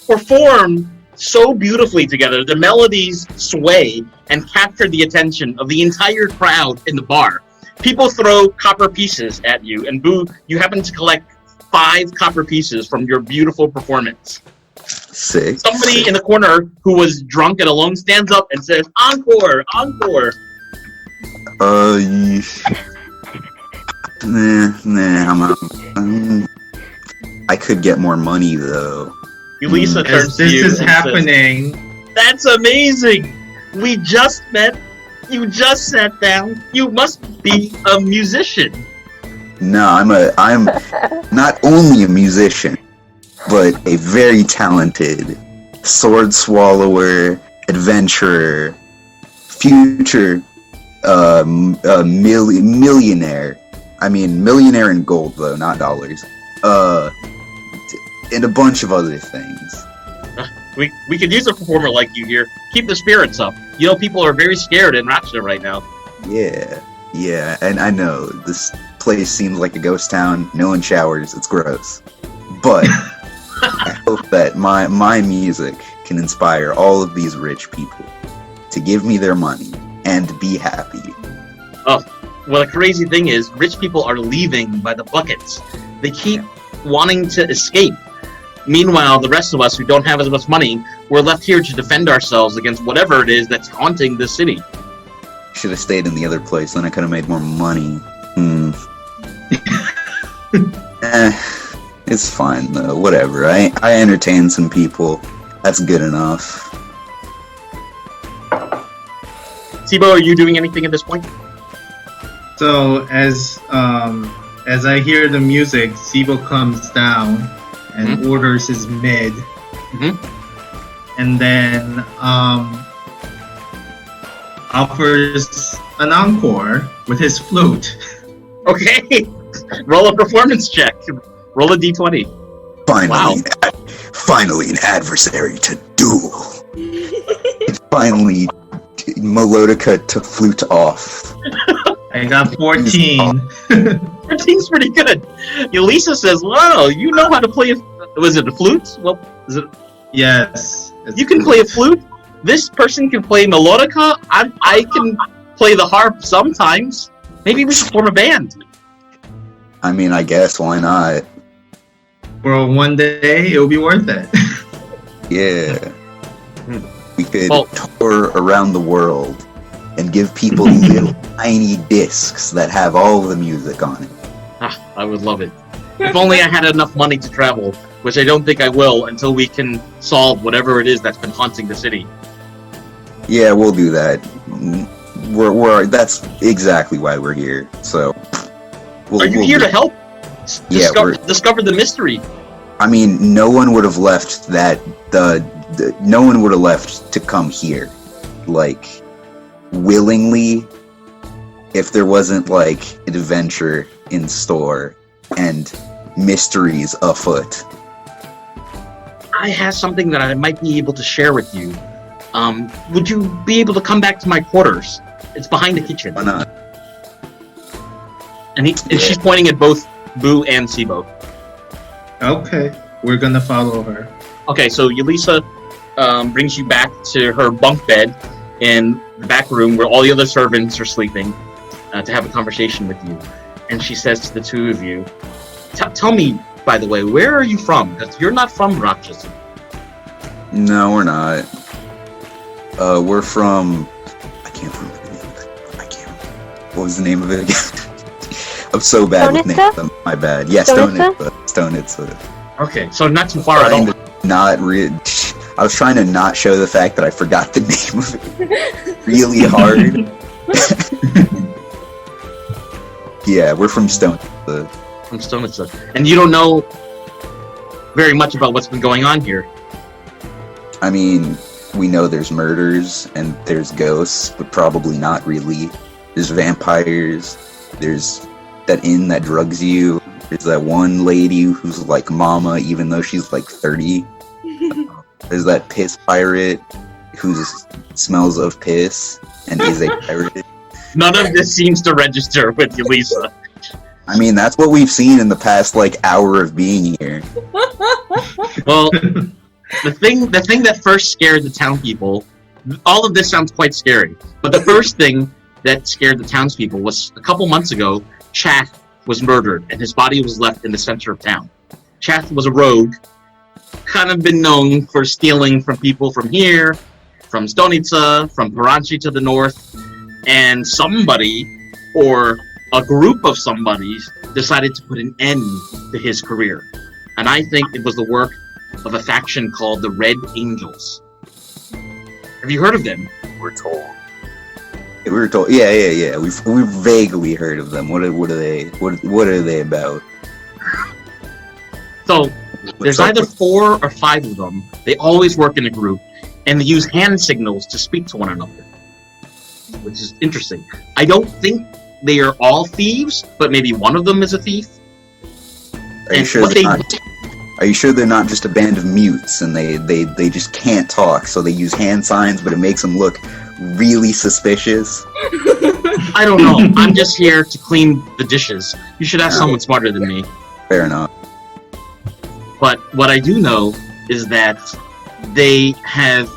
perform so beautifully together. The melodies sway and capture the attention of the entire crowd in the bar. People throw copper pieces at you, and Boo, you happen to collect 5 copper pieces from your beautiful performance.
Sick.
Somebody in the corner who was drunk and alone stands up and says, "Encore! Encore!"
Nah, I'm I could get more money though.
Elisa turns
As
to
this
you
is
and
happening,
says, "That's amazing! We just met. You just sat down. You must be a musician."
No, I'm not only a musician, but a very talented sword swallower, adventurer, future millionaire. I mean, millionaire in gold though, not dollars. And a bunch of other things.
We could use a performer like you here. Keep the spirits up. You know, people are very scared in Rakxe right now.
Yeah, and I know this place seems like a ghost town. No one showers. It's gross. But I hope that my music can inspire all of these rich people to give me their money and be happy.
Oh, well, the crazy thing is, rich people are leaving by the buckets. They keep wanting to escape. Meanwhile, the rest of us who don't have as much money, we're left here to defend ourselves against whatever it is that's haunting the city.
Should have stayed in the other place, then I could have made more money. It's fine though, whatever. I entertain some people. That's good enough.
Sibo, are you doing anything at this point?
so as I hear the music, Sibo comes down and orders his mid, and then offers an encore with his flute.
Okay, roll a performance check. Roll a d20.
Finally, an adversary to duel. Finally, melodica to flute off.
I got 14.
14's pretty good. Elisa says, "Wow, you know how to play was it a flute? Well, is it?
Yes.
You can play a flute. This person can play melodica. I can play the harp sometimes. Maybe we should form a band."
I mean, I guess, why not?
For one day, it'll be worth it.
Yeah. We could tour around the world and give people little tiny discs that have all the music on it.
I would love it. If only I had enough money to travel, which I don't think I will until we can solve whatever it is that's been haunting the city.
Yeah, we'll do that. That's exactly why we're here. So,
Are you here to help?
Yeah,
discover the mystery.
I mean, no one would have left no one would have left to come here, like, willingly, if there wasn't, like, an adventure in store and mysteries afoot.
I have something that I might be able to share with you. Would you be able to come back to my quarters? It's behind the kitchen.
Why not?
And she's pointing at both Boo and Sibo.
Okay, we're gonna follow her.
Okay, so Elisa brings you back to her bunk bed in the back room where all the other servants are sleeping to have a conversation with you. And she says to the two of you, tell me, by the way, where are you from? Because you're not from Rakxe.
No, we're not. We're from... I can't remember the name of it. What was the name of it again? I'm so bad with names. My bad. Yeah, Stonica.
Okay, so not too far at all.
I was trying to not show the fact that I forgot the name of it really hard. Yeah, we're from Stonica.
From Stonica. And you don't know very much about what's been going on here.
I mean, we know there's murders and there's ghosts, but probably not really. There's vampires. There's that inn that drugs you. There's that one lady who's like mama, even though she's like 30. There's that piss pirate who smells of piss and is a pirate.
None of this seems to register with you, Lisa.
I mean, that's what we've seen in the past like hour of being here.
Well, the thing that first scared the town people, all of this sounds quite scary, but the first thing that scared the townspeople was a couple months ago, Chath was murdered and his body was left in the center of town. Chath was a rogue, kind of been known for stealing from people from here, from Stonica, from Paranchi to the north, and somebody, or a group of somebodies decided to put an end to his career. And I think it was the work of a faction called the Red Angels. Have you heard of them?
We're told. We were told. Yeah. We've vaguely heard of them. What are they about?
So there's either 4 or 5 of them. They always work in a group, and they use hand signals to speak to one another, which is interesting. I don't think they are all thieves, but maybe one of them is a thief.
Are you sure they're not just a band of mutes and they just can't talk, so they use hand signs, but it makes them look really suspicious?
I don't know. I'm just here to clean the dishes. You should have someone smarter than me.
Fair enough.
But what I do know is that they have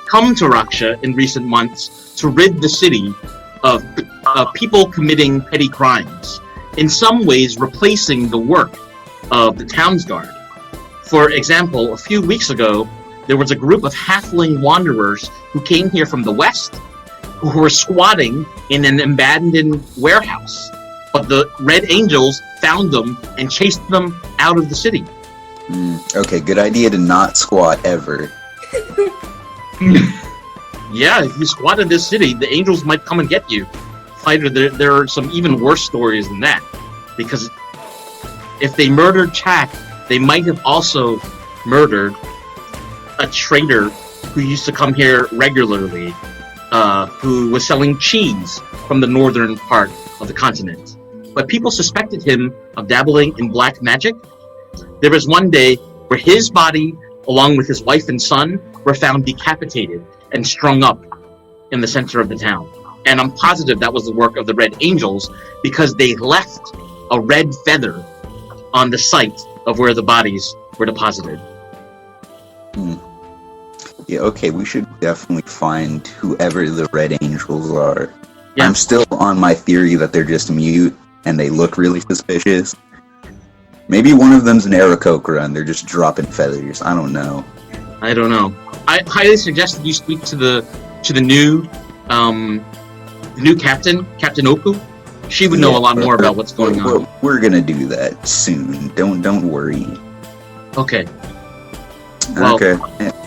come to Rakxe in recent months to rid the city of people committing petty crimes, in some ways replacing the work of the Town's Guard. For example, a few weeks ago, there was a group of halfling wanderers who came here from the west, who were squatting in an abandoned warehouse. But the Red Angels found them and chased them out of the city.
Okay, good idea to not squat ever.
Yeah, if you squat in this city, the Angels might come and get you. Fighter, there are some even worse stories than that. Because if they murdered Chath, they might have also murdered a trader who used to come here regularly, who was selling cheese from the northern part of the continent. But people suspected him of dabbling in black magic. There was one day where his body, along with his wife and son, were found decapitated and strung up in the center of the town. And I'm positive that was the work of the Red Angels, because they left a red feather on the site of where the bodies were deposited.
Yeah, okay, we should definitely find whoever the Red Angels are.
Yeah.
I'm still on my theory that they're just mute, and they look really suspicious. Maybe one of them's an Aarakocra, and they're just dropping feathers. I don't know.
I don't know. I highly suggest that you speak to the new captain, Captain Oku. She would know a lot more about what's going on.
We're gonna do that soon. Don't worry.
Okay. Well,
okay.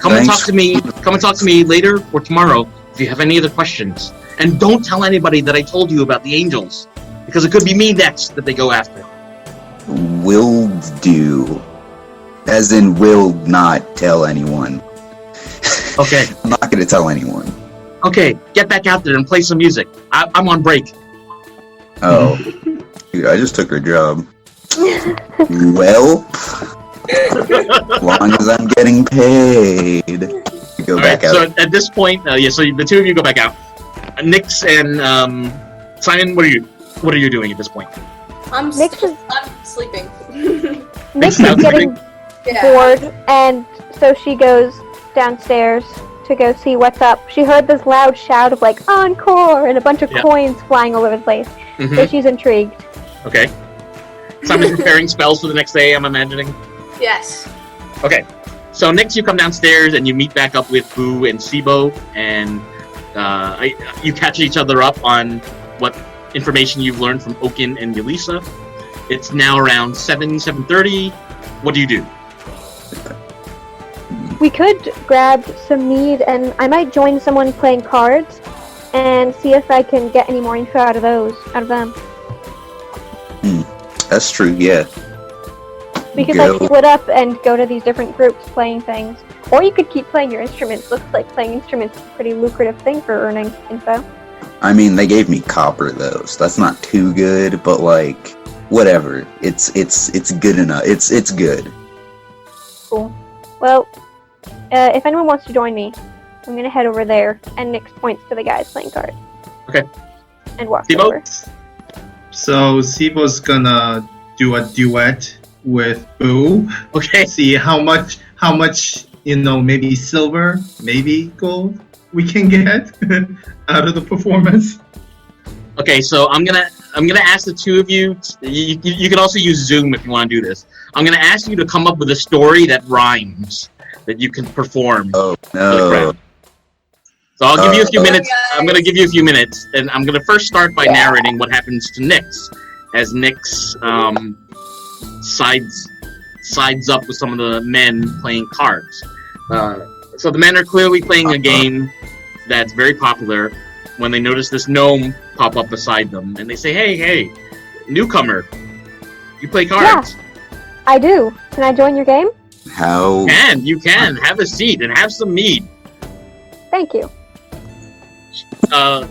Come and talk to me. Come and talk to me later or tomorrow if you have any other questions. And don't tell anybody that I told you about the Angels, because it could be me next that they go after.
Will do. As in, will not tell anyone.
Okay.
I'm not gonna tell anyone.
Okay, get back out there and play some music. I'm on break.
Oh. Dude, I just took her job. Well, as long as I'm getting paid. You go back out.
So at this point, so the two of you go back out. Nix and Simon, what are you doing at this point?
I'm sleeping.
Nix is getting bored, and so she goes downstairs to go see what's up. She heard this loud shout of like encore and a bunch of coins flying all over the place.
Mm-hmm.
So she's intrigued.
Okay. Simon's preparing spells for the next day, I'm imagining.
Yes.
Okay. So Nix, you come downstairs and you meet back up with Boo and Sibo, and you catch each other up on what information you've learned from Okin and Yulisa. It's now around 7:30. What do you do?
We could grab some mead, and I might join someone playing cards and see if I can get any more info out of them.
That's true, yeah.
We could like split up and go to these different groups playing things. Or you could keep playing your instruments. Looks like playing instruments is a pretty lucrative thing for earning info.
I mean, they gave me copper though, so that's not too good, but like, whatever. It's good enough. It's good.
Cool. Well, if anyone wants to join me, I'm gonna head over there, and Nix points to the guys playing cards.
Okay.
And walk
Sibo?
over.
So Sibo's gonna do a duet with Boo.
Okay.
See how much, maybe silver, maybe gold we can get out of the performance.
Okay, so I'm gonna ask the two of you. You can also use Zoom if you want to do this. I'm gonna ask you to come up with a story that rhymes that you can perform.
Oh
for the
no.
crowd. So I'll give you a few minutes.
guys.
I'm going to give you a few minutes, and I'm going to first start by narrating what happens to Nyx, as Nyx sides up with some of the men playing cards. So the men are clearly playing a game that's very popular when they notice this gnome pop up beside them, and they say, hey, newcomer, you play cards?
Yeah, I do. Can I join your game?
How?
You can. Have a seat and have some mead.
Thank you.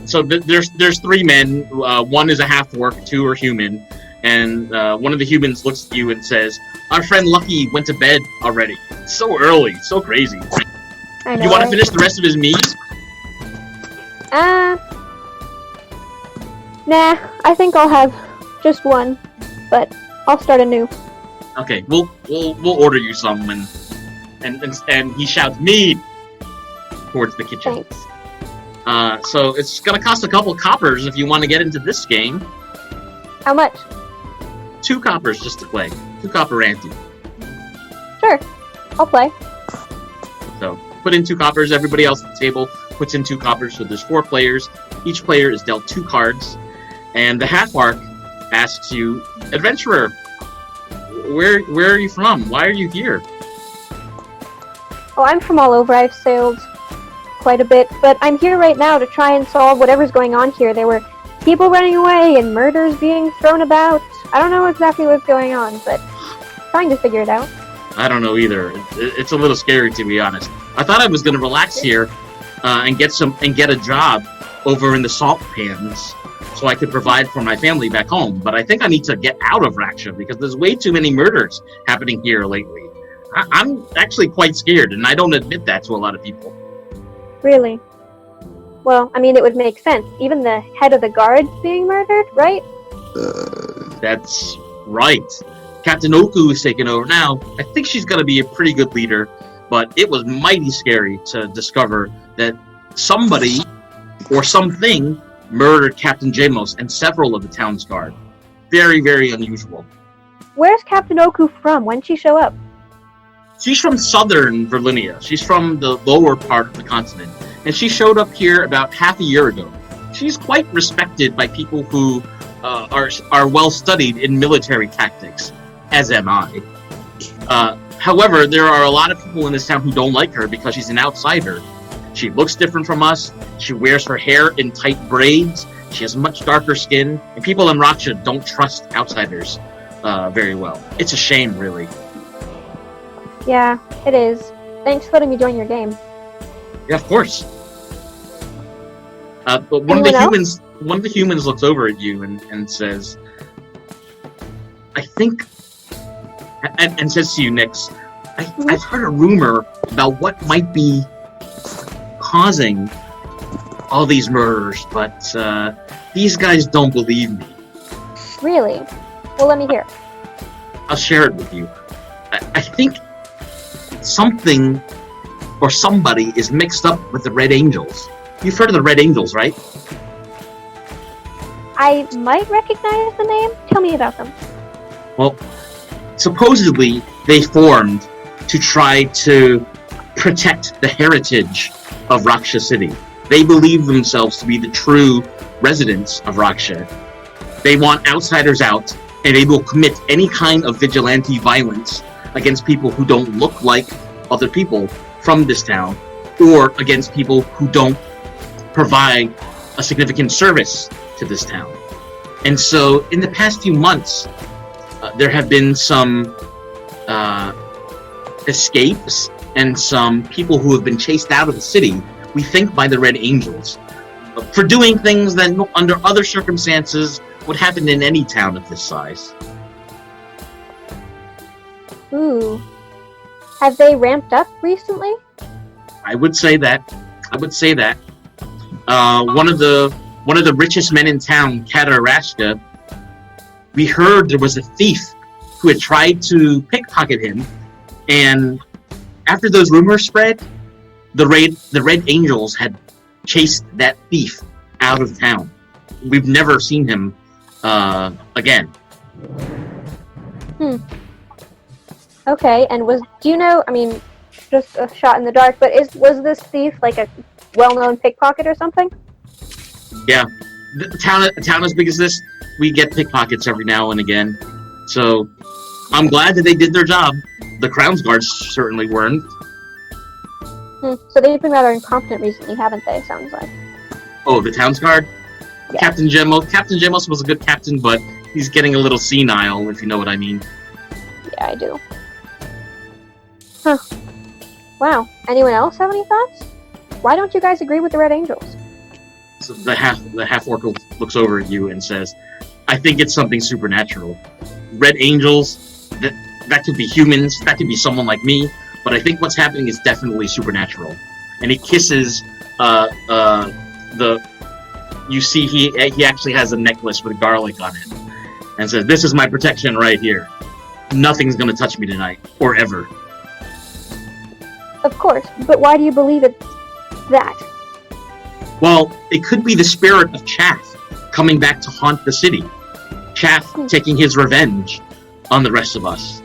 So there's three men. One is a half-orc, two are human, and one of the humans looks at you and says, "Our friend Lucky went to bed already. It's so early, so crazy.
I know.
You want to finish the rest of his mead?"
Nah. I think I'll have just one, but I'll start anew.
Okay, we'll order you some, and he shouts mead towards the kitchen.
Thanks.
So it's gonna cost a couple coppers if you want to get into this game.
How much?
2 coppers just to play. 2 copper ante.
Sure. I'll play.
So put in 2 coppers. Everybody else at the table puts in 2 coppers. So there's 4 players. Each player is dealt 2 cards, and the half-orc asks you, "Adventurer, where are you from? Why are you here?"
Oh, I'm from all over. I've sailed quite a bit, but I'm here right now to try and solve whatever's going on here. There were people running away and murders being thrown about. I don't know exactly what's going on, but trying to figure it out.
I don't know either. It's a little scary, to be honest. I thought I was going to relax here and get a job over in the salt pans so I could provide for my family back home. But I think I need to get out of Rakxe because there's way too many murders happening here lately. I'm actually quite scared, and I don't admit that to a lot of people.
Really? Well, I mean, it would make sense. Even the head of the guards being murdered, right?
That's right. Captain Oku is taking over now. I think she's going to be a pretty good leader, but it was mighty scary to discover that somebody or something murdered Captain Jamos and several of the town's guard. Very, very unusual.
Where's Captain Oku from? When'd she show up?
She's from southern Virlinia. She's from the lower part of the continent, and she showed up here about half a year ago. She's quite respected by people who are well studied in military tactics, as am I. However, there are a lot of people in this town who don't like her because she's an outsider. She looks different from us. She wears her hair in tight braids. She has much darker skin, and people in Rakxe don't trust outsiders very well. It's a shame, really.
Yeah, it is. Thanks for letting me join your game.
Yeah, of course. But one of the humans looks over at you and says, "I think," and says to you, Nyx, I've heard a rumor about what might be causing all these murders, but these guys don't believe me."
Really? Well, let me hear.
I'll share it with you. I think something or somebody is mixed up with the Red Angels. You've heard of the Red Angels, right?
I might recognize the name. Tell me about them.
Well, supposedly they formed to try to protect the heritage of Rakxe City. They believe themselves to be the true residents of Rakxe. They want outsiders out, and they will commit any kind of vigilante violence against people who don't look like other people from this town, or against people who don't provide a significant service to this town. And so, in the past few months, there have been some escapes and some people who have been chased out of the city, we think by the Red Angels, for doing things that under other circumstances would happen in any town of this size.
Ooh. Have they ramped up recently?
I would say that. One of the richest men in town, Rakxe, we heard there was a thief who had tried to pickpocket him, and after those rumors spread, the Red Angels had chased that thief out of town. We've never seen him again.
Okay, and do you know, I mean, just a shot in the dark, but was this thief like a well-known pickpocket or something?
Yeah, a town as big as this, we get pickpockets every now and again. So I'm glad that they did their job. The Crown's guards certainly weren't.
So they've been rather incompetent recently, haven't they? Sounds like.
Oh, the town's guard?
Yeah.
Captain Gemos was a good captain, but he's getting a little senile, if you know what I mean.
Yeah, I do. Huh. Wow. Anyone else have any thoughts? Why don't you guys agree with the Red Angels?
So the half orc looks over at you and says, "I think it's something supernatural. Red Angels, that could be humans, that could be someone like me, but I think what's happening is definitely supernatural." And he kisses you see he actually has a necklace with garlic on it, and says, "This is my protection right here. Nothing's gonna touch me tonight, or ever."
Of course, but why do you believe it's that?
Well, it could be the spirit of Chath coming back to haunt the city. Chath taking his revenge on the rest of us.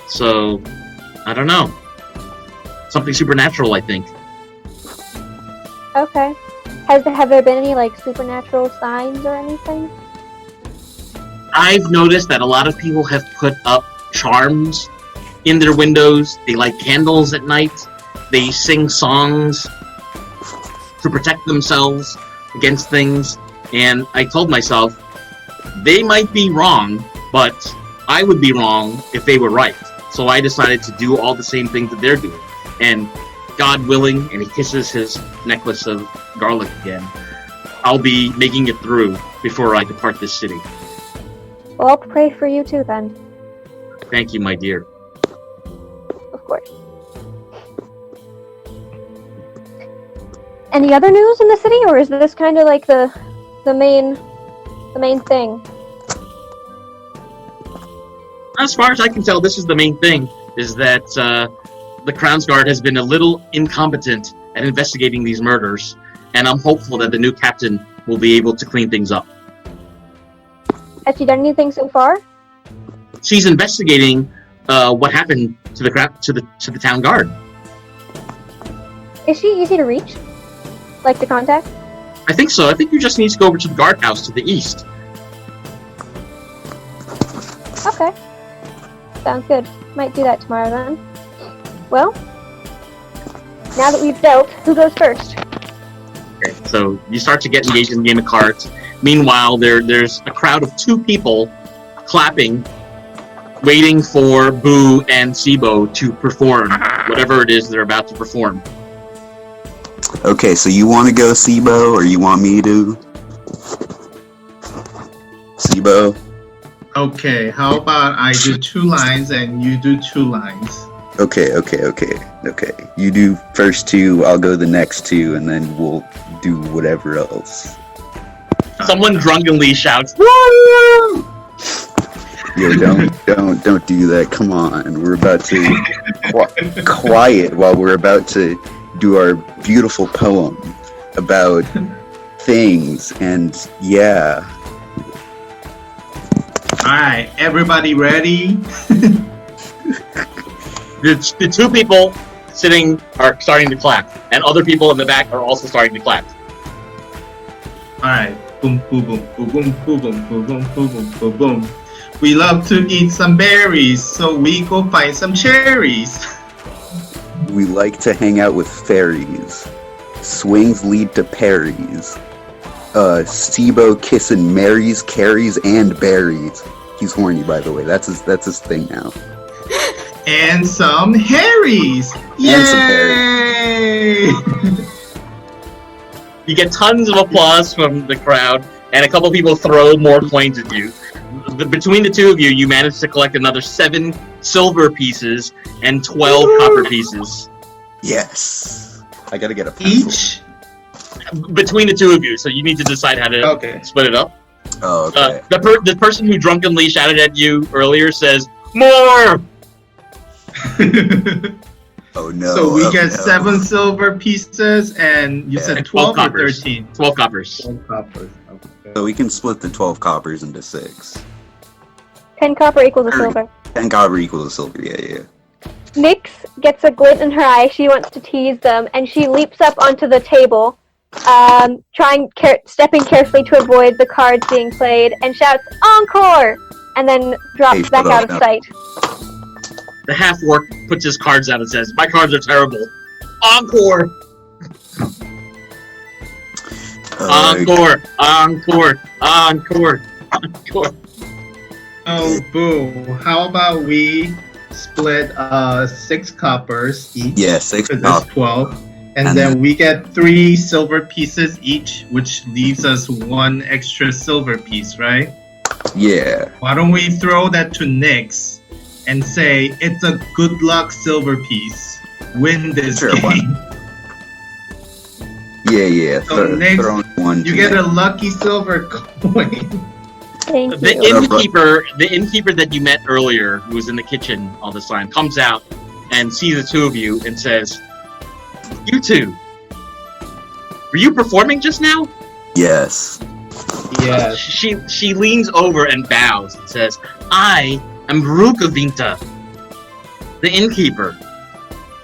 So, I don't know. Something supernatural, I think.
Okay. Have there been any, supernatural signs or anything?
I've noticed that a lot of people have put up charms in their windows. They light candles at night. They sing songs to protect themselves against things. And I told myself, they might be wrong, but I would be wrong if they were right. So I decided to do all the same things that they're doing. And God willing, and he kisses his necklace of garlic again, I'll be making it through before I depart this city.
Well, I'll pray for you too, then.
Thank you, my dear.
Of course. Any other news in the city, or is this kind of like the main thing?
As far as I can tell, this is the main thing, is that the Crown's Guard has been a little incompetent at investigating these murders, and I'm hopeful that the new captain will be able to clean things up.
Has she done anything so far?
She's investigating what happened to the town guard.
Is she easy to reach? Like to contact?
I think so. I think you just need to go over to the guardhouse to the east.
Okay. Sounds good. Might do that tomorrow then. Well, now that we've dealt, who goes first?
Okay, so you start to get engaged in the game of cards. Meanwhile, there's a crowd of 2 people clapping, waiting for Boo and Sibo to perform whatever it is they're about to perform.
Okay, so you want to go Sibo, or you want me to? Sibo?
Okay, how about I do 2 lines and you do 2 lines?
Okay. You do first 2, I'll go the next 2, and then we'll do whatever else.
Someone drunkenly shouts, "Woo!"
Yo, don't do that. Come on, we're about to quiet while we're about to do our beautiful poem about things, and yeah.
Alright, everybody ready?
The 2 people sitting are starting to clap, and other people in the back are also starting to clap.
Alright, boom, boom, boom, boom, boom, boom, boom, boom, boom, boom, boom, boom, boom. We love to eat some berries, so we go find some cherries.
We like to hang out with fairies. Swings lead to parries. Sibo kissing Marys, carries, and berries. He's horny, by the way. That's his thing now.
And some Harrys!
And some Harrys.
Yay!
You get tons of applause from the crowd, and a couple people throw more coins at you. Between the 2 of you, you manage to collect another 7 silver pieces and 12 copper pieces.
Yes. I gotta get a pencil.
Each?
Between the 2 of you, so you need to decide how to split it up.
Oh, okay.
The person who drunkenly shouted at you earlier says, "More!"
Oh no.
So we get 7 silver pieces, and you said 12 or
coppers.
13?
12 coppers.
12 coppers. Okay.
So we can split the 12 coppers into 6.
10 copper equals a silver.
10 copper equals a silver, yeah.
Nix gets a glint in her eye. She wants to tease them, and she leaps up onto the table, stepping carefully to avoid the cards being played, and shouts, "Encore!" and then drops back out of sight.
The half-orc puts his cards out and says, "My cards are terrible. Encore! Encore! Encore! Encore! Encore!"
Oh, boo. How about we split 6 coppers each?
Yeah, 6
because there's 12. And then we get 3 silver pieces each, which leaves us 1 extra silver piece, right?
Yeah.
Why don't we throw that to Nyx and say, it's a good luck silver piece. Win this game.
Yeah.
So Nyx, you get
a
a lucky silver coin.
Thank you.
The innkeeper that you met earlier, who was in the kitchen all this time, comes out and sees the two of you and says, "You two, were you performing just now?"
Yes.
Yes.
She leans over and bows and says, "I am Rukavinta, the innkeeper.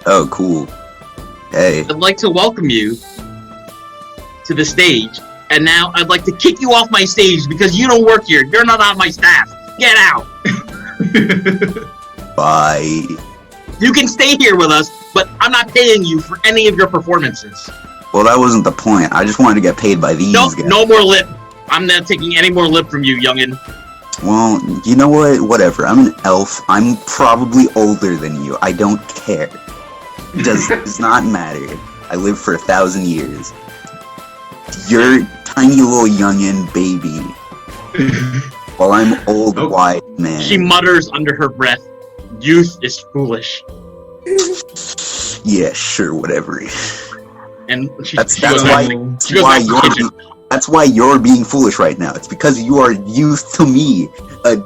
Oh, cool. Hey.
I'd like to welcome you to the stage, and now I'd like to kick you off my stage because you don't work here. You're not on my staff. Get out."
Bye.
You can stay here with us, but I'm not paying you for any of your performances.
Well, that wasn't the point. I just wanted to get paid by these guys.
No more lip. I'm not taking any more lip from you, youngin'.
Well, you know what? Whatever. I'm an elf. I'm probably older than you. I don't care. It does not matter. I lived for 1,000 years. You're tiny little youngin' baby. While I'm old, wise man.
She mutters under her breath, "Youth is foolish."
Yeah, sure, whatever.
And
that's why you're being foolish right now. It's because you are youth to me, a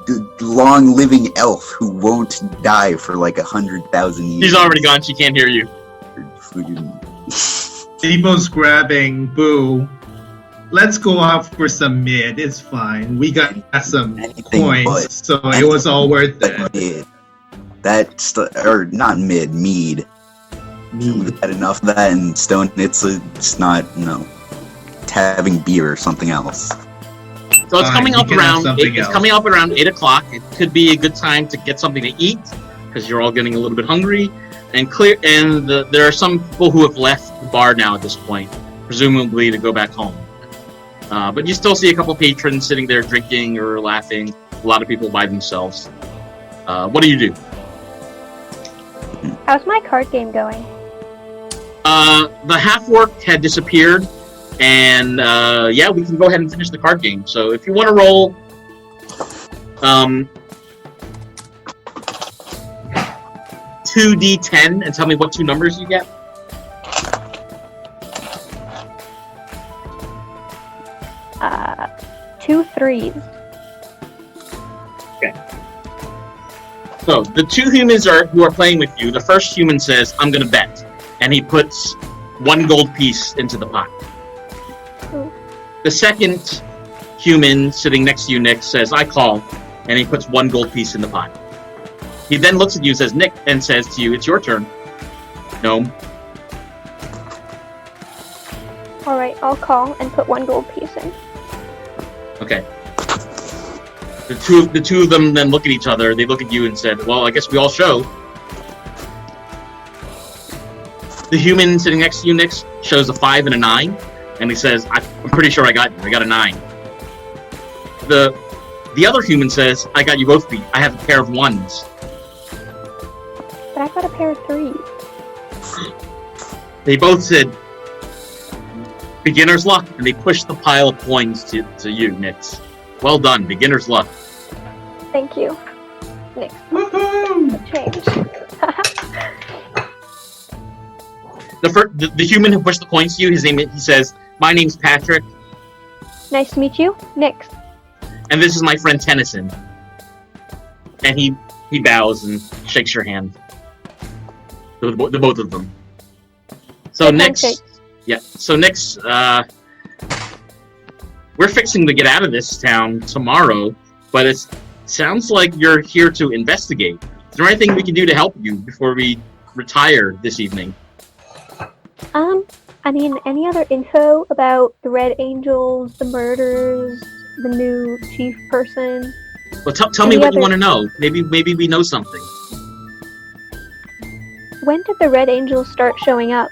long-living elf who won't die for like 100,000 years.
She's already gone. She can't hear you.
People's grabbing Boo. Let's go out for some mid. It's fine. We got some coins, so it was all worth it. Not mead. We
had enough of that in Stone. It's not, it's having beer or something else.
So it's coming up around. It's coming up around 8 o'clock. It could be a good time to get something to eat because you're all getting a little bit hungry. And there are some people who have left the bar now at this point, presumably to go back home. But you still see a couple patrons sitting there drinking or laughing. A lot of people by themselves. What do you do?
How's my card game going?
The half-orc had disappeared, and we can go ahead and finish the card game. So if you want to roll, 2d10 and tell me what 2 numbers you get.
2 3s.
Okay. So the 2 humans who are playing with you. The first human says, "I'm going to bet," and he puts 1 gold piece into the pot.
Ooh.
The second human sitting next to you, Nick, says, "I call," and he puts 1 gold piece in the pot. He then looks at you, says, "Nick," and says to you, "It's your turn." Gnome.
Alright, I'll call and put 1 gold piece in.
Okay. The two of them then look at each other. They look at you and said, "Well, I guess we all show." The human sitting next to you, Nick, shows a 5 and a 9, and he says, "I'm pretty sure I got you. I got a 9." The other human says, "I got you both beat. I have a pair of 1s."
But I got a pair of 3s.
They both said, "Beginner's luck," and they pushed the pile of coins to you, Nix. Well done, beginner's luck.
Thank you. Next. Change.
The human who pushed the coins to you, he says, "My name's Patrick."
Nice to meet you. Next.
"And this is my friend Tennyson." And he bows and shakes your hand. The both of them. So next, we're fixing to get out of this town tomorrow, but it sounds like you're here to investigate. Is there anything we can do to help you before we retire this evening?
I mean, any other info about the Red Angels, the murders, the new chief person?
Well, tell me what you want to know. Maybe we know something.
When did the Red Angels start showing up?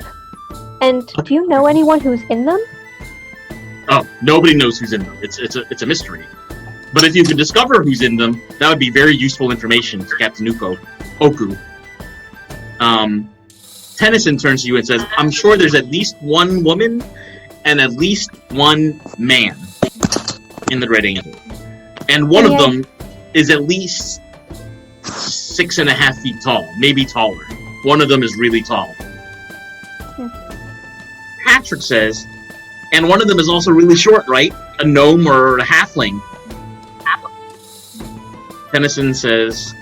And do you know anyone who's in them?
Oh, nobody knows who's in them. It's a mystery. But if you could discover who's in them, that would be very useful information to Captain Oku. Tennyson turns to you and says, I'm sure there's at least one woman and at least one man in the Red Angel. And one of them is at least 6.5 feet tall, maybe taller. One of them is really tall. Patrick says, and one of them is also really short, right? A gnome or a halfling. Tennyson says,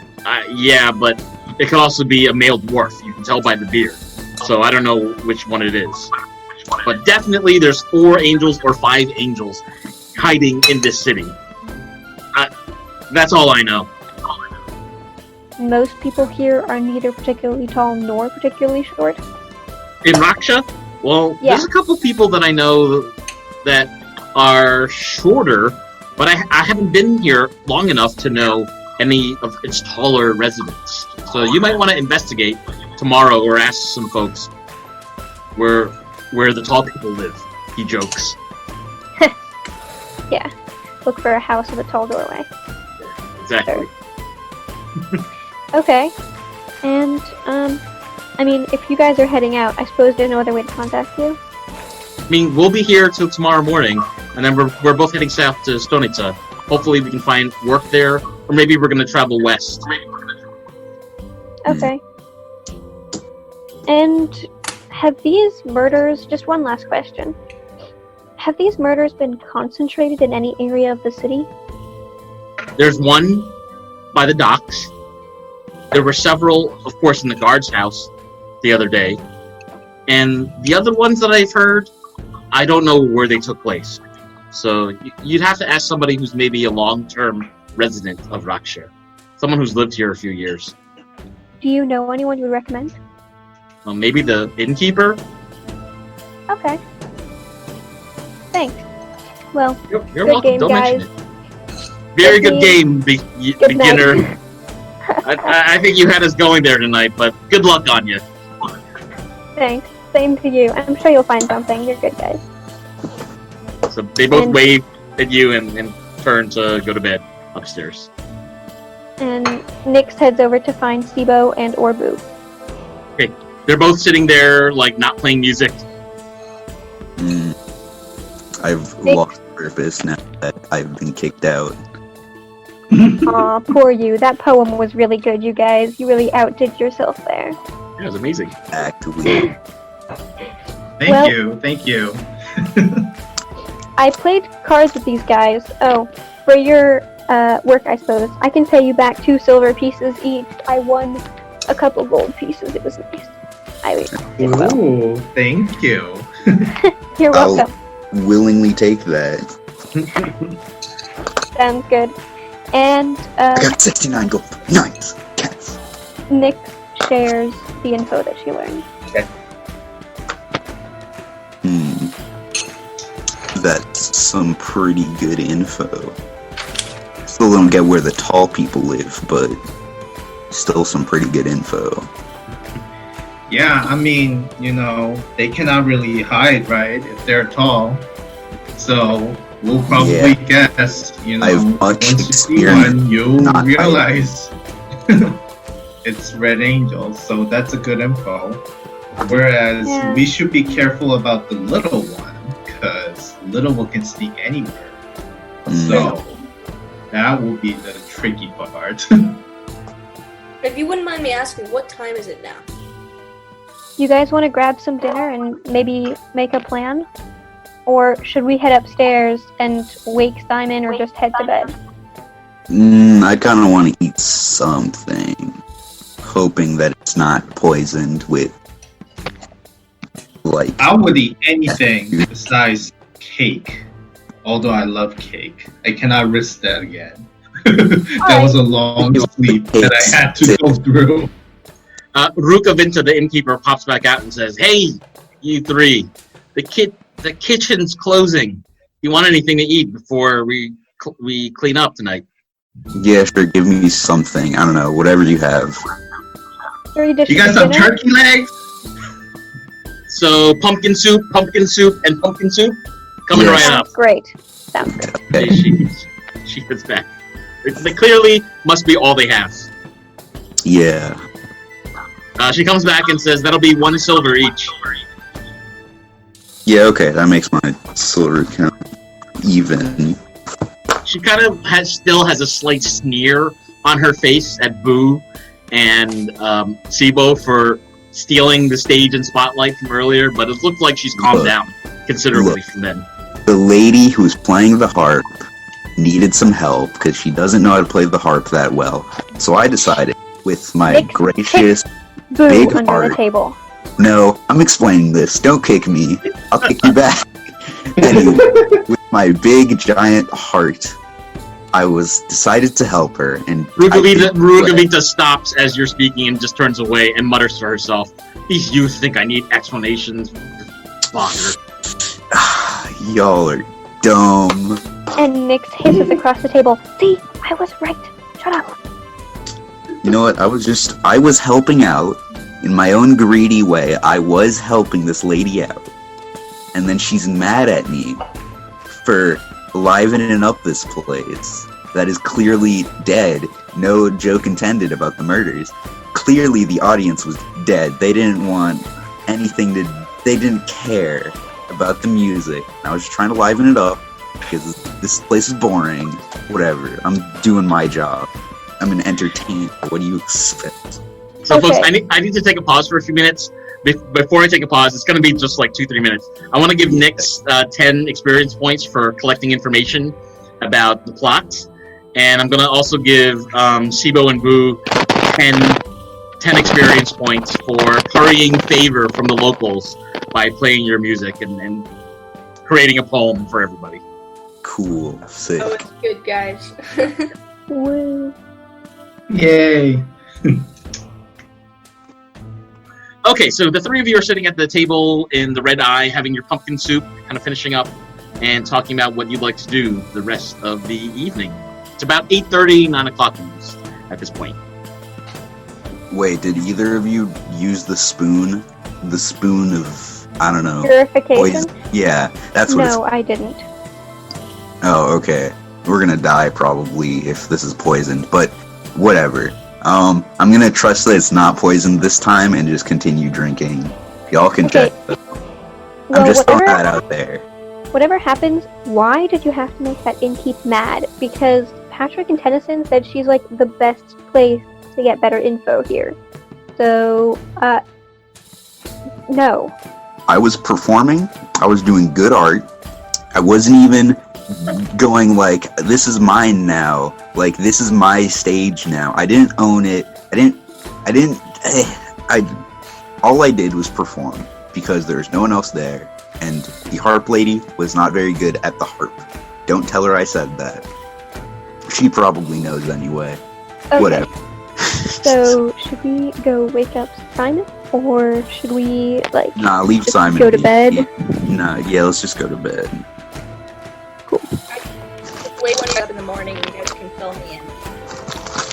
yeah, but it could also be a male dwarf. You can tell by the beard. So I don't know which one it is. But definitely there's 4 angels or 5 angels hiding in this city. That's all I know.
Most people here are neither particularly tall nor particularly short.
In Rakxe? Well, there's a couple people that I know that are shorter, but I haven't been here long enough to know any of its taller residents. So you might want to investigate tomorrow or ask some folks where the tall people live. He jokes.
Yeah. Look for a house with a tall doorway.
Exactly.
Okay. And, I mean, if you guys are heading out, I suppose there's no other way to contact you?
I mean, we'll be here till tomorrow morning, and then we're both heading south to Stonica. Hopefully we can find work there, or maybe we're going to travel west.
Okay. And have these murders, just one last question, have these murders been concentrated in any area of the city?
There's one by the docks. There were several, of course, in the guard's house the other day. And the other ones that I've heard, I don't know where they took place. So you'd have to ask somebody who's maybe a long-term resident of Rakxe. Someone who's lived here a few years.
Do you know anyone you would recommend?
Maybe the innkeeper?
Okay. Thanks. Well,
You're
good
welcome.
game,
Don't
guys.
mention it. Very good game, beginner. I think you had us going there tonight, but good luck on you.
Thanks. Same to you. I'm sure you'll find something. You're good, guys.
So they both wave at you and turn to go to bed upstairs.
And Nyx heads over to find Sibo and Orbu.
Okay, they're both sitting there, like, not playing music.
I've lost purpose now that I've been kicked out.
Aw, poor you. That poem was really good, you guys. You really outdid yourself there.
Yeah, it was amazing.
Actually,
Thank you.
I played cards with these guys. Oh, for your work, I suppose. I can pay you back 2 silver pieces each. I won a couple gold pieces. It was nice. I did well.
Ooh, thank you.
You're welcome.
I'll willingly take that.
Sounds good. And
I got 69 gold. Nice. Yes.
Nyx shares the info that she learned.
That's some pretty good info. Still don't get where the tall people live, but still some pretty good info.
Yeah, I mean, they cannot really hide, right, if they're tall. So we'll probably guess,
I've much
once you see
experience
one, you'll
not
realize it's Red Angel, so that's a good info. Whereas we should be careful about the little one, because little one can sneak anywhere. So that will be the tricky part.
If you wouldn't mind me asking, what time is it now?
You guys want to grab some dinner and maybe make a plan? Or should we head upstairs and wake Simon or just head to bed?
I kind of want to eat something, hoping that it's not poisoned with, like...
I would eat anything besides cake, although I love cake. I cannot risk that again. That was a long sleep that I had to go through.
Rukavinta, the innkeeper, pops back out and says, "Hey, you three, the kitchen's closing. You want anything to eat before we clean up tonight?"
Yeah, sure. Give me something. I don't know. Whatever you have.
3 dishes
You got
of
some
dinner?
turkey legs?
So pumpkin soup, and pumpkin soup coming
Yes.
right
Sounds
up.
great. Sounds good.
Okay.
She gets back. They clearly must be all they have.
Yeah.
She comes back and says that'll be 1 silver each.
Yeah. Okay. That makes my silver count even.
She kind of still has a slight sneer on her face at Boo and Sibo for stealing the stage and spotlight from earlier, but it looks like she's calmed down considerably from then.
The lady who's playing the harp needed some help because she doesn't know how to play the harp that well. So I decided, with my
Nick,
gracious
Boo
big
under
heart.
the table.
No, I'm explaining this. Don't kick me. I'll kick you back. Anyway, with my big giant heart, I decided to help her, and
Rugavita stops as you're speaking and just turns away and mutters to herself, "These youth think I need explanations. Bother."
Y'all are dumb.
And Nyx hisses across the table. See, I was right. Shut up.
You know what? I was helping out in my own greedy way. I was helping this lady out, and then she's mad at me for livening up this place that is clearly dead. No joke intended about the murders. Clearly the audience was dead. They didn't want anything they didn't care about the music. I was just trying to liven it up because this place is boring. Whatever. I'm doing my job. I'm an entertainer. What do you expect?
So,
Okay.
folks, I need to take a pause for a few minutes. Before I take a pause, it's going to be just like 2-3 minutes. I want to give Nyx 10 experience points for collecting information about the plot, and I'm going to also give Sibo and Boo 10 experience points for currying favor from the locals by playing your music and creating a poem for everybody.
Cool. Sick.
That was good, guys.
Woo.
Yay.
Okay, so the three of you are sitting at the table in the Red Eye, having your pumpkin soup, kind of finishing up, and talking about what you'd like to do the rest of the evening. It's about 8:30, 9 o'clock almost at this point.
Wait, did either of you use the spoon? The spoon of, I don't know.
Purification?
Yeah, that's what
No, I didn't.
Oh, okay. We're gonna die probably if this is poisoned, but whatever. I'm gonna trust that it's not poisoned this time and just continue drinking. Y'all can
Okay.
check. But
Well,
I'm just throwing
whatever,
that out there.
whatever happens, why did you have to make that innkeep mad? Because Patrick and Tennyson said she's like the best place to get better info here. So, no.
I was performing. I was doing good art. I wasn't even going like, this is mine now. Like, this is my stage now. I didn't own it. All I did was perform because there was no one else there. And the harp lady was not very good at the harp. Don't tell her I said that. She probably knows anyway.
Okay.
Whatever.
So, should we go wake up Simon? Or should we, like,
Nah, leave
just
Simon.
go to
be.
bed?
Nah, yeah, let's just go to bed.
Wait when you're up in the morning and you guys can fill me in.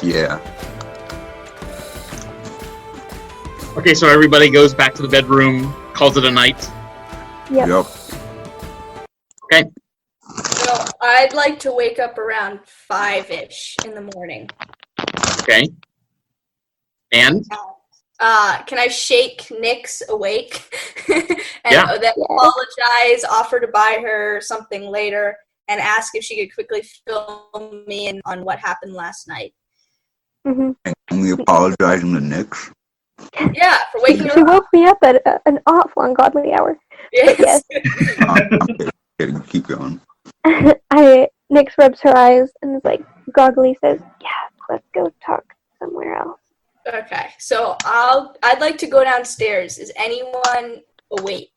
Yeah.
Okay, so everybody goes back to the bedroom, calls it a night.
Yep.
So I'd like to wake up around 5-ish in the morning.
Okay. And?
Can I shake Nyx awake? And
Yeah.
then apologize, offer to buy her something later, and ask if she could quickly fill me in on what happened last night.
Mm-hmm.
And we apologizing to Nyx.
Yeah, for waking
She
her up.
woke me up at an awful ungodly hour.
Yes.
I'm kidding. Keep going.
Nyx rubs her eyes and is like, groggily says, yeah, let's go talk somewhere else.
Okay, so I'd like to go downstairs. Is anyone awake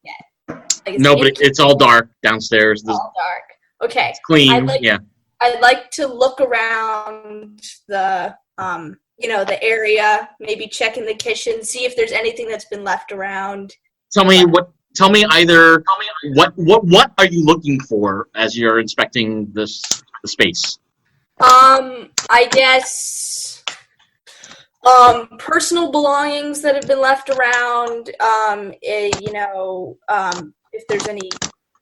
yet? Like, is
Nobody.
the
It's all dark downstairs. It's
all dark. Okay.
clean.
I'd like-
Yeah.
I'd like to look around the the area, maybe check in the kitchen, see if there's anything that's been left around.
Tell me what are you looking for as you're inspecting the space?
I guess personal belongings that have been left around, if there's any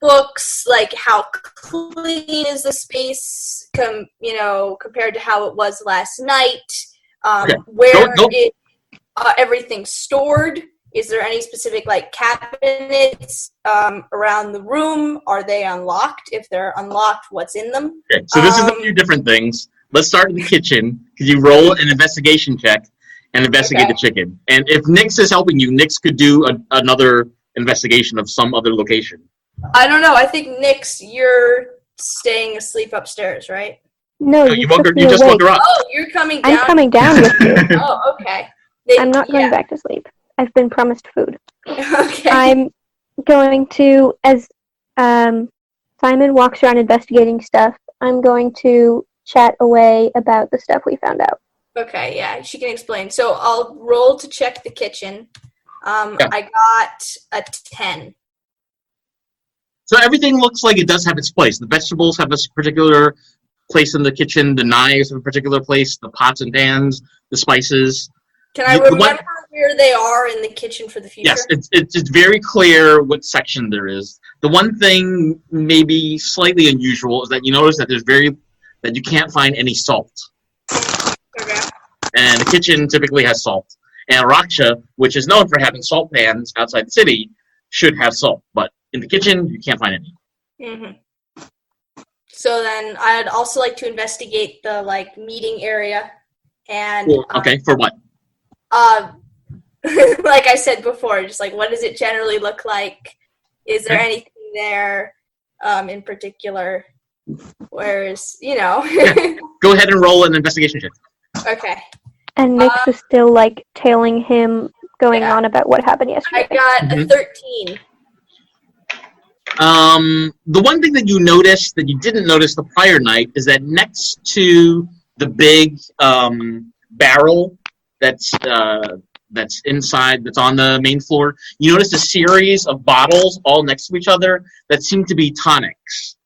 books, like how clean is the space compared to how it was last night, where is everything stored? Is there any specific cabinets around the room? Are they unlocked? If they're unlocked, what's in them?
Okay, so this is a few different things. Let's start in the kitchen, because you roll an investigation check and investigate the chicken. And if Nyx is helping you, Nyx could do another investigation of some other location.
I don't know. I think, Nyx, you're staying asleep upstairs, right?
No,
you just woke her up.
Oh, you're coming down.
I'm coming down with you.
Oh, okay.
I'm not going back to sleep. I've been promised food.
Okay.
I'm going to, as Simon walks around investigating stuff, I'm going to chat away about the stuff we found out.
Okay, yeah, she can explain. So I'll roll to check the kitchen. I got a 10.
So everything looks like it does have its place. The vegetables have a particular place in the kitchen. The knives have a particular place. The pots and pans, the spices.
Can I remember where they are in the kitchen for the future?
Yes, it's very clear what section there is. The one thing maybe slightly unusual is that you notice that that you can't find any salt.
Okay.
And the kitchen typically has salt. And Rakxe, which is known for having salt pans outside the city, should have salt. But in the kitchen, you can't find any.
Mm-hmm. So then I'd also like to investigate the meeting area. And
okay, for what?
Like I said before, just what does it generally look like? Is there anything there in particular? Whereas,
Yeah. Go ahead and roll an investigation check.
Okay.
And Nyx is still tailing him, going on about what happened yesterday.
I got a 13.
The one thing that you noticed that you didn't notice the prior night is that next to the big barrel that's inside, that's on the main floor, you notice a series of bottles all next to each other that seem to be tonics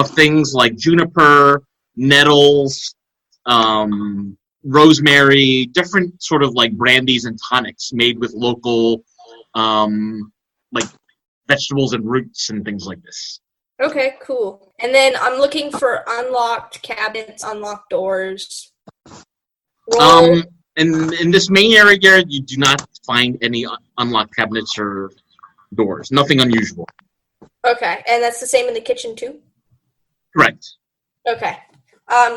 of things like juniper, nettles, rosemary, different sort of brandies and tonics made with local vegetables and roots and things like this.
Okay, cool. And then I'm looking for unlocked cabinets, unlocked doors.
In this main area, you do not find any unlocked cabinets or doors. Nothing unusual.
Okay, and that's the same in the kitchen too?
Correct.
Okay.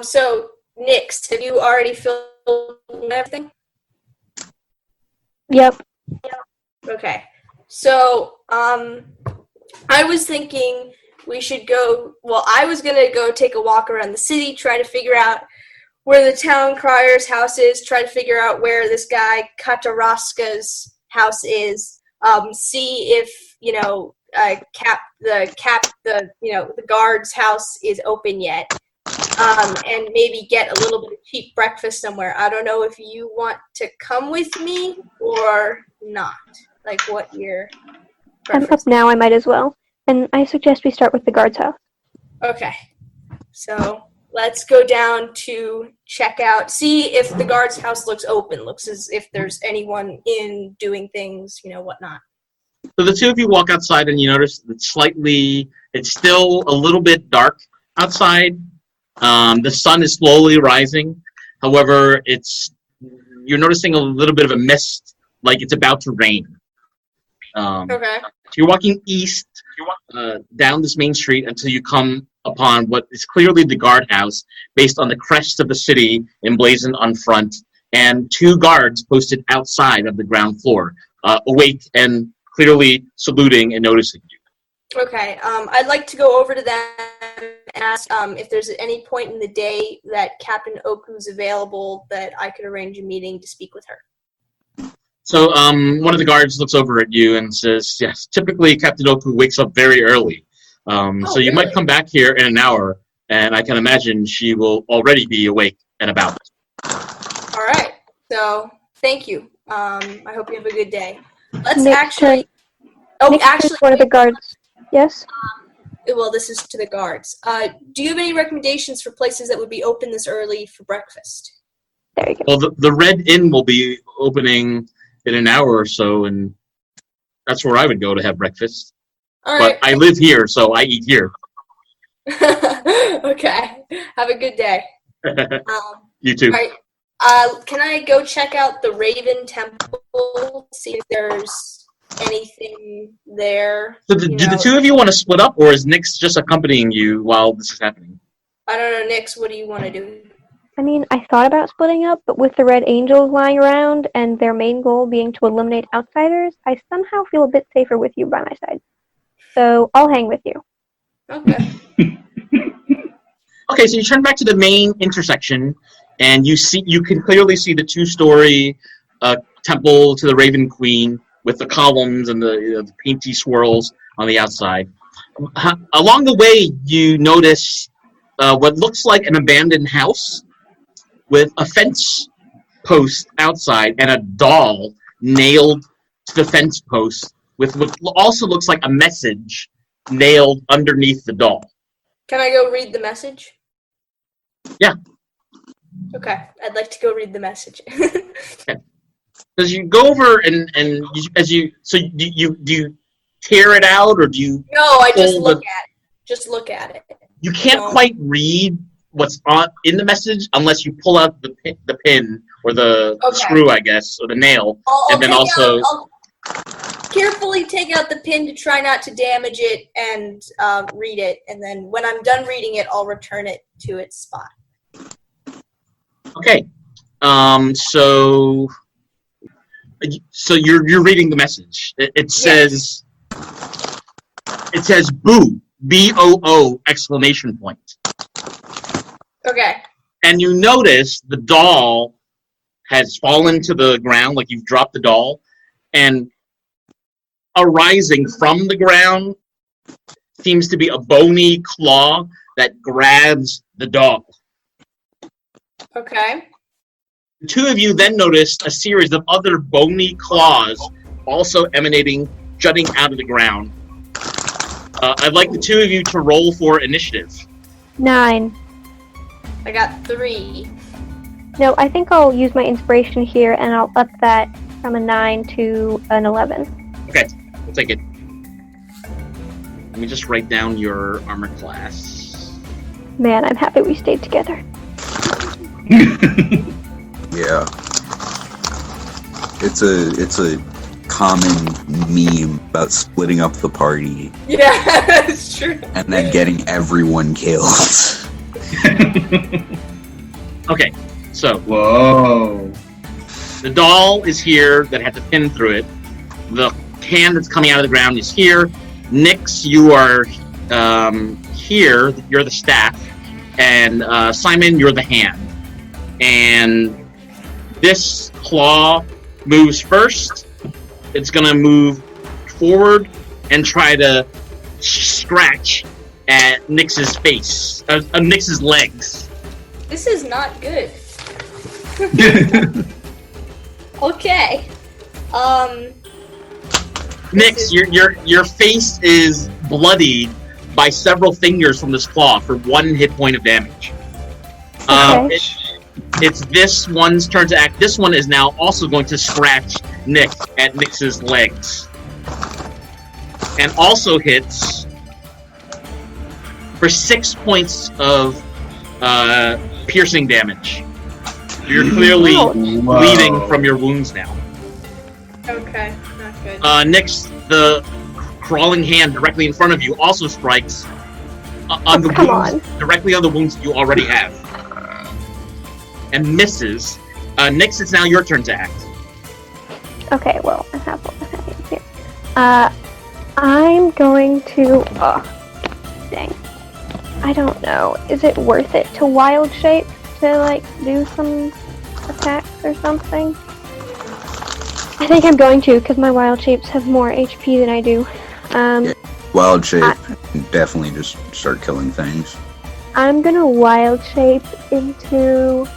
So, Nyx, have you already filled everything?
Yep.
Okay. So, I was thinking we should go, I was going to go take a walk around the city, try to figure out where the town crier's house is, try to figure out where this guy Kataraska's house is, see if, the guard's house is open yet, and maybe get a little bit of cheap breakfast somewhere. I don't know if you want to come with me or not. What your
I'm up now, I might as well. And I suggest we start with the guard's house.
Okay. So let's go down to check out, see if the guard's house looks open, looks as if there's anyone in doing things, whatnot.
So the two of you walk outside and you notice that it's still a little bit dark outside. The sun is slowly rising. However, you're noticing a little bit of a mist, like it's about to rain.
Okay.
So you're walking east down this main street until you come upon what is clearly the guardhouse, based on the crest of the city emblazoned on front, and two guards posted outside of the ground floor, awake and clearly saluting and noticing you.
Okay. I'd like to go over to them and ask if there's any point in the day that Captain Oku's available that I could arrange a meeting to speak with her.
So one of the guards looks over at you and says, yes, typically Captain Oku wakes up very early. So you might come back here in an hour, and I can imagine she will already be awake and about.
All right. So, thank you. I hope you have a good day. Let's
Nick,
actually...
Nick, one of the guards. Yes?
Well, this is to the guards. Do you have any recommendations for places that would be open this early for breakfast?
There you go.
Well, the Red Inn will be opening in an hour or so, and that's where I would go to have breakfast.
All right.
But I live here, so I eat here.
Okay. Have a good day.
You too.
All right. Can I go check out the Raven Temple, see if there's anything there?
So do the two of you want to split up, or is Nyx just accompanying you while this is happening?
I don't know, Nyx, what do you want to do?
I mean, I thought about splitting up, but with the Red Angels lying around and their main goal being to eliminate outsiders, I somehow feel a bit safer with you by my side. So I'll hang with you.
Okay.
Okay, so you turn back to the main intersection, and you can clearly see the two-story temple to the Raven Queen with the columns and the painty swirls on the outside. Along the way, you notice what looks like an abandoned house with a fence post outside and a doll nailed to the fence post with what also looks like a message nailed underneath the doll.
Can I go read the message?
Yeah.
Okay, I'd like to go read the message.
Okay. Because you go over and do you tear it out, or do you?
No, I just look at it. Just look at it.
You can't quite read what's in the message unless you pull out the pin or the screw, I guess, or the nail,
I'll carefully take out the pin to try not to damage it and read it, and then when I'm done reading it, I'll return it to its spot.
Okay. So you're reading the message. It says boo, BOO exclamation point.
Okay.
And you notice the doll has fallen to the ground, like you've dropped the doll, and arising from the ground seems to be a bony claw that grabs the doll.
Okay.
The two of you then notice a series of other bony claws also jutting out of the ground. I'd like the two of you to roll for initiative.
9.
I got 3.
No, I think I'll use my inspiration here, and I'll up that from a 9 to an 11.
Okay, we'll take it. Let me just write down your armor class.
Man, I'm happy we stayed together.
Yeah. It's a common meme about splitting up the party.
Yeah, that's true.
And then getting everyone killed.
Okay, so
Whoa.
the doll is here that had the pin through it. The hand that's coming out of the ground is here. Nyx, you are here. You're the staff. And Simon, you're the hand. And this claw moves first. It's going to move forward and try to scratch at Nyx's face, Nyx's legs.
This is not good. Okay.
Nyx, your face is bloodied by several fingers from this claw for 1 hit point of damage.
Okay.
It's this one's turn to act. This one is now also going to scratch Nyx at Nyx's legs. And also hits for 6 points of piercing damage. You're clearly bleeding from your wounds now.
Okay, not good.
Nyx, the crawling hand directly in front of you also strikes directly on the wounds that you already have. And misses. Nyx, it's now your turn to act.
Okay, well, I have what I have here. I'm going to... dang. I don't know. Is it worth it to wild shape to, do some attacks or something? I think I'm going to, because my wild shapes have more HP than I do.
Wild shape, definitely just start killing things.
I'm gonna wild shape into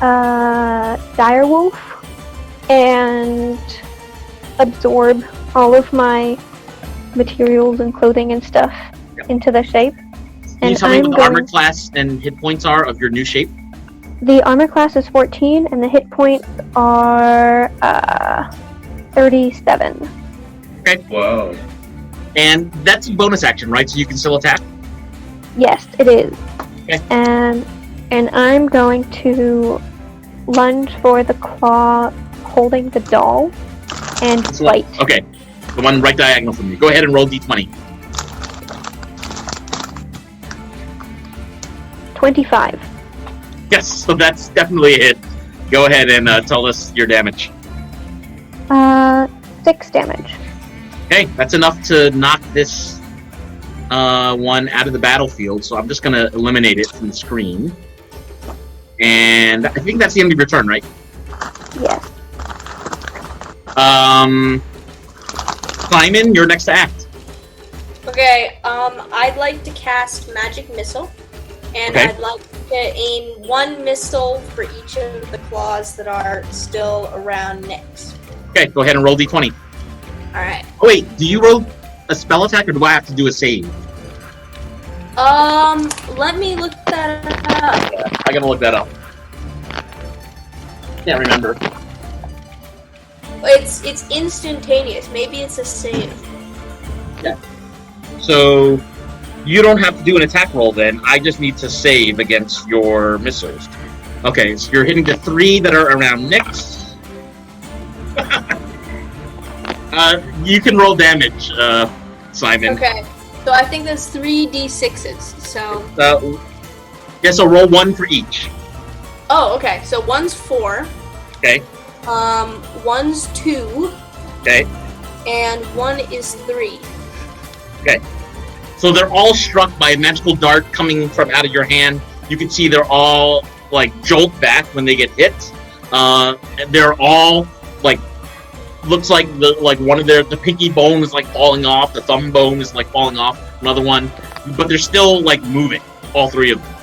Direwolf and absorb all of my materials and clothing and stuff into the shape.
Can you tell me what the armor class and hit points are of your new shape?
The armor class is 14 and the hit points are 37.
Okay.
Whoa.
And that's a bonus action, right? So you can still attack?
Yes, it is.
Okay.
And I'm going to lunge for the claw holding the doll and bite.
Okay. The one right diagonal from you. Go ahead and roll d20.
25.
Yes, so that's definitely a hit. Go ahead and tell us your damage.
6 damage.
Okay, that's enough to knock this one out of the battlefield, so I'm just going to eliminate it from the screen. And I think that's the end of your turn, right?
Yes.
Simon, you're next to act.
Okay, I'd like to cast Magic Missile, and
Okay.
I'd like to aim 1 missile for each of the claws that are still around Nyx.
Okay, go ahead and roll d20.
Alright.
Oh wait, do you roll a spell attack or do I have to do a save?
Let me look that up.
I gotta look that up. Can't remember.
It's instantaneous. Maybe it's a save.
So you don't have to do an attack roll then. I just need to save against your missiles. Okay, so you're hitting the 3 that are around Nyx. You can roll damage, Simon.
Okay. So I think there's 3d6s. So.
So roll 1 for each.
Oh, okay. So 1's 4.
Okay.
1's 2.
Okay.
And 1 is 3.
Okay. So they're all struck by a magical dart coming from out of your hand. You can see they're all jolt back when they get hit. They're all looks like one of the pinky bone is falling off, the thumb bone is falling off, another one, but they're still moving, all 3 of them.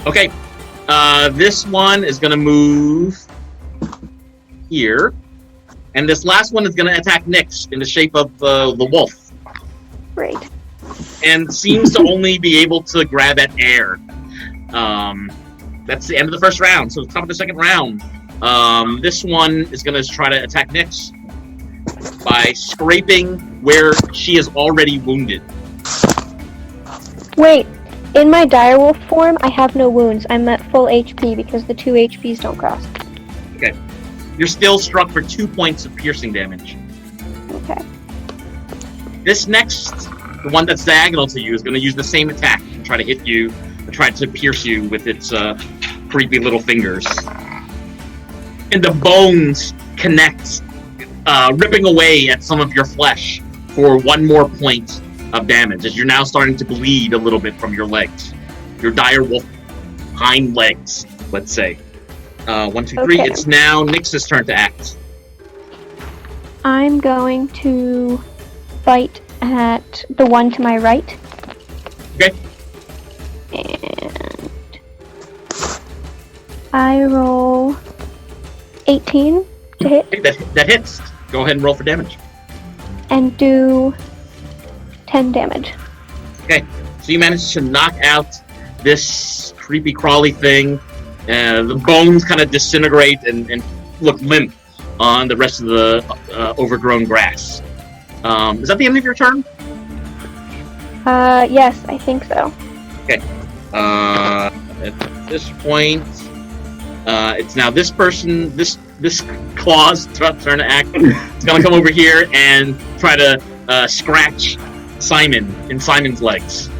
Okay, this one is gonna move here, and this last one is gonna attack Nyx in the shape of the wolf.
Great.
And seems to only be able to grab at air. That's the end of the first round. So top of the second round, this one is going to try to attack Nyx by scraping where she is already wounded.
Wait, in my direwolf form, I have no wounds. I'm at full HP because the 2 HPs don't cross.
Okay. You're still struck for 2 points of piercing damage.
Okay.
This next, the one that's diagonal to you, is going to use the same attack and try to hit you, and try to pierce you with its creepy little fingers. And the bones connect, ripping away at some of your flesh for 1 more point of damage, as you're now starting to bleed a little bit from your legs. Your direwolf hind legs, let's say. 1, 2, 3.
Okay.
It's now Nyx's turn to act.
I'm going to bite at the one to my right.
Okay.
And I roll 18 to hit
Okay, that hits. Go ahead and roll for damage.
and do 10 damage.
Okay, so you managed to knock out this creepy crawly thing. The bones kind of disintegrate and look limp on the rest of the overgrown grass. Is that the end of your turn?
Yes, I think so.
Okay. At this point, it's now this person, this claw's turn to act. It's gonna come over here and try to scratch Simon in Simon's legs.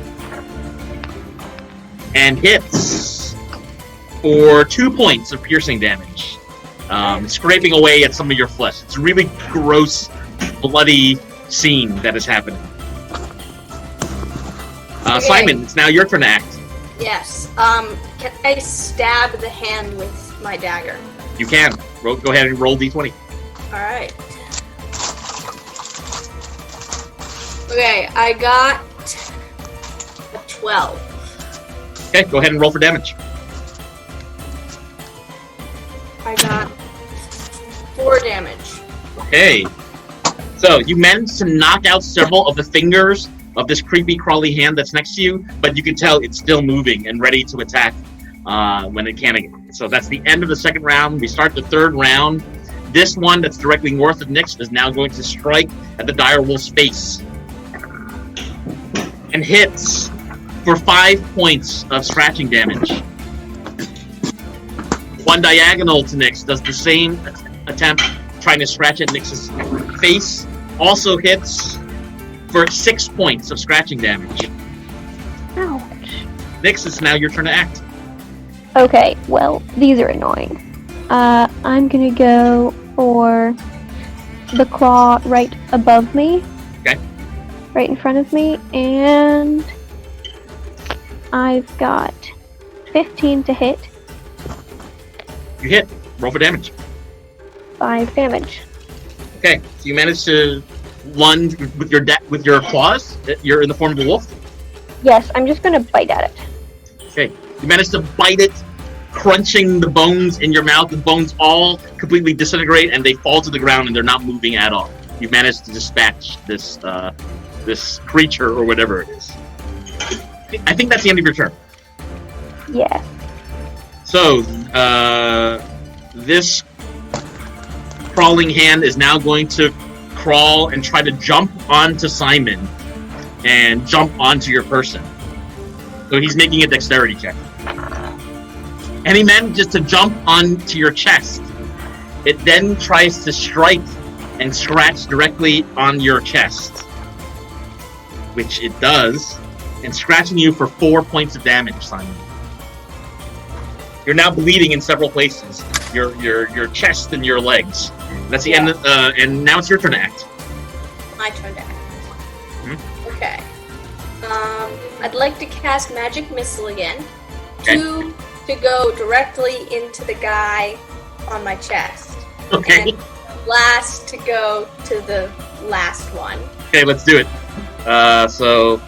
And hits for 2 points of piercing damage. Scraping away at some of your flesh. It's a really gross, bloody scene that is happening.
Okay.
Simon, it's now your turn to act.
Yes. Can I stab the hand with my dagger?
You can. Go ahead and roll d20.
Alright. Okay, I got a 12.
Okay, go ahead and roll for damage.
I got 4 damage.
Okay. So you managed to knock out several of the fingers of this creepy crawly hand that's next to you, but you can tell it's still moving and ready to attack when it can again. So that's the end of the second round. We start the third round. This one that's directly north of Nyx is now going to strike at the direwolf's face. And hits for 5 points of scratching damage. One diagonal to Nyx does the same attempt, trying to scratch at Nyx's face. Also hits for 6 points of scratching damage.
Ouch.
Nyx, it's now your turn to act.
Okay, well, these are annoying. I'm gonna go for the claw right above me.
Okay.
Right in front of me, and I've got 15 to hit.
You hit. Roll for damage.
5 damage.
Okay, so you managed to lunge with your claws. You're in the form of a wolf.
Yes, I'm just gonna bite at it.
Okay, you managed to bite it, crunching the bones in your mouth. The bones all completely disintegrate and they fall to the ground and they're not moving at all. You've managed to dispatch this creature or whatever it is. I think that's the end of your turn.
Yes.
So, this crawling hand is now going to crawl and try to jump onto Simon and jump onto your person. So he's making a dexterity check. And he manages to jump onto your chest. It then tries to strike and scratch directly on your chest, which it does, and scratching you for 4 points of damage, Simon. You're now bleeding in several places. Your chest and your legs. That's the end. And now it's your turn to act.
My turn to act. Okay. I'd like to cast Magic Missile again.
Okay.
2 to go directly into the guy on my chest.
Okay.
And last to go to the last one.
Okay, let's do it. So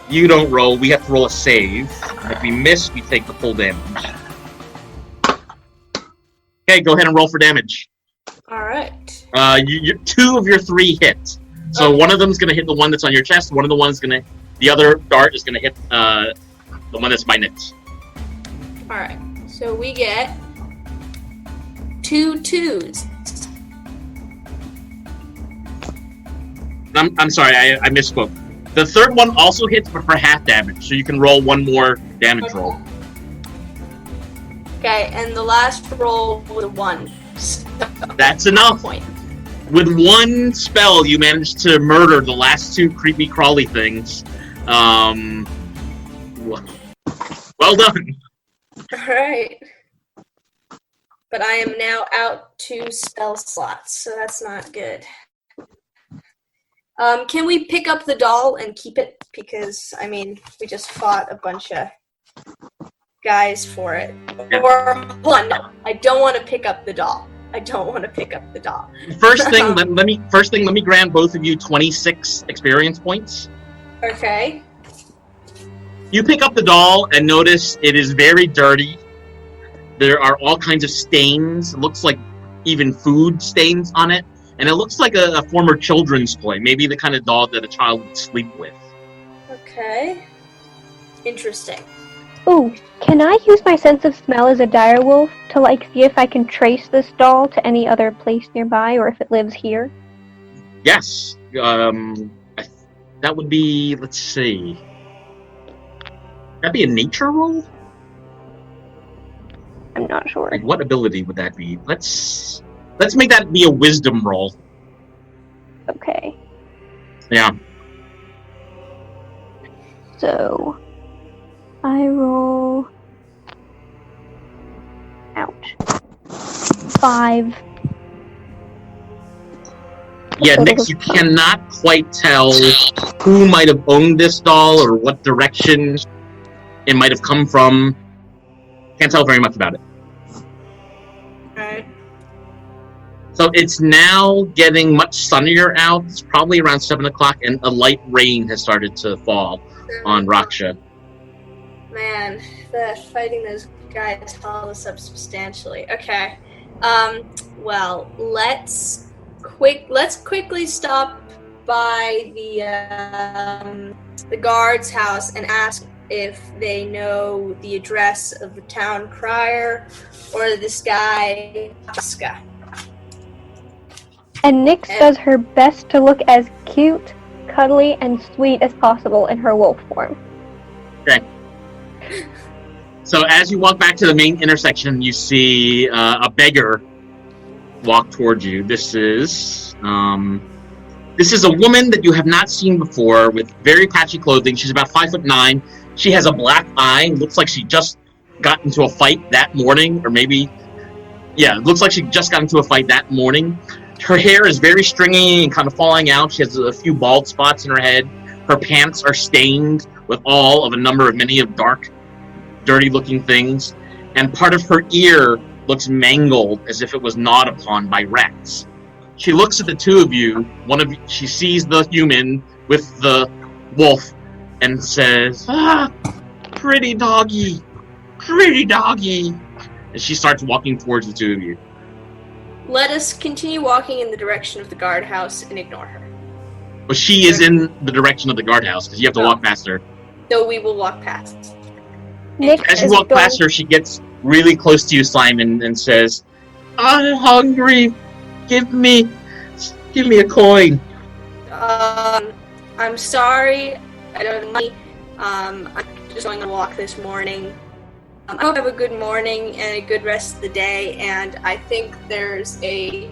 you don't roll. We have to roll a save. If we miss, we take the full damage. Okay, go ahead and roll for damage.
All right.
You 2 of your 3 hit. So one of them's gonna hit the one that's on your chest. One of the one's gonna. The other dart is gonna hit the one that's by Nyx.
All right. So we get 2 2s.
I'm sorry, I misspoke. The third one also hits, but for half damage. So you can roll one more damage roll.
Okay, and the last roll was a 1.
That's enough.
Point.
With one spell, you managed to murder the last 2 creepy crawly things. Well done.
All right. But I am now out 2 spell slots, so that's not good. Can we pick up the doll and keep it? Because, I mean, we just fought a bunch of guys for it.
Yeah.
Or, hold on, no. I don't want to pick up the doll.
First thing, let me grant both of you 26 experience points.
Okay.
You pick up the doll and notice it is very dirty. There are all kinds of stains. It looks like even food stains on it. And it looks like a former children's toy. Maybe the kind of doll that a child would sleep with.
Okay. Interesting.
Ooh, can I use my sense of smell as a direwolf to, see if I can trace this doll to any other place nearby, or if it lives here?
Yes. That would be, let's see. That'd be a nature roll?
I'm not sure.
Like, what ability would that be? Let's make that be a wisdom roll.
Okay.
Yeah.
So, I roll... Ouch. 5.
Yeah, Nyx, you cannot quite tell who might have owned this doll or what direction it might have come from. Can't tell very much about it.
Alright.
So it's now getting much sunnier out. It's probably around 7 o'clock, and a light rain has started to fall on Rakxe.
Man, fighting those guys held us up substantially. Okay. Well, let's quickly stop by the guard's house and ask if they know the address of the town crier or this guy Oscar.
And Nyx does her best to look as cute, cuddly, and sweet as possible in her wolf form.
Okay. So as you walk back to the main intersection, you see a beggar walk towards you. This is a woman that you have not seen before with very patchy clothing. She's about 5'9". She has a black eye. Looks like she just got into a fight that morning, or maybe, yeah, it looks like she just got into a fight that morning. Her hair is very stringy and kind of falling out. She has a few bald spots in her head. Her pants are stained with all of a number of many of dark, dirty-looking things. And part of her ear looks mangled as if it was gnawed upon by rats. She looks at the two of you. She sees the human with the wolf and says, "Ah, pretty doggy, pretty doggy." And she starts walking towards the two of you.
Let us continue walking in the direction of the guardhouse and ignore her.
But she is in the direction of the guardhouse because you have to walk past her.
So we will walk past.
Nyx
As you
is
walk
going-
past her, she gets really close to you, Simon, and says, "I'm hungry. Give me a coin."
I'm sorry. I don't have money. I'm just going on a walk this morning. I hope you have a good morning and a good rest of the day. And I think there's a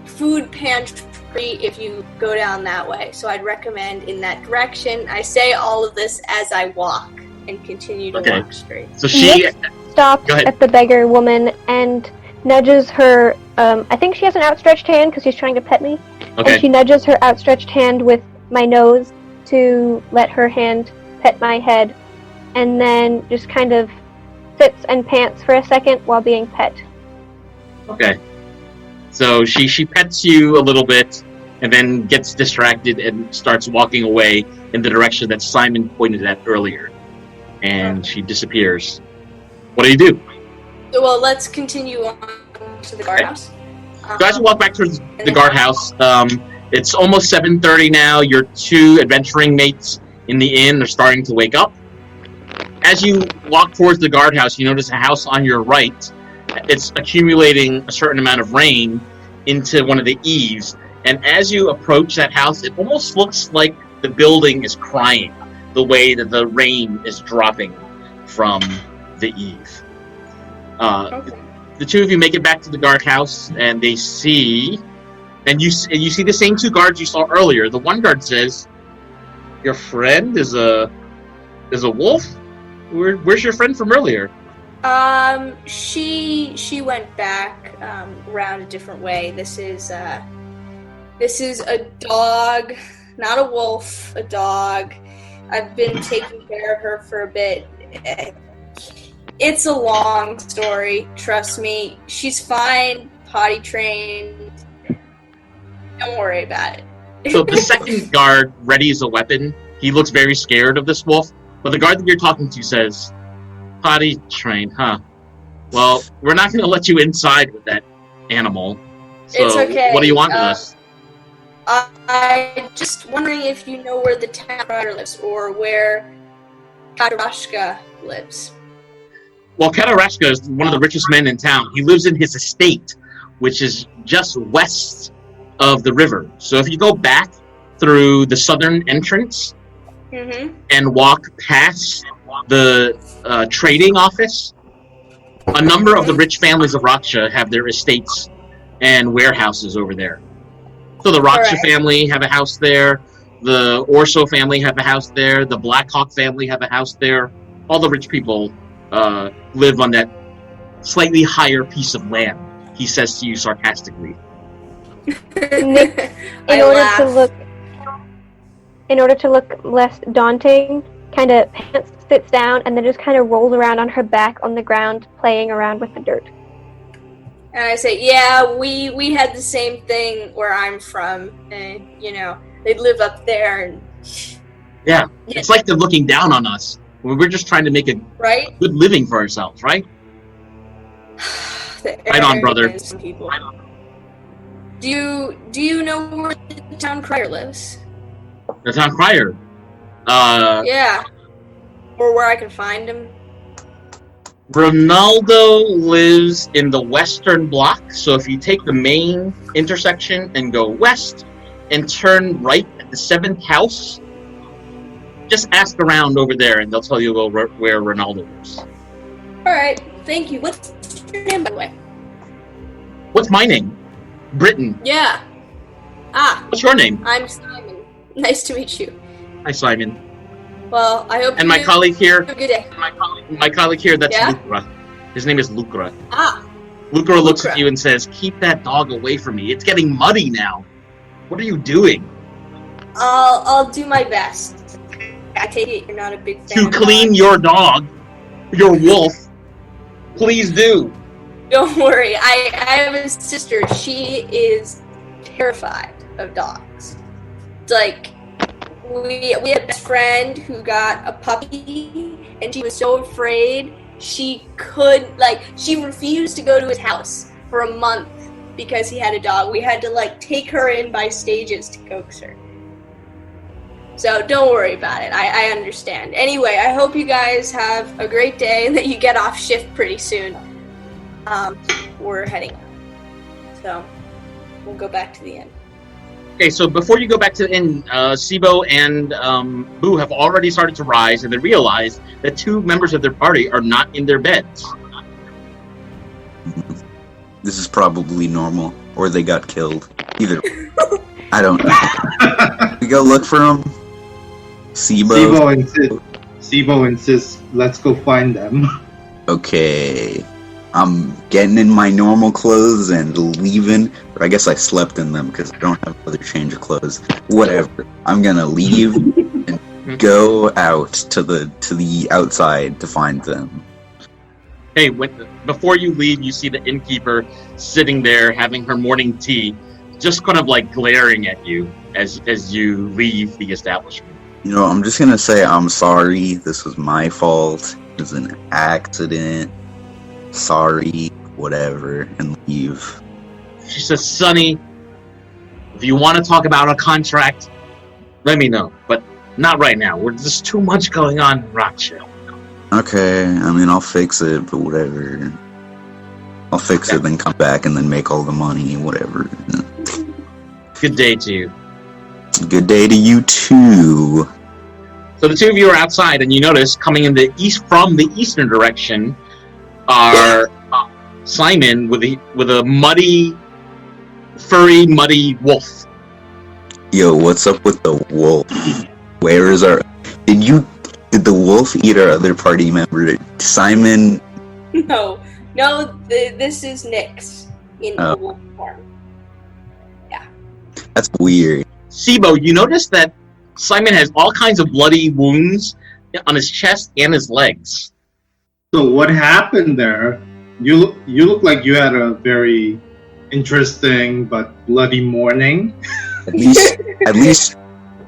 food pantry if you go down that way. So I'd recommend in that direction. I say all of this as I walk and continue to walk straight.
So she
Nyx stops
Go ahead.
at the beggar woman and nudges her. I think she has an outstretched hand because she's trying to pet me.
Okay.
And she nudges her outstretched hand with my nose to let her hand pet my head, and then just kind of sits and pants for a second while being pet.
Okay. So she pets you a little bit and then gets distracted and starts walking away in the direction that Simon pointed at earlier. And she disappears. What do you do?
Well, let's continue on to the guardhouse.
So as you walk back towards the guardhouse, it's almost 7:30 now. Your two adventuring mates in the inn are starting to wake up. As you walk towards the guardhouse, you notice a house on your right. It's accumulating a certain amount of rain into one of the eaves. And as you approach that house, it almost looks like the building is crying the way that the rain is dropping from the eave. The two of you make it back to the guardhouse, and they see, and you see the same two guards you saw earlier. The one guard says, "Your friend is a wolf? Where's your friend from earlier?"
She went back around a different way. This is a dog, not a wolf, a dog. I've been taking care of her for a bit. It's a long story, trust me. She's fine, potty trained. Don't worry about it.
So the second guard readies a weapon. He looks very scared of this wolf. But the guard that you're talking to says, "Potty trained, huh? Well, we're not going to let you inside with that animal. So
It's okay.
What do you want with us?"
I'm just wondering if you know where the town crier lives or where Katarashka lives.
Well, Katarashka is one of the richest men in town. He lives in his estate, which is just west of the river. So if you go back through the southern entrance and walk past the trading office, a number of the rich families of Rakxe have their estates and warehouses over there. So the Rakxe family have a house there. The Orso family have a house there. The Blackhawk family have a house there. All the rich people live on that slightly higher piece of land, he says to you sarcastically.
Nyx,
I laugh.
in order to look less daunting, kind of sits down and then just kind of rolls around on her back on the ground, playing around with the dirt.
And I say, yeah, we had the same thing where I'm from, and they live up there, and
Yeah, it's like they're looking down on us. We're just trying to make a
right?
good living for ourselves, right? Right on, brother.
Some people. Do you know where the town crier lives?
The town crier.
Yeah. Or where I can find him?
Ronaldo lives in the western block, so if you take the main intersection and go west and turn right at the 7th house, just ask around over there and they'll tell you where Ronaldo lives.
Alright, thank you. What's your name, by the way?
What's my name? Britton.
Yeah. Ah,
What's your name?
I'm Simon. Nice to meet you.
Hi, Simon.
Well, I hope
And my colleague here,
have a good day.
my colleague here, that's
Yeah?
Lucra. His name is Lucra.
Ah,
Lucra looks
Lucra.
at you and says, "Keep that dog away from me. It's getting muddy now. What are you doing?"
I'll do my best. I take it you're not a big fan
To
of
clean
dogs.
your dog, your wolf. Please do.
Don't worry. I have a sister. She is terrified of dogs. It's like we had a best friend who got a puppy, and she was so afraid she refused to go to his house for a month because he had a dog. We had to take her in by stages to coax her. So don't worry about it. I understand. Anyway, I hope you guys have a great day and that you get off shift pretty soon. We're heading out. So we'll go back to the inn.
Okay, so before you go back to the inn, Sibo and Boo have already started to rise, and they realize that 2 members of their party are not in their beds.
This is probably normal, or they got killed. Either. I don't know. We go look for them.
Sibo insists, let's go find them.
Okay. I'm getting in my normal clothes and leaving. Or I guess I slept in them because I don't have another change of clothes. Whatever. I'm gonna leave and go out to the outside to find them.
Hey, before you leave, you see the innkeeper sitting there having her morning tea, just kind of glaring at you as you leave the establishment.
You know, I'm just gonna say I'm sorry. This was my fault. It was an accident. Sorry, whatever, and leave.
She says, "Sonny, if you want to talk about a contract, let me know. But not right now. There's too much going on in Rakxe."
Okay, I mean, I'll fix it, but whatever. I'll fix it, then come back, and then make all the money, whatever.
Good day to you.
Good day to you, too.
So the 2 of you are outside, and you notice coming in from the eastern direction are Simon with a muddy, furry, muddy wolf.
Yo, what's up with the wolf? Where is our... Did the wolf eat our other party member? Simon...
No, this is Nyx in wolf form. Yeah.
That's weird.
Sibo, you notice that Simon has all kinds of bloody wounds on his chest and his legs.
So what happened there? You look like you had a very interesting but bloody morning.
At least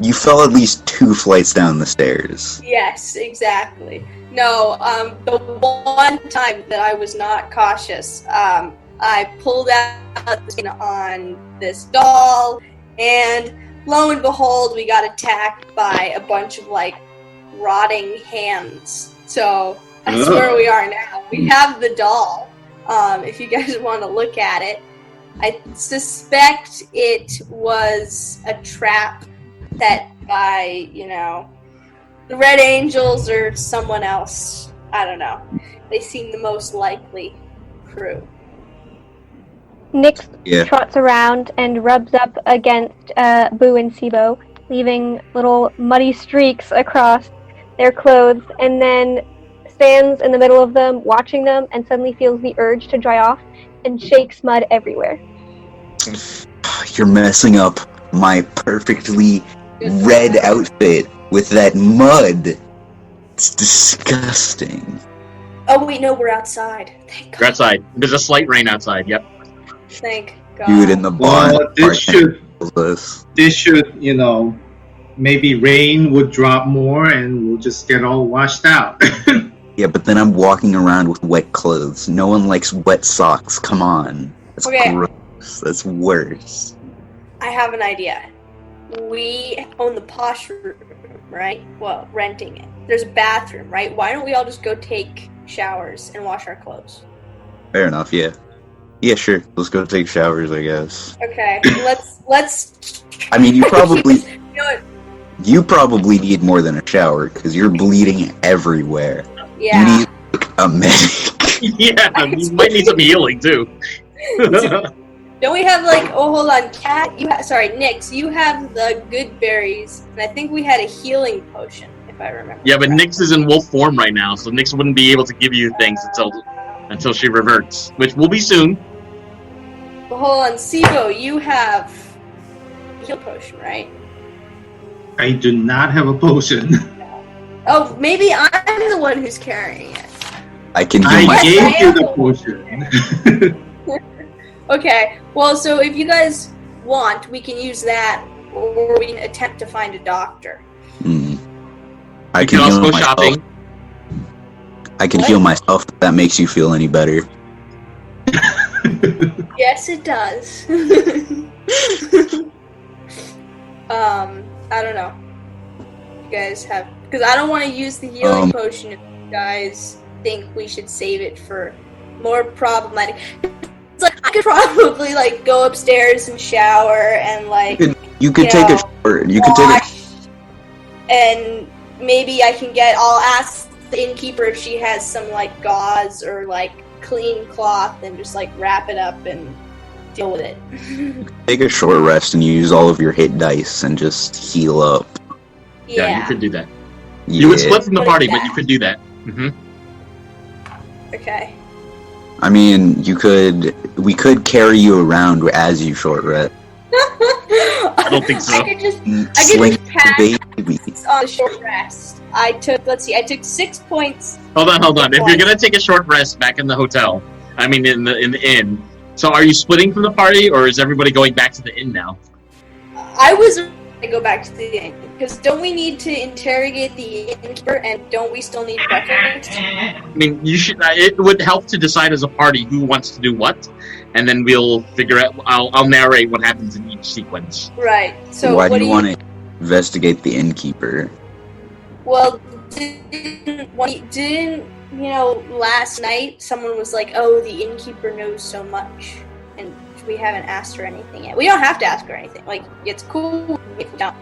you fell at least 2 flights down the stairs.
Yes, exactly. No, the one time that I was not cautious, I pulled out the skin on this doll, and lo and behold, we got attacked by a bunch of rotting hands. So that's where we are now. We have the doll. If you guys want to look at it, I suspect it was a trap set by, the Red Angels or someone else. I don't know. They seem the most likely crew.
Nyx
Yeah.
trots around and rubs up against Boo and Sibo, leaving little muddy streaks across their clothes, and then stands in the middle of them, watching them, and suddenly feels the urge to dry off and shakes mud everywhere.
You're messing up my perfectly red outfit with that mud. It's disgusting.
Oh wait, no, we're outside. Thank God.
You're outside. There's a slight rain outside, yep.
Thank God.
Dude, in the bar.
Well, this should, maybe rain would drop more and we'll just get all washed out.
Yeah, but then I'm walking around with wet clothes. No one likes wet socks. Come on. That's
Okay.
gross. That's worse.
I have an idea. We own the posh room, right? Well, renting it. There's a bathroom, right? Why don't we all just go take showers and wash our clothes?
Fair enough, yeah. Yeah, sure. Let's go take showers, I guess.
Okay, let's.
I mean, you probably
You know what?
you probably need more than a shower because you're bleeding everywhere.
Yeah.
You need like, a medic.
Yeah, you might need some healing too.
Don't we have like? Oh, hold on, Cat. Sorry, Nix. You have the good berries, and I think we had a healing potion, if I remember.
Yeah, but
correctly.
Nyx is in wolf form right now, so Nyx wouldn't be able to give you things until she reverts, which will be soon.
But hold on, Sibo. You have a heal potion, right?
I do not have a potion.
Oh, maybe I'm the one who's carrying it.
I can heal
I
myself.
gave you the potion.
Okay, well, so if you guys want, we can use that, or we can attempt to find a doctor.
I
You
can
can also
heal
go
myself.
shopping.
I can
What?
heal myself if that makes you feel any better.
Yes, it does. I don't know. You guys have, because I don't want to use the healing potion if you guys think we should save it for more problematic. It's like I could probably like go upstairs and shower and like
You could take a shower. You could take a
wash, and maybe I can get. I'll ask the innkeeper if she has some like gauze or like clean cloth and just like wrap it up and deal with it.
take a short rest and use all of your hit dice and just heal up.
Yeah, you could do that.
Yeah.
You would split from the
What is
party, but
that?
you could do that.
Okay.
I mean, we could carry you around as you short rest.
I don't think so.
I could just
Sling
pass
the baby.
on a short rest. I took 6 points.
Hold on. If you're gonna take a short rest back in the hotel, I mean in the inn. So are you splitting from the party, or is everybody going back to the inn now?
I was going to go back to the inn because don't we need to interrogate the innkeeper, and don't we still need breakfast?
I mean, you should. It would help to decide as a party who wants to do what, and then we'll figure out. I'll narrate what happens in each sequence.
Right. So
Why
what
do you want to investigate the innkeeper?
Well, didn't you know? Last night, someone was like, "Oh, the innkeeper knows so much," and we haven't asked her anything yet. We don't have to ask her anything. Like, it's cool if we don't.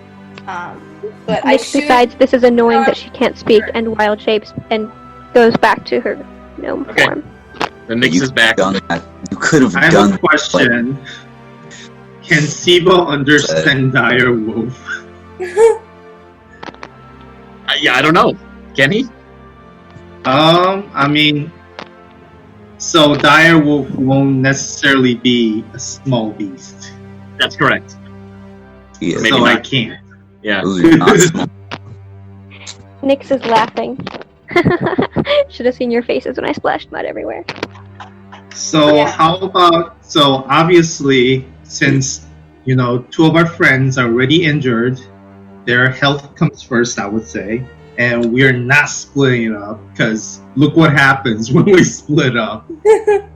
But I should.
Besides, this is annoying that she can't speak and wild shapes and goes back to her gnome
Okay.
form.
The Nyx
You
is back.
done that. You could have
I have
done
a question. Can Sibo understand Direwolf?
Yeah, I don't know. Can he?
I mean, so Direwolf won't necessarily be a small beast.
That's correct.
Yeah,
Maybe
so I
not.
can't.
Yeah.
those are not small.
Nyx is laughing. Should have seen your faces when I splashed mud everywhere.
So
Yeah.
how about, so obviously, since, you know, two of our friends are already injured, their health comes first, I would say, and we're not splitting it up, because look what happens when we split up.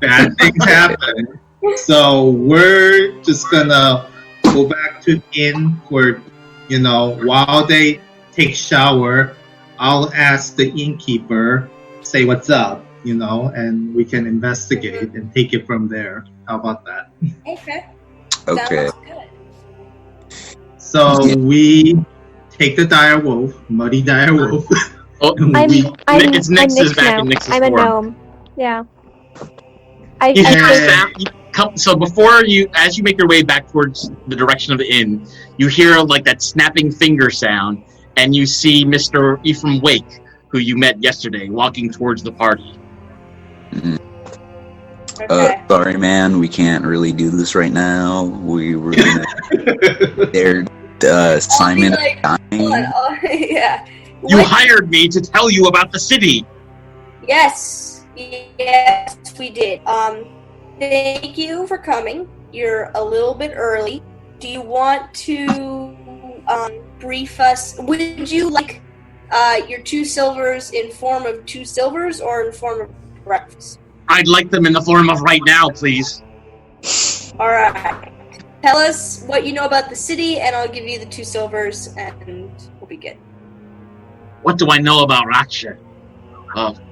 Bad things happen. So we're just gonna go back to the inn where, you know, while they take shower, I'll ask the innkeeper, say what's up, you know, and we can investigate and take it from there. How about that?
Okay.
Okay.
Sounds good.
So we take the direwolf, muddy direwolf.
Oh,
and
I'm
we,
It's
I'm
Nyx is
Nyx
back
now.
in Nyx's
I'm a
form.
gnome. Yeah.
You hear a
Yeah.
sound. So before you, as you make your way back towards the direction of the inn, you hear like that snapping finger sound, and you see Mr. Ephraim Wake, who you met yesterday, walking towards the party.
Okay.
Sorry, man. We can't really do this right now. We were gonna. Their Simon
like,
dying.
Hold on. Oh, yeah.
You
What-
hired me to tell you about the city.
Yes, we did. Thank you for coming. You're a little bit early. Do you want to brief us? Would you like your 2 silvers in form of 2 silvers or in form of breakfast?
I'd like them in the form of right now, please.
Alright. Tell us what you know about the city, and I'll give you the 2 silvers, and we'll be good.
What do I know about Rakxe?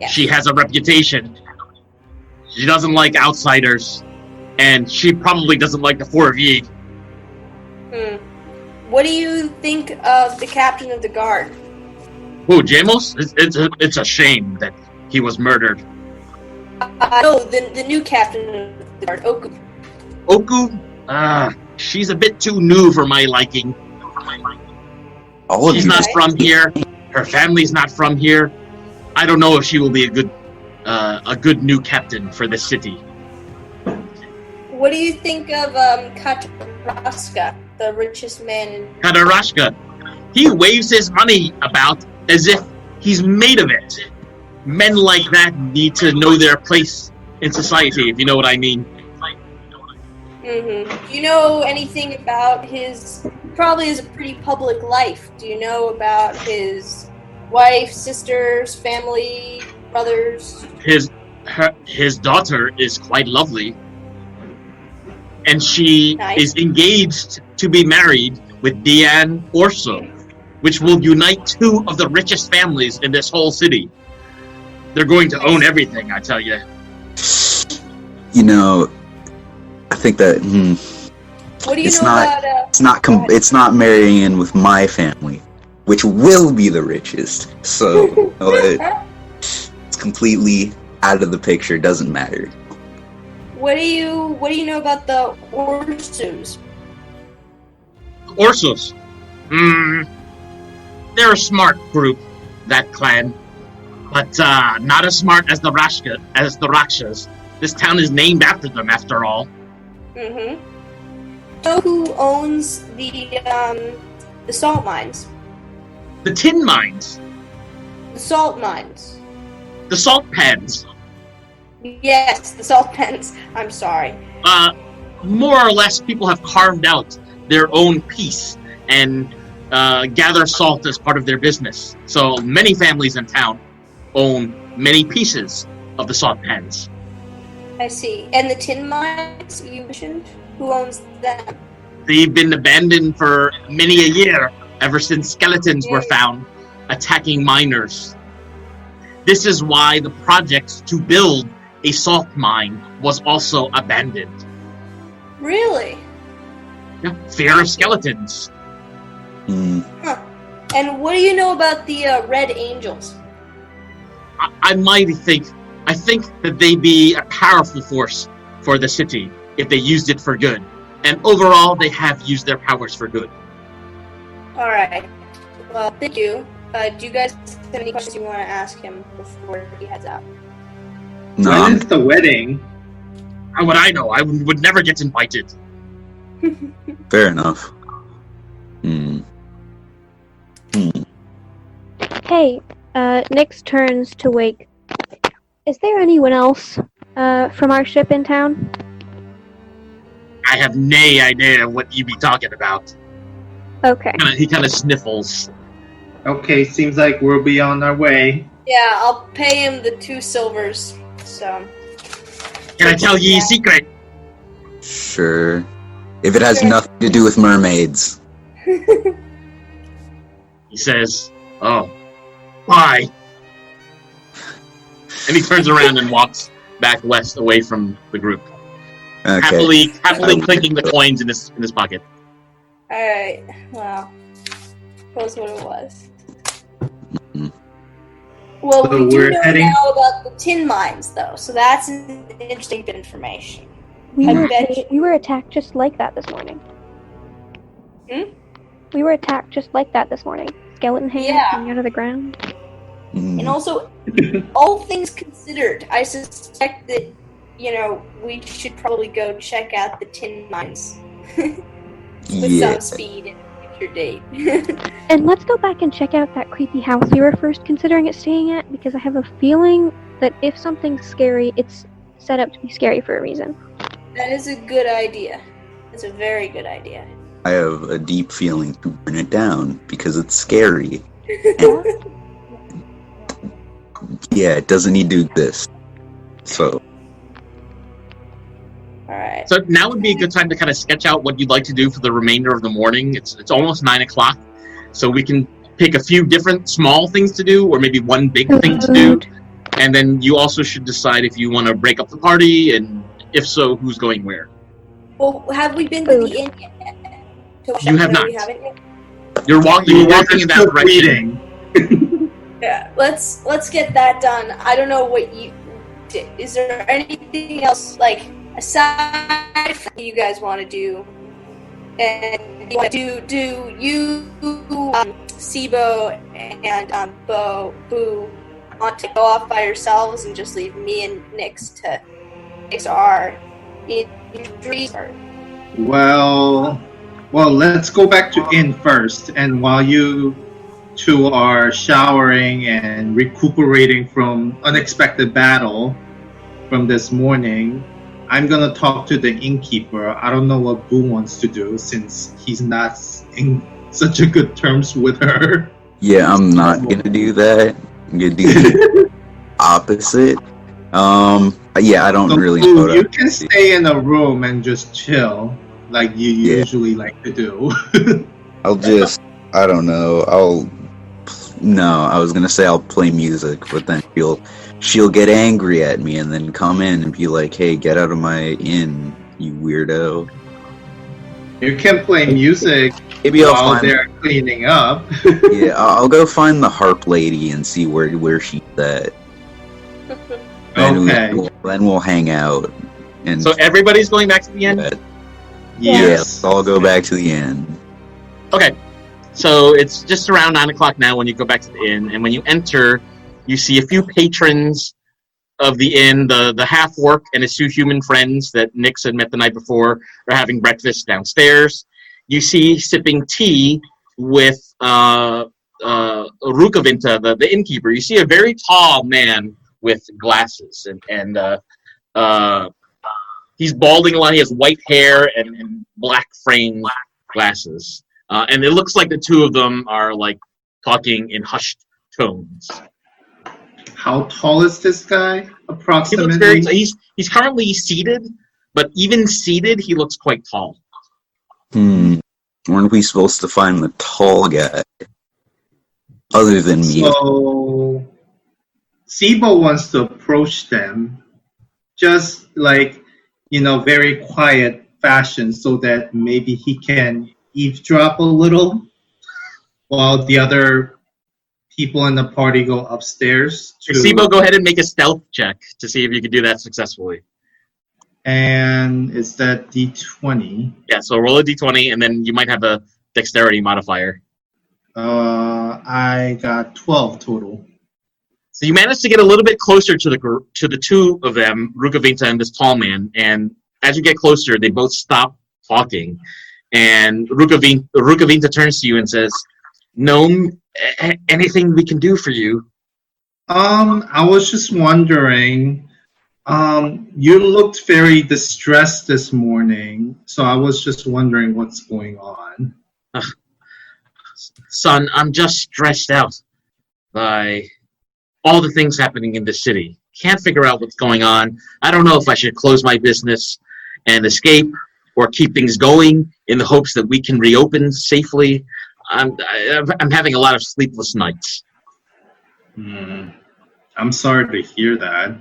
She has a reputation. She doesn't like outsiders, and she probably doesn't like the Four of Ye.
What do you think of the captain of the guard?
Who, Jamos? It's a shame that he was murdered.
No, the new captain of the guard, Oku.
Oku? She's a bit too new for my liking. She's not from here. Her family's not from here. I don't know if she will be a good new captain for this city.
What do you think of Katarashka, the richest man in...
Katarashka, he waves his money about as if he's made of it. Men like that need to know their place in society, if you know what I mean.
Mm-hmm. Do you know anything about his... Probably has a pretty public life. Do you know about his wife, sisters, family, brothers?
His daughter is quite lovely. And she is engaged to be married with Diane Orso, which will unite 2 of the richest families in this whole city. They're going to own everything, I tell you.
You know, I think that
what do you know about?
It's not marrying in with my family, which will be the richest. So it's completely out of the picture. Doesn't matter.
What do you know about the Orsos?
Orsos? They're a smart group, that clan. But not as smart as the Rakshas. This town is named after them, after all.
Mm-hmm. So who owns the salt mines?
The tin mines.
The salt mines.
The salt pans.
Yes, the salt pens. I'm sorry.
More or less, people have carved out their own piece and gather salt as part of their business. So many families in town own many pieces of the salt pans.
I see. And the tin mines you mentioned? Who owns them?
They've been abandoned for many a year, ever since skeletons were found attacking miners. This is why the project to build a salt mine was also abandoned.
Really?
Yeah, fear of skeletons.
Huh. And what do you know about the Red Angels?
I think that they'd be a powerful force for the city if they used it for good. And overall, they have used their powers for good.
Alright. Well, thank you. Do you guys have any questions you want to ask him before he heads out?
No.
When is the wedding?
How would I know? I would never get invited.
Fair enough.
Hey, Nyx turns to Wake. Is there anyone else from our ship in town?
I have no idea what you be talking about.
Okay.
He kind of sniffles.
Okay, seems like we'll be on our way.
Yeah, I'll pay him the 2 silvers. So.
Can I tell you a secret?
Sure. If it has nothing to do with mermaids.
He says, "Oh, bye." And he turns around and walks back west away from the group.
Okay.
Happily clinking the coins in his pocket.
Alright, well. That was what it was. Well,
So
we do
we're
know
heading-
now about the tin mines, though, so that's an interesting bit of information.
We
I
were attacked just like that this morning. We were attacked just like that this morning. Skeleton hands coming out of the ground.
And also, all things considered, I suspect that, we should probably go check out the tin mines with some speed in a future date.
And let's go back and check out that creepy house we were first considering staying at, because I have a feeling that if something's scary, it's set up to be scary for a reason.
That is a good idea. It's a very good idea.
I have a deep feeling to burn it down because it's scary. Yeah, it doesn't need to exist. So,
Alright.
So now would be a good time to kind of sketch out what you'd like to do for the remainder of the morning. It's almost 9 o'clock, so we can pick a few different small things to do, or maybe one big thing to do. And then you also should decide if you want to break up the party, and if so, who's going where.
Well, have we been to the inn yet?
You have
No,
not.
we haven't yet.
You're walking in that direction.
Yeah, let's get that done. I don't know what you did. Is there anything else, like, aside from what you guys want to do? And you want to do you, Sibo, and Boo want to go off by yourselves and just leave me and Nyx to fix our injuries?
Well, let's go back to inn first. And while you two are showering and recuperating from unexpected battle from this morning, I'm gonna talk to the innkeeper. I don't know what Boo wants to do since he's not in such a good terms with her.
yeah, I'm not gonna do that. I'm gonna do the opposite. Yeah, I don't
So
really
Boo,
know.
you can stay in a room and just chill like you
Yeah.
usually like to do.
I don't know. I was gonna say I'll play music, but then she'll get angry at me and then come in and be like, "Hey, get out of my inn, you weirdo."
You can play music
Maybe I'll
while
find.
they're cleaning up.
Yeah, I'll go find the harp lady and see where she's at.
Okay.
Then we'll hang out. And
So everybody's going back to the inn?
Yes.
I'll go back to the inn.
Okay. So it's just around 9 o'clock now when you go back to the inn, and when you enter, you see a few patrons of the inn. The half-orc and his 2 human friends that Nyx had met the night before are having breakfast downstairs. You see sipping tea with Rukavinta, the innkeeper. You see a very tall man with glasses, and he's balding a lot. He has white hair and black framed glasses. And it looks like the two of them are like talking in hushed tones.
How tall is this guy,
He
approximately?
looks very. He's currently seated, but even seated, he looks quite tall.
Weren't we supposed to find the tall guy? Other than me.
So, Sibo wants to approach them, just like, very quiet fashion, so that maybe he can eavesdrop a little while the other people in the party go upstairs.
Sibo, go ahead and make a stealth check to see if you can do that successfully.
And is that D20?
Yeah, so roll a d20, and then you might have a dexterity modifier.
I got 12 total.
So you managed to get a little bit closer to the two of them, Rukavinta and this tall man, and as you get closer, they both stop talking. And Rukavinta turns to you and says, "Gnome, anything we can do for you?"
I was just wondering, you looked very distressed this morning, so I was just wondering what's going on.
Son, I'm just stressed out by all the things happening in the city. Can't figure out what's going on. I don't know if I should close my business and escape or keep things going in the hopes that we can reopen safely. I'm having a lot of sleepless nights.
I'm sorry to hear that.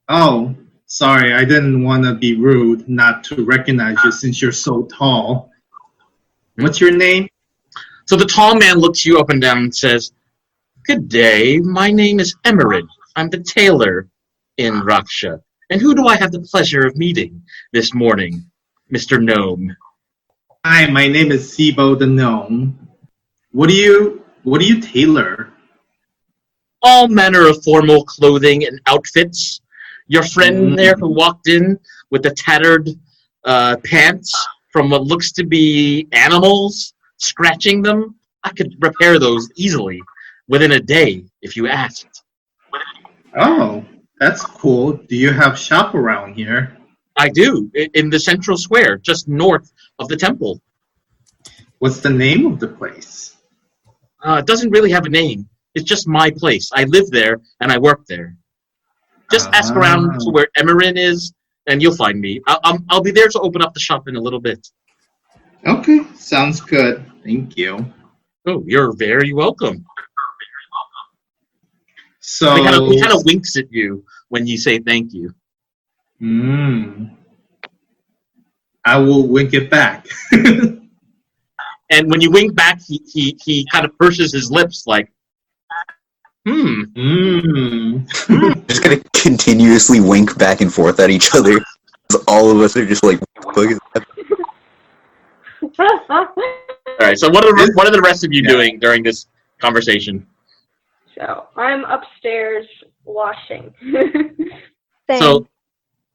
Oh, sorry, I didn't want to be rude not to recognize you since you're so tall. What's your name?
So the tall man looks you up and down and says, "Good day, my name is Emerid. I'm the tailor in Rakxe. And who do I have the pleasure of meeting this morning, Mr. Gnome?"
Hi, my name is Sibo the Gnome. What do you tailor?
All manner of formal clothing and outfits. Your friend there who walked in with the tattered pants from what looks to be animals scratching them, I could repair those easily within a day if you asked.
Oh, that's cool. Do you have shop around here?
I do, in the central square, just north of the temple.
What's the name of the place?
It doesn't really have a name. It's just my place. I live there and I work there. Just ask around to where Emerin is, and you'll find me. I'll be there to open up the shop in a little bit.
Okay, sounds good. Thank you.
Oh, you're very welcome.
So
He kind of winks at you when you say thank you.
I will wink it back.
And when you wink back, he kind of purses his lips like,
Just gonna continuously wink back and forth at each other. All of us are just like, look at that.
All right. So what are the rest of you doing during this conversation?
So I'm upstairs washing.
Same.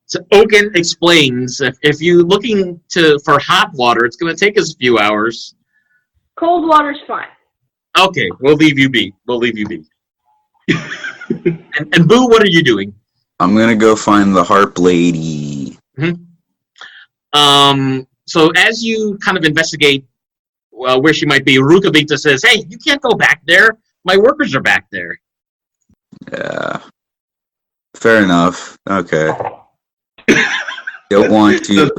So Oaken explains if you're looking for hot water, it's going to take us a few hours.
Cold water's fine.
Okay, we'll leave you be. And Boo, what are you doing?
I'm gonna go find the harp lady.
So as you kind of investigate where she might be, Rukavita says, "Hey, you can't go back there. My workers are back there."
Yeah. Fair enough. Okay. Don't want to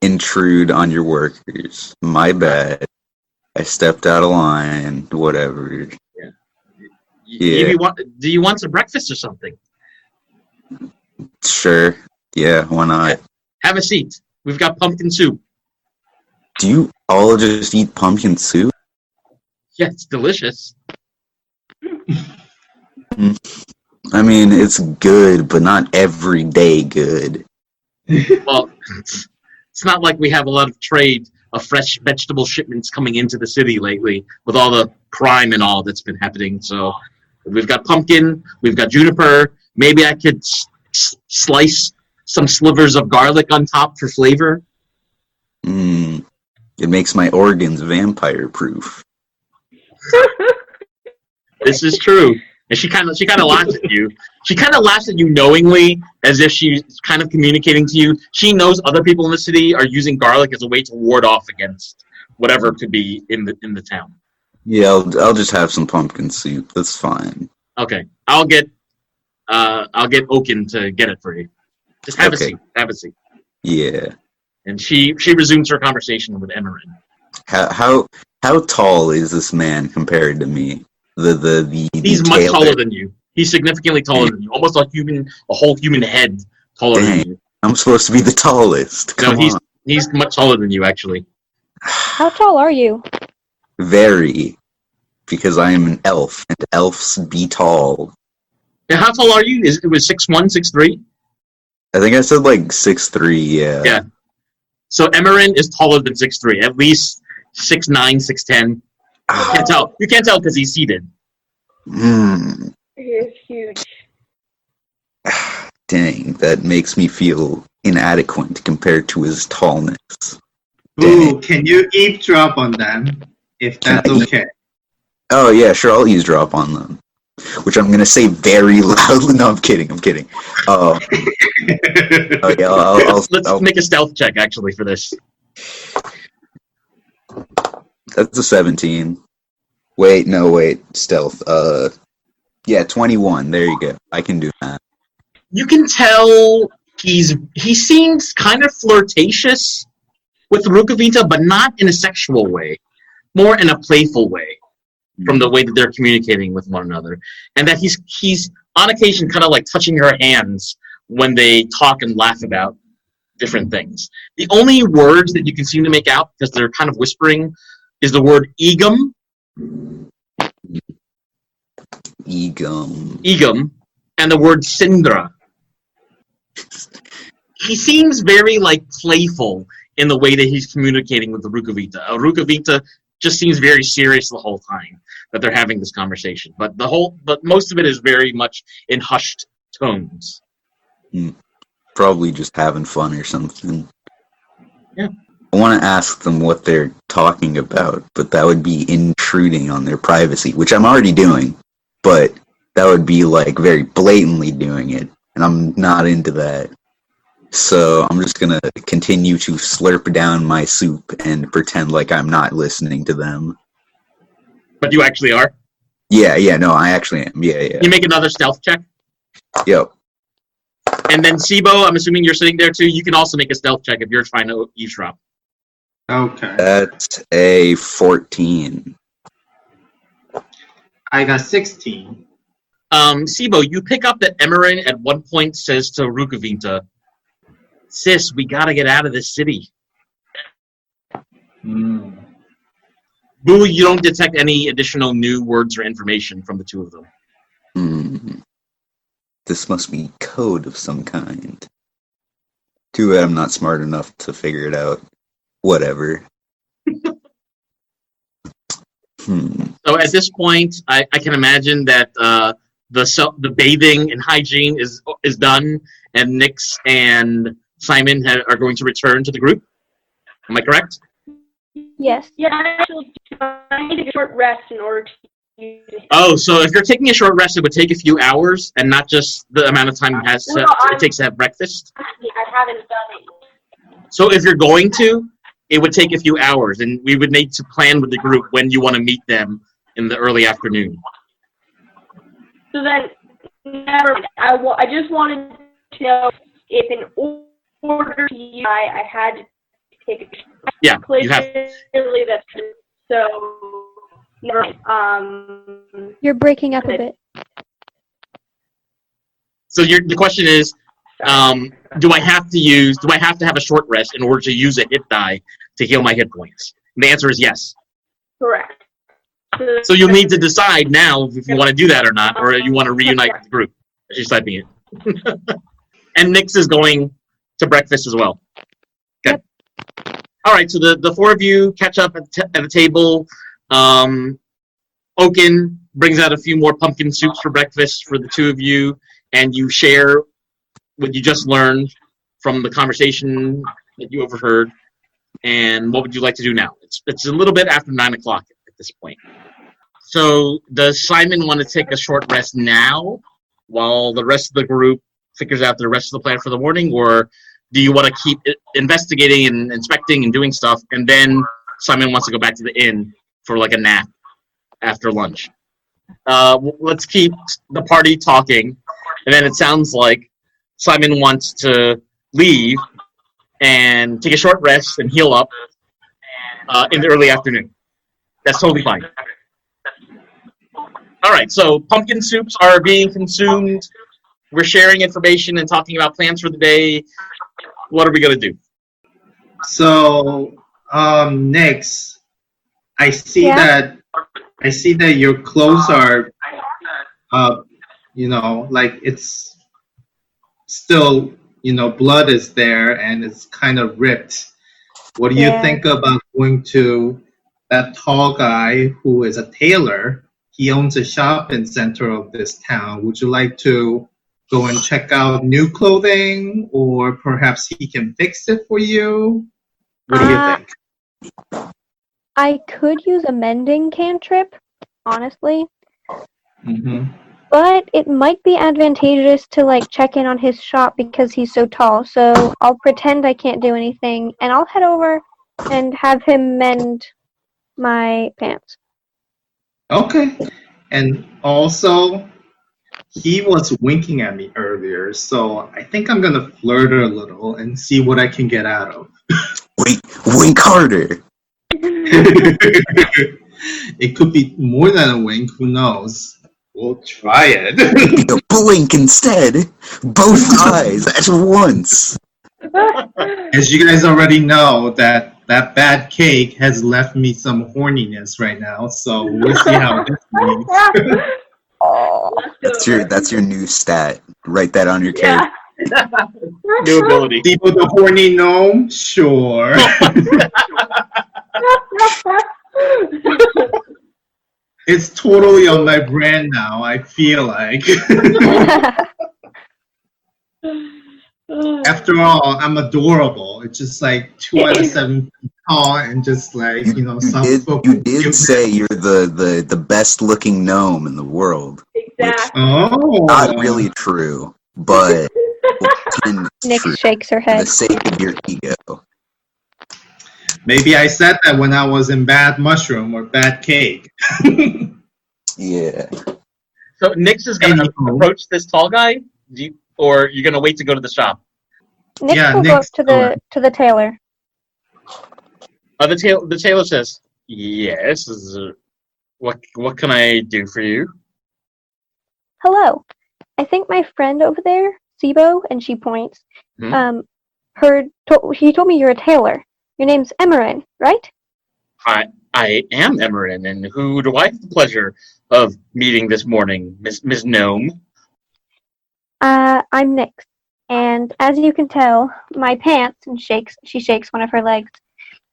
intrude on your workers. My bad. I stepped out of line. Whatever. Yeah.
Do you want some breakfast or something?
Sure. Yeah, why not?
Have a seat. We've got pumpkin soup.
Do you all just eat pumpkin soup?
Yeah, it's delicious.
I mean, it's good, but not every day good.
Well, it's not like we have a lot of trade of fresh vegetable shipments coming into the city lately with all the crime and all that's been happening. So we've got pumpkin, we've got juniper. Maybe I could slice some slivers of garlic on top for flavor.
It makes my organs vampire-proof.
This is true. And she kind of laughs at you. She kind of laughs at you knowingly, as if she's kind of communicating to you. She knows other people in the city are using garlic as a way to ward off against whatever could be in the town.
Yeah, I'll just have some pumpkin soup. That's fine.
Okay, I'll get Oaken to get it for you. Just have a seat. Have a seat.
Yeah.
And she resumes her conversation with Emerin.
How tall is this man compared to me?
He's much taller than you. He's significantly taller than you. Almost a whole human head taller than you.
I'm supposed to be the tallest. Come on.
He's much taller than you, actually.
How tall are you?
Very. Because I am an elf, and elves be tall.
Now, how tall are you? It was 6'1", 6'3"? I
think I said like 6'3", yeah.
Yeah. So Emerin is taller than 6'3", at least 6'9", 6'10". You can't tell because he's seated.
He is huge.
Dang, that makes me feel inadequate compared to his tallness.
Ooh, can you eavesdrop on them? If that's okay.
Oh yeah, sure, I'll eavesdrop on them. Which I'm gonna say very loudly. No, I'm kidding. Oh yeah,
Let's make a stealth check actually for this.
That's a 17. Wait, stealth. Yeah, 21. There you go. I can do that.
You can tell he seems kind of flirtatious with Rukavita, but not in a sexual way, more in a playful way, from the way that they're communicating with one another, and that he's on occasion kind of like touching her hands when they talk and laugh about different things. The only words that you can seem to make out, because they're kind of whispering, is the word egum. Egum, and the word Sindra. He seems very playful in the way that he's communicating with the Rukavita. Rukavita just seems very serious the whole time that they're having this conversation. But most of it is very much in hushed tones.
Probably just having fun or something.
Yeah.
I want to ask them what they're talking about, but that would be intruding on their privacy, which I'm already doing, but that would be very blatantly doing it, and I'm not into that. So I'm just going to continue to slurp down my soup and pretend like I'm not listening to them.
But you actually are?
Yeah, no, I actually am. Yeah.
You make another stealth check.
Yep.
And then Sibo, I'm assuming you're sitting there too. You can also make a stealth check if you're trying to eavesdrop.
Okay.
That's a 14.
I got 16.
Sibo, you pick up that Emerin at one point says to Rukavinta, "Sis, we gotta get out of this city."
Hmm.
Boo, you don't detect any additional new words or information from the two of them.
This must be code of some kind. Too bad I'm not smart enough to figure it out. Whatever.
So at this point, I can imagine that the bathing and hygiene is done, and Nyx and Simon are going to return to the group. Am I correct?
Yes.
Yeah, actually, I need a short rest in order to use it.
Oh, so if you're taking a short rest, it would take a few hours, and not just the amount of time it takes to have breakfast.
I haven't done it.
So if you're going to, it would take a few hours, and we would need to plan with the group when you want to meet them in the early afternoon.
So then, never mind. I just wanted to know if in order to use I had to take a
Yeah, you have.
Clearly that's true. So, never mind.
You're breaking up a bit.
So the question is, do I have to have a short rest in order to use a hit die to heal my hit points? And the answer is yes.
Correct.
So you'll need to decide now if you want to do that or not, or you want to reunite with the group. She's typing it. And Nyx is going to breakfast as well. Okay. Yep. All right, so the four of you catch up at the table. Oaken brings out a few more pumpkin soups for breakfast for the two of you, and you share what you just learned from the conversation that you overheard. And what would you like to do now? It's a little bit after 9 o'clock at this point. So does Simon want to take a short rest now while the rest of the group figures out the rest of the plan for the morning, or do you want to keep investigating and inspecting and doing stuff, and then Simon wants to go back to the inn for like a nap after lunch? Let's keep the party talking, and then it sounds like Simon wants to leave and take a short rest and heal up in the early afternoon. That's totally fine. All right, so pumpkin soups are being consumed. We're sharing information and talking about plans for the day. What are we going to do?
So, Nyx, I see that your clothes are, like it's still, blood is there and it's kind of ripped. What do you think about going to that tall guy who is a tailor? He owns a shopping center of this town. Would you like to go and check out new clothing, or perhaps he can fix it for you? What do you think?
I could use a mending cantrip, honestly.
Mm-hmm.
But it might be advantageous to check in on his shop because he's so tall. So I'll pretend I can't do anything, and I'll head over and have him mend my pants.
Okay. And also, he was winking at me earlier, so I think I'm gonna flirt a little and see what I can get out of.
Wink harder.
It could be more than a wink, who knows? We'll try it.
Blink instead. Both eyes at once.
As you guys already know, that bad cake has left me some horniness right now, so we'll see how this goes.
Oh,
That's your new stat. Write that on your character.
New ability.
People, the horny gnome? Sure. It's totally on my brand now, I feel like. After all, I'm adorable. It's just 2 out of 7 feet tall and just
you did say you're the best looking gnome in the world.
Exactly.
Not really true, but
Nyx
true
shakes her
for the
head.
sake of your ego.
Maybe I said that when I was in Bad Mushroom or Bad Cake.
Yeah.
So Nix is going to approach this tall guy, or you're going to wait to go to the shop?
Nix
Yeah,
will go
Nix,
up to
go
the tailor.
The tailor says, "Yes. What can I do for you?"
Hello. I think my friend over there, Sibo, and she points.
Hmm?
He told me you're a tailor. Your name's Emerin, right?
I am Emerin, and who do I have the pleasure of meeting this morning, Miss Gnome?
I'm Nix, and as you can tell, my pants, and she shakes one of her legs,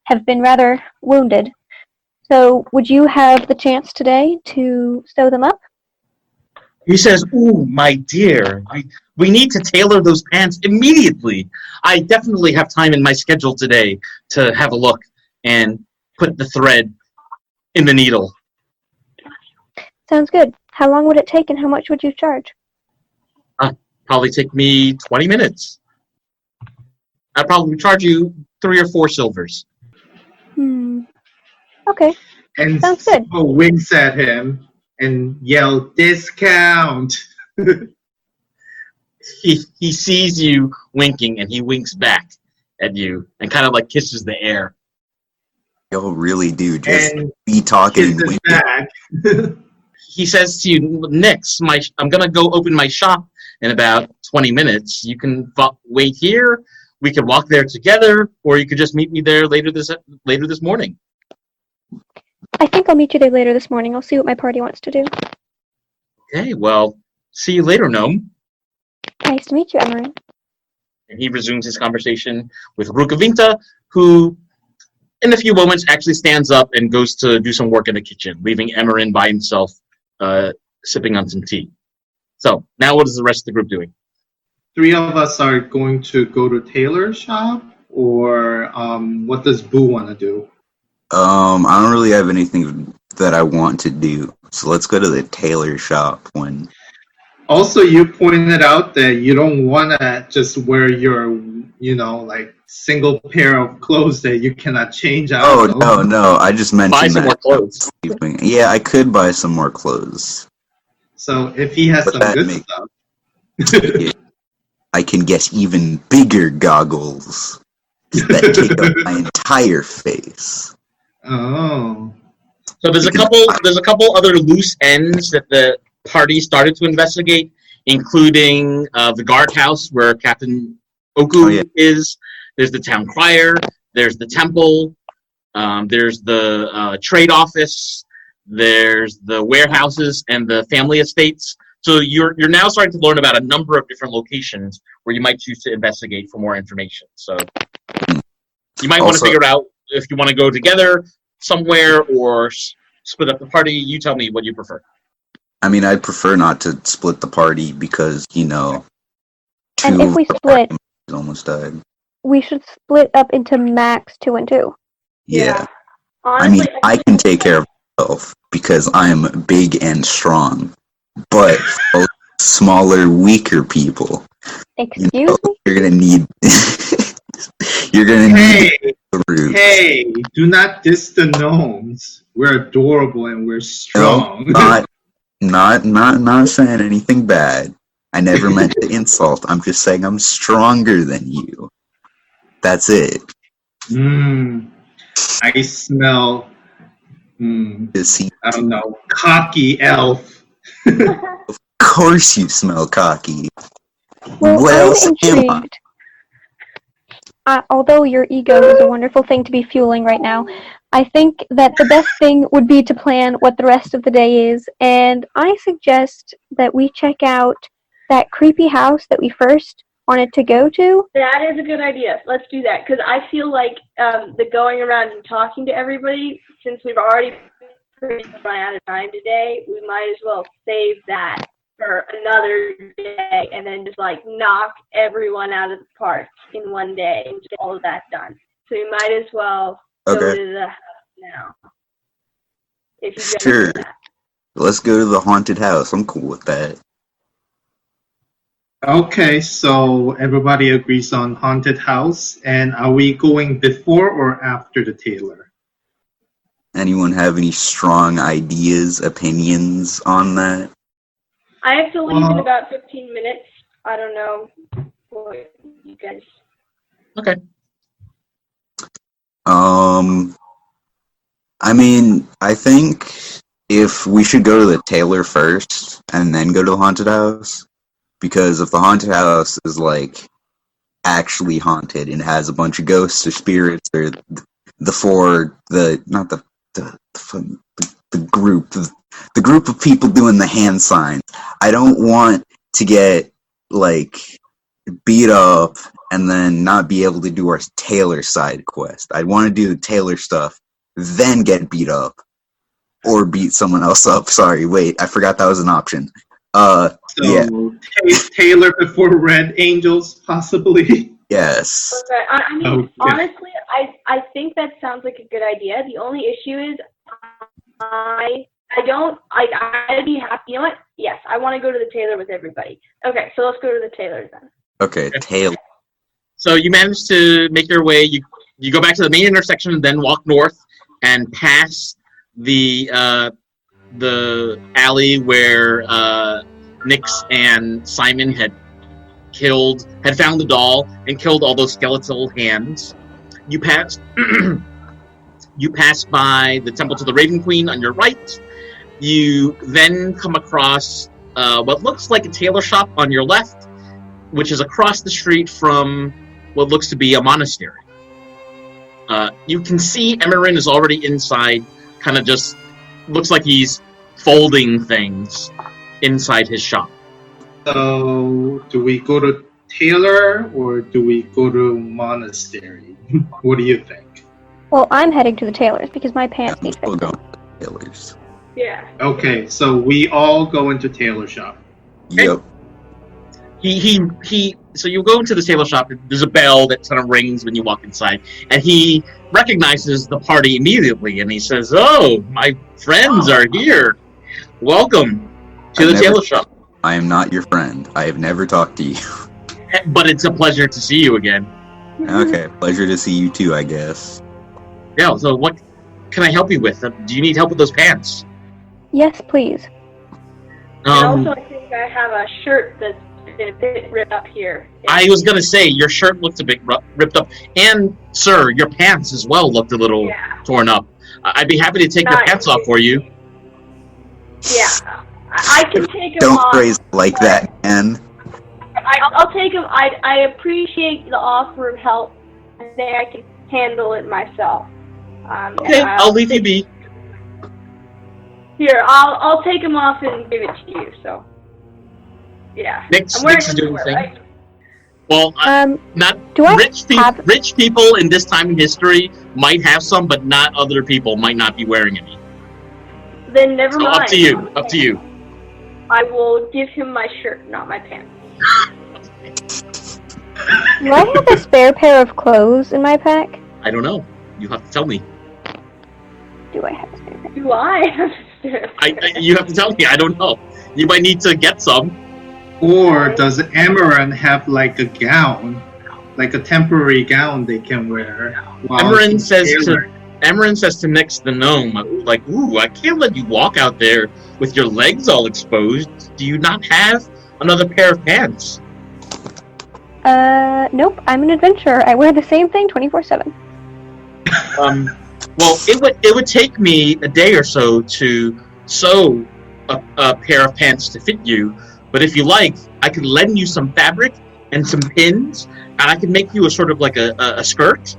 have been rather wounded. So, would you have the chance today to sew them up?
He says, "Ooh, my dear, we need to tailor those pants immediately. I definitely have time in my schedule today to have a look and put the thread in the needle."
Sounds good. How long would it take, and how much would you charge?
Probably take me 20 minutes. I'd probably charge you 3 or 4 silvers.
Okay.
And
Sounds good.
Sibo winks at him and yell, "Discount!"
He sees you winking, and he winks back at you and kind of like kisses the air.
Y'all really do just
And
be talking and
kisses
winking.
back.
He says to you, "Nix, I'm going to go open my shop in about 20 minutes. You can wait here. We could walk there together, or you could just meet me there later this morning."
I think I'll meet you there later this morning. I'll see what my party wants to do.
Okay, well, see you later, Gnome.
Nice to meet you, Emerin.
And he resumes his conversation with Rukavinta, who, in a few moments, actually stands up and goes to do some work in the kitchen, leaving Emerin by himself, sipping on some tea. So, now what is the rest of the group doing?
3 of us are going to go to tailor's shop, or what does Boo want to do?
I don't really have anything that I want to do, so let's go to the tailor shop when.
Also, you pointed out that you don't want to just wear your, like single pair of clothes that you cannot change out.
Oh, no, I just mentioned
Buy some more clothes.
Yeah, I could buy some more clothes.
So if he has
But
some
that
good
makes-
stuff.
Yeah. I can get even bigger goggles that take up my entire face.
Oh.
So there's a couple other loose ends that the party started to investigate, including the guardhouse where Captain Oku is. There's the town crier. There's the temple. There's the trade office. There's the warehouses and the family estates. So you're now starting to learn about a number of different locations where you might choose to investigate for more information. So you might want to figure out if you want to go together somewhere or split up the party. You tell me what you prefer.
I mean, I'd prefer not to split the party because,
And if we split,
almost died.
we should split up into max 2 and 2.
Yeah.
Honestly,
I mean, I can take care of myself because I am big and strong. But for smaller, weaker people,
Excuse me?
you're gonna need. You're gonna need the roots.
Hey, do not diss the gnomes. We're adorable and we're strong.
No, not saying anything bad. I never meant to insult. I'm just saying I'm stronger than you. That's it.
I smell. I don't know. Cocky elf.
Of course you smell cocky.
Well,
What
I'm
else am I?
intrigued. Although your ego is a wonderful thing to be fueling right now, I think that the best thing would be to plan what the rest of the day is, and I suggest that we check out that creepy house that we first wanted to go to.
that is a good idea. Let's do that, because I feel like the going around and talking to everybody, since we've already pretty much run out of time today, we might as well save that for another day and then just like knock everyone out of the park in one day and get all of that done. So we might as well go to the house now. If you guys
Sure.
do that.
Let's go to the haunted house. I'm cool with that.
Okay, so everybody agrees on haunted house, and are we going before or after the tailor?
anyone have any strong ideas, opinions on that?
I have to leave in about 15 minutes. I don't know what you guys.
Okay.
I mean, I think if we should go to the tailor first and then go to the haunted house, because if the haunted house is like actually haunted and has a bunch of ghosts or spirits or the group of people doing the hand signs, I don't want to get like beat up and then not be able to do our tailor side quest. I want to do the tailor stuff, then get beat up. Or beat someone else up. Sorry, wait, I forgot that was an option. Yeah.
Tailor before Red Angels, possibly?
Yes.
Okay. I mean,
Okay.
honestly, I think that sounds like a good idea. The only issue is I'd be happy. You know what? Yes, I want to go to the tailor with everybody. Okay, so let's go to the tailor then.
Okay, tailor.
So you manage to make your way. You go back to the main intersection and then walk north and pass the alley where Nyx and Simon had found the doll and killed all those skeletal hands. You pass by the Temple to the Raven Queen on your right. You then come across what looks like a tailor shop on your left, which is across the street from what looks to be a monastery. You can see Emerin is already inside, kind of just looks like he's folding things inside his shop.
So, do we go to tailor or do we go to monastery? What do you think?
Well, I'm heading to the tailor's because my pants need
We'll
fixing.
go to tailors.
Yeah.
Okay, so we all go into tailor shop.
Yep.
So you go into the tailor shop. There's a bell that kind of rings when you walk inside, and he recognizes the party immediately, and he says, "Oh, my friends are here. Welcome to the tailor shop."
I am not your friend. I have never talked to you.
But it's a pleasure to see you again.
Okay, pleasure to see you too, I guess.
Yeah. So what can I help you with? Do you need help with those pants?
Yes, please.
And also, I think I have a shirt that's a bit ripped up here.
I was gonna say your shirt looked a bit ripped up, and sir, your pants as well looked a little torn up. I'd be happy to take your pants off for you.
Yeah, I can take them
Don't
off.
phrase it like that, man.
I'll take them. I appreciate the offer of help. I think I can handle it myself.
Okay, I'll leave you be.
Here, I'll take them off and give it to you. So, yeah.
Nyx
I'm wearing
is doing the thing.
right?
Well, not
do I
rich people in this time in history might have some, but not other people might not be wearing any.
Then never
So
mind.
up to you. Up to you.
I will give him my shirt, not my pants.
Do I have a spare pair of clothes in my pack?
I don't know. You have to tell me.
Do I have a spare pair?
Do I have a shirt?
You have to tell me. I don't know. You might need to get some.
Or does Emerin have like a gown, like a temporary gown they can wear?
Emerin says to Nyx the gnome, like, "Ooh, I can't let you walk out there with your legs all exposed. Do you not have another pair of pants?"
Nope. I'm an adventurer. I wear the same thing 24/7.
Well, it would take me a day or so to sew a pair of pants to fit you. But if you like, I could lend you some fabric and some pins, and I can make you a sort of like a skirt.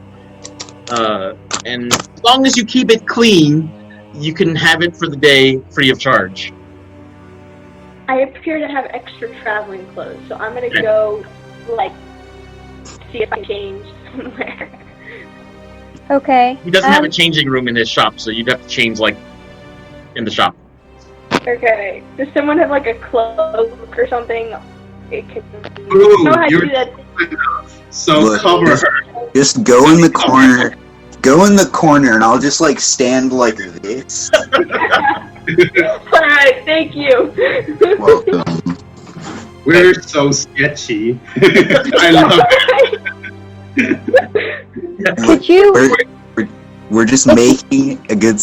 And as long as you keep it clean, you can have it for the day free of charge.
I appear to have extra traveling clothes, so I'm gonna go, see if I can change somewhere.
Okay.
He doesn't have a changing room in his shop, so you'd have to change, in the shop.
Okay. Does someone have, a cloak or something? It can...
Ooh,
know how to
you're
do that.
So
Look,
cover her.
Just go in the corner. Go in the corner, and I'll just stand like this.
Alright, thank you.
Welcome.
We're so sketchy. I love it.
Could you...
We're just making a good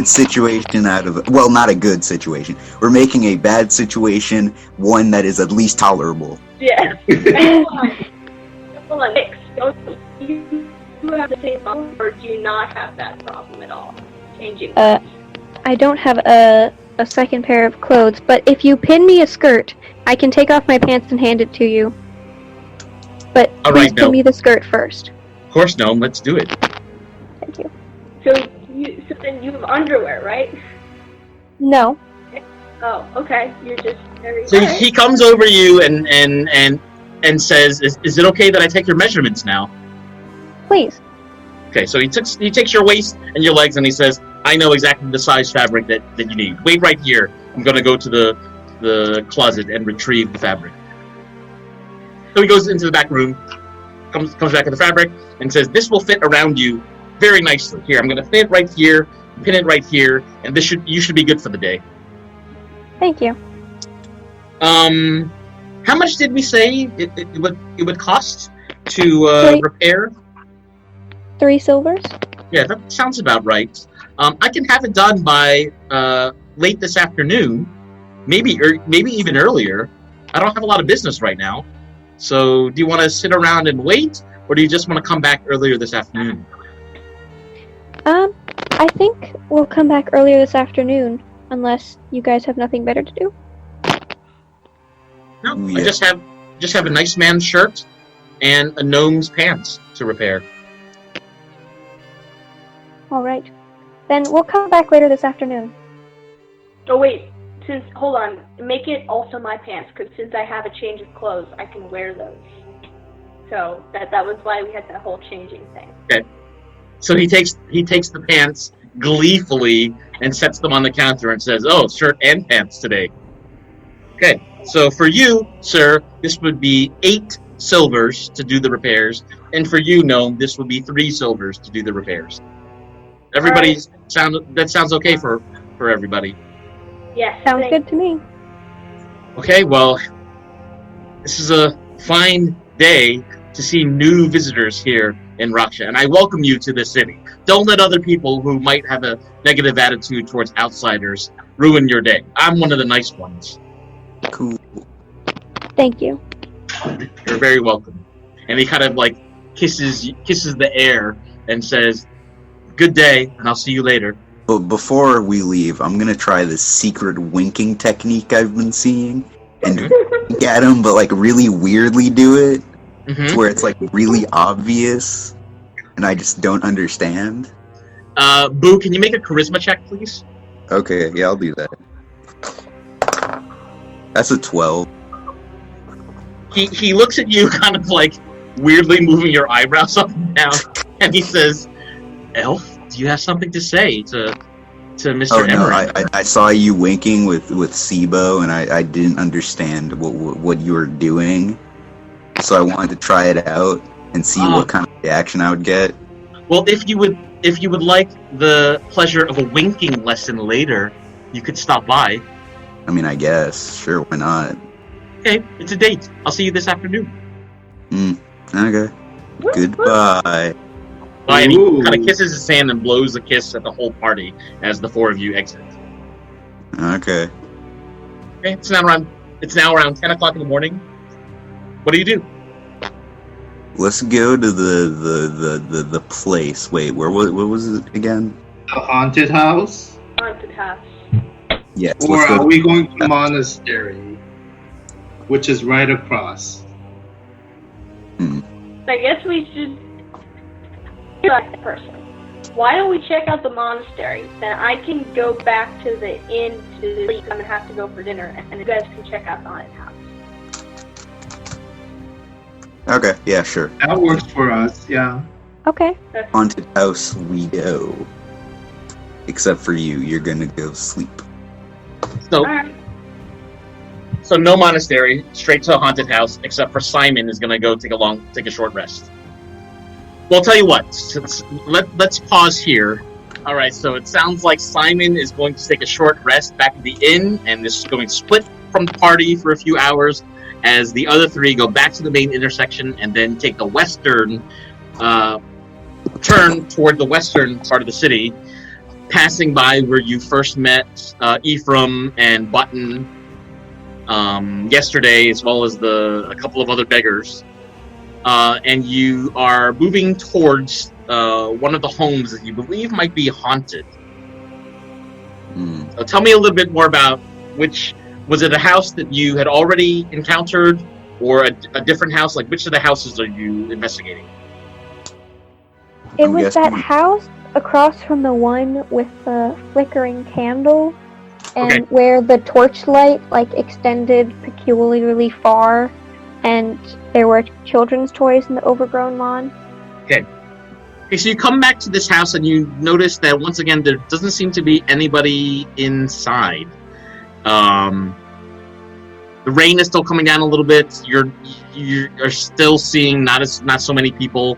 situation out of well, not a good situation. We're making a bad situation one that is at least tolerable.
Yeah. Hold on. Don't you have the same problem, or do you not have that problem at all? Changing.
I don't have a second pair of clothes, but if you pin me a skirt, I can take off my pants and hand it to you. But
All
please
right,
pin
no.
me the skirt first.
Of course, Gnome. Let's do it.
Thank you.
So then you have underwear, right?
No.
Oh, okay. You're just very.
So he comes over you and says, "Is it okay that I take your measurements now?"
Please.
Okay, so he takes your waist and your legs, and he says, "I know exactly the size fabric that you need. Wait right here. I'm gonna go to the closet and retrieve the fabric." So he goes into the back room, comes back with the fabric, and says, "This will fit around you very nicely. Here, I'm gonna fit it right here, pin it right here, and you should be good for the day."
Thank you.
How much did we say it would cost to repair?
3 silvers?
Yeah, that sounds about right. I can have it done by late this afternoon, maybe even earlier. I don't have a lot of business right now, so do you want to sit around and wait, or do you just want to come back earlier this afternoon?
I think we'll come back earlier this afternoon, unless you guys have nothing better to do.
No,
Yeah.
I just have a nice man's shirt and a gnome's pants to repair.
Alright. Then we'll come back later this afternoon.
Oh wait. Hold on. Make it also my pants, because since I have a change of clothes, I can wear those. So that was why we had that whole changing thing.
Okay. So he takes the pants gleefully and sets them on the counter and says, "Oh, shirt and pants today." Okay. So for you, sir, this would be 8 silvers to do the repairs, and for you, Gnome, this would be 3 silvers to do the repairs. That sounds okay for everybody.
Yes.
Sounds good to me.
Okay, well, this is a fine day to see new visitors here in Rakxe, and I welcome you to this city. Don't let other people who might have a negative attitude towards outsiders ruin your day. I'm one of the nice ones.
Cool.
Thank you.
You're very welcome. And he kind of like kisses the air and says, "Good day, and I'll see you later."
But before we leave, I'm gonna try this secret winking technique I've been seeing, and wink at him, but like really weirdly do it, to where it's like really obvious, and I just don't understand.
Boo, can you make a charisma check, please?
Okay, yeah, I'll do that. That's a 12.
He looks at you kind of like weirdly moving your eyebrows up and down, and he says, "Elf, do you have something to say to Mr.
Oh no,
Emery?"
I saw you winking with Sibo, and I didn't understand what you were doing, so I wanted to try it out and see what kind of reaction I would get.
Well, if you would like the pleasure of a winking lesson later, you could stop by.
I mean, I guess, sure, why not?
Okay, it's a date. I'll see you this afternoon.
Okay. Goodbye.
Bye, and he kind of kisses his hand and blows a kiss at the whole party as the 4 of you exit.
Okay.
Okay, it's now around 10 o'clock in the morning. What do you do?
Let's go to the place. Wait, what was it again?
A haunted house?
Haunted house.
Yes.
Or
let's go
are we going to the monastery, which is right across?
I guess we should check the person. Why don't we check out the monastery? Then I can go back to the inn to sleep. I'm gonna have to go for dinner, and you guys can check out the haunted house.
Okay, yeah, sure.
That works for us, yeah.
Okay.
Haunted house we go. Except for you, you're gonna go sleep.
Alright.
So no monastery, straight to a haunted house, except for Simon is going to go take a short rest. Well, I'll tell you what, let's pause here. All right, so it sounds like Simon is going to take a short rest back at the inn, and this is going to split from the party for a few hours as the other 3 go back to the main intersection and then take the western turn toward the western part of the city, passing by where you first met Ephraim and Button yesterday, as well as a couple of other beggars. And you are moving towards one of the homes that you believe might be haunted. So tell me a little bit more about was it a house that you had already encountered, or a different house? Like, which of the houses are you investigating?
It was that house across from the one with the flickering candle, and where the torchlight extended peculiarly far, and there were children's toys in the overgrown lawn.
Okay, so you come back to this house and you notice that once again there doesn't seem to be anybody inside. The rain is still coming down a little bit. You're still seeing not so many people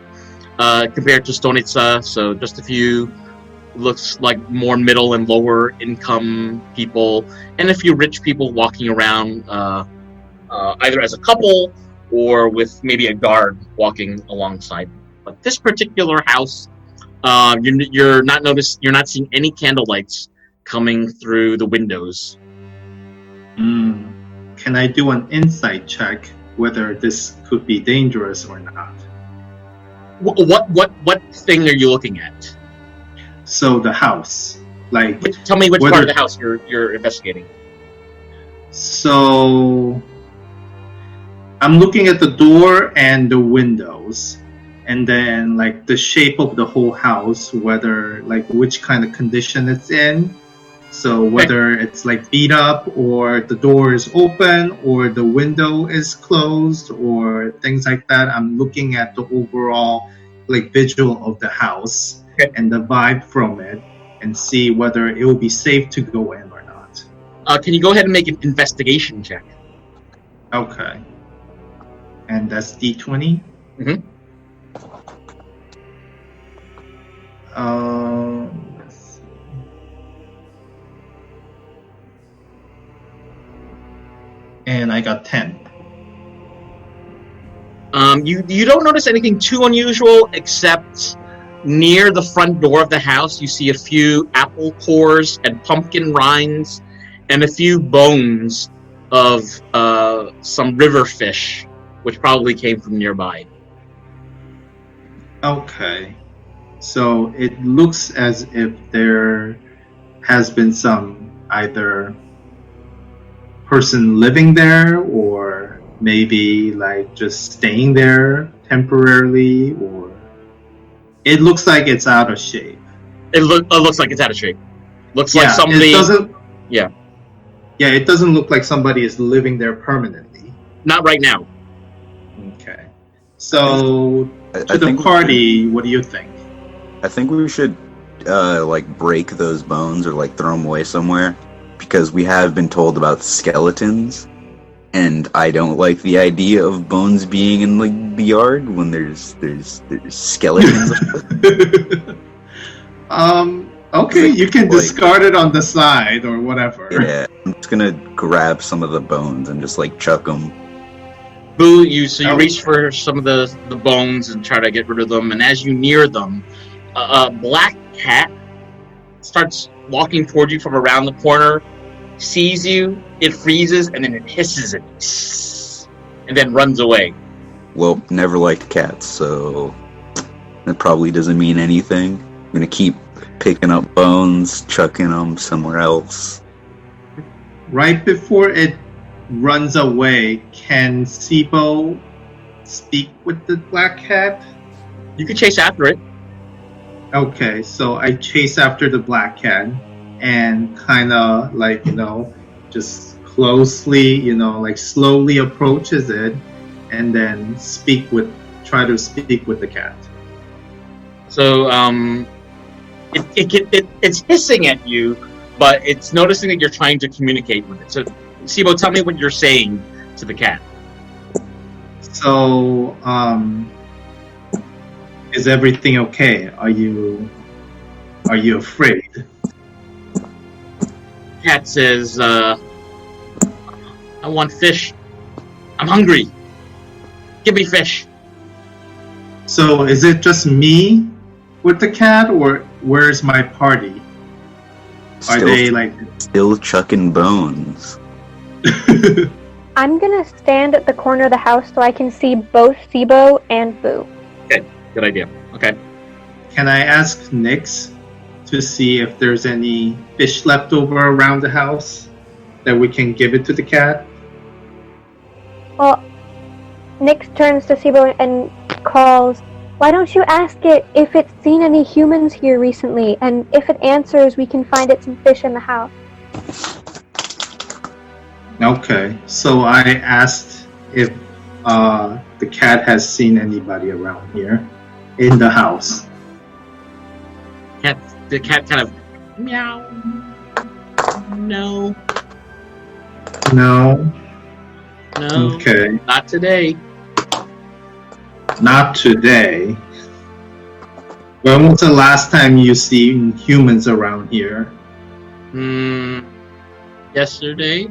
compared to Stonica. So just a few, looks like more middle and lower income people, and a few rich people walking around, either as a couple or with maybe a guard walking alongside. But this particular house, you're not seeing any candle lights coming through the windows.
Can I do an insight check whether this could be dangerous or not?
What thing are you looking at?
So the house,
tell me which part of the house you're investigating.
So I'm looking at the door and the windows, and then the shape of the whole house, whether which kind of condition it's in. So whether it's beat up, or the door is open, or the window is closed, or things like that. I'm looking at the overall visual of the house and the vibe from it, and see whether it will be safe to go in or not.
Can you go ahead and make an investigation check?
Okay. And that's D20?
Mm-hmm.
Let's see. And I got 10.
You don't notice anything too unusual, except near the front door of the house you see a few apple cores and pumpkin rinds and a few bones of some river fish, which probably came from nearby.
Okay. So it looks as if there has been some either person living there, or maybe just staying there temporarily, or it looks like it's out of shape.
It looks like it's out of shape. Looks like somebody.
It doesn't.
Yeah.
Yeah, it doesn't look like somebody is living there permanently.
Not right now.
Okay. So to the party, what do you think?
I think we should break those bones or throw them away somewhere, because we have been told about skeletons, and I don't like the idea of bones being in the yard when there's skeletons.
Okay, you can discard it on the side or whatever.
Yeah, I'm just gonna grab some of the bones and just chuck them.
Boo, you reach for some of the bones and try to get rid of them, and as you near them, a black cat starts walking toward you from around the corner, sees you, it freezes, and then it hisses it, and then runs away.
Well, never liked cats, so that probably doesn't mean anything. I'm gonna keep picking up bones, chucking them somewhere else.
Right before it runs away, can Sibo speak with the black cat?
You can chase after it.
Okay, so I chase after the black cat and kind of just closely, slowly approaches it, and then try to speak with the cat.
So it's hissing at you, but it's noticing that you're trying to communicate with it. So Sibo, tell me what you're saying to the cat.
So is everything okay? Are you afraid?
Cat says, I want fish. I'm hungry. Give me fish.
So is it just me with the cat, or where's my party? Are they like
still chucking bones?
I'm gonna stand at the corner of the house so I can see both Sibo and Boo.
Okay, good idea. Okay.
Can I ask Nyx to see if there's any fish left over around the house that we can give it to the cat?
Well, Nyx turns to Sibo and calls, "Why don't you ask it if it's seen any humans here recently, and if it answers, we can find it some fish in the house."
Okay, so I asked if the cat has seen anybody around here in the house.
The cat kind of meow. No.
No.
No.
Okay.
Not today.
Not today. When was the last time you seen humans around here?
Yesterday.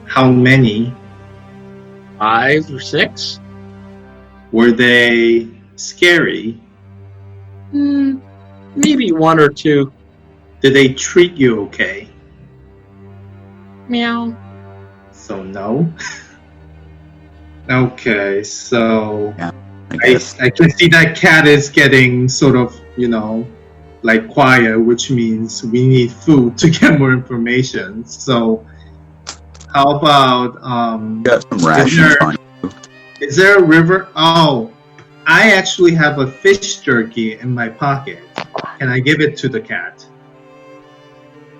How many?
5 or 6.
Were they scary?
Maybe 1 or 2.
Did they treat you okay?
Meow.
So no. Okay, so
I guess.
I can see that cat is getting sort of, like quiet, which means we need food to get more information. So how about
Got some rations on you.
is there a river? Oh, I actually have a fish jerky in my pocket. Can I give it to the cat?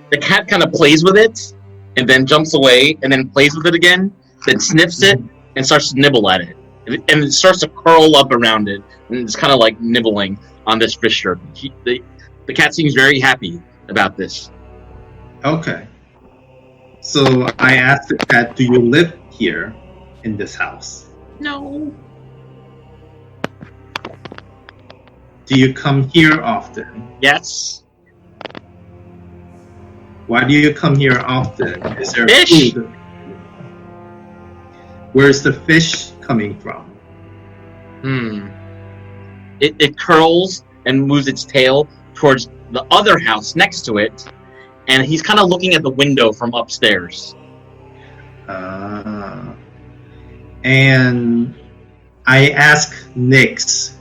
The cat kind of plays with it, and then jumps away, and then plays with it again, then sniffs it, and starts to nibble at it. And it starts to curl up around it, and it's kind of like nibbling on this fish jerky. The cat seems very happy about this.
Okay. So I asked the cat, do you live here in this house?
No.
Do you come here often?
Yes.
Why do you come here often? Is there
Fish.
food? Where's the fish coming from?
It curls and moves its tail towards the other house next to it, and he's kind of looking at the window from upstairs.
And I ask Nyx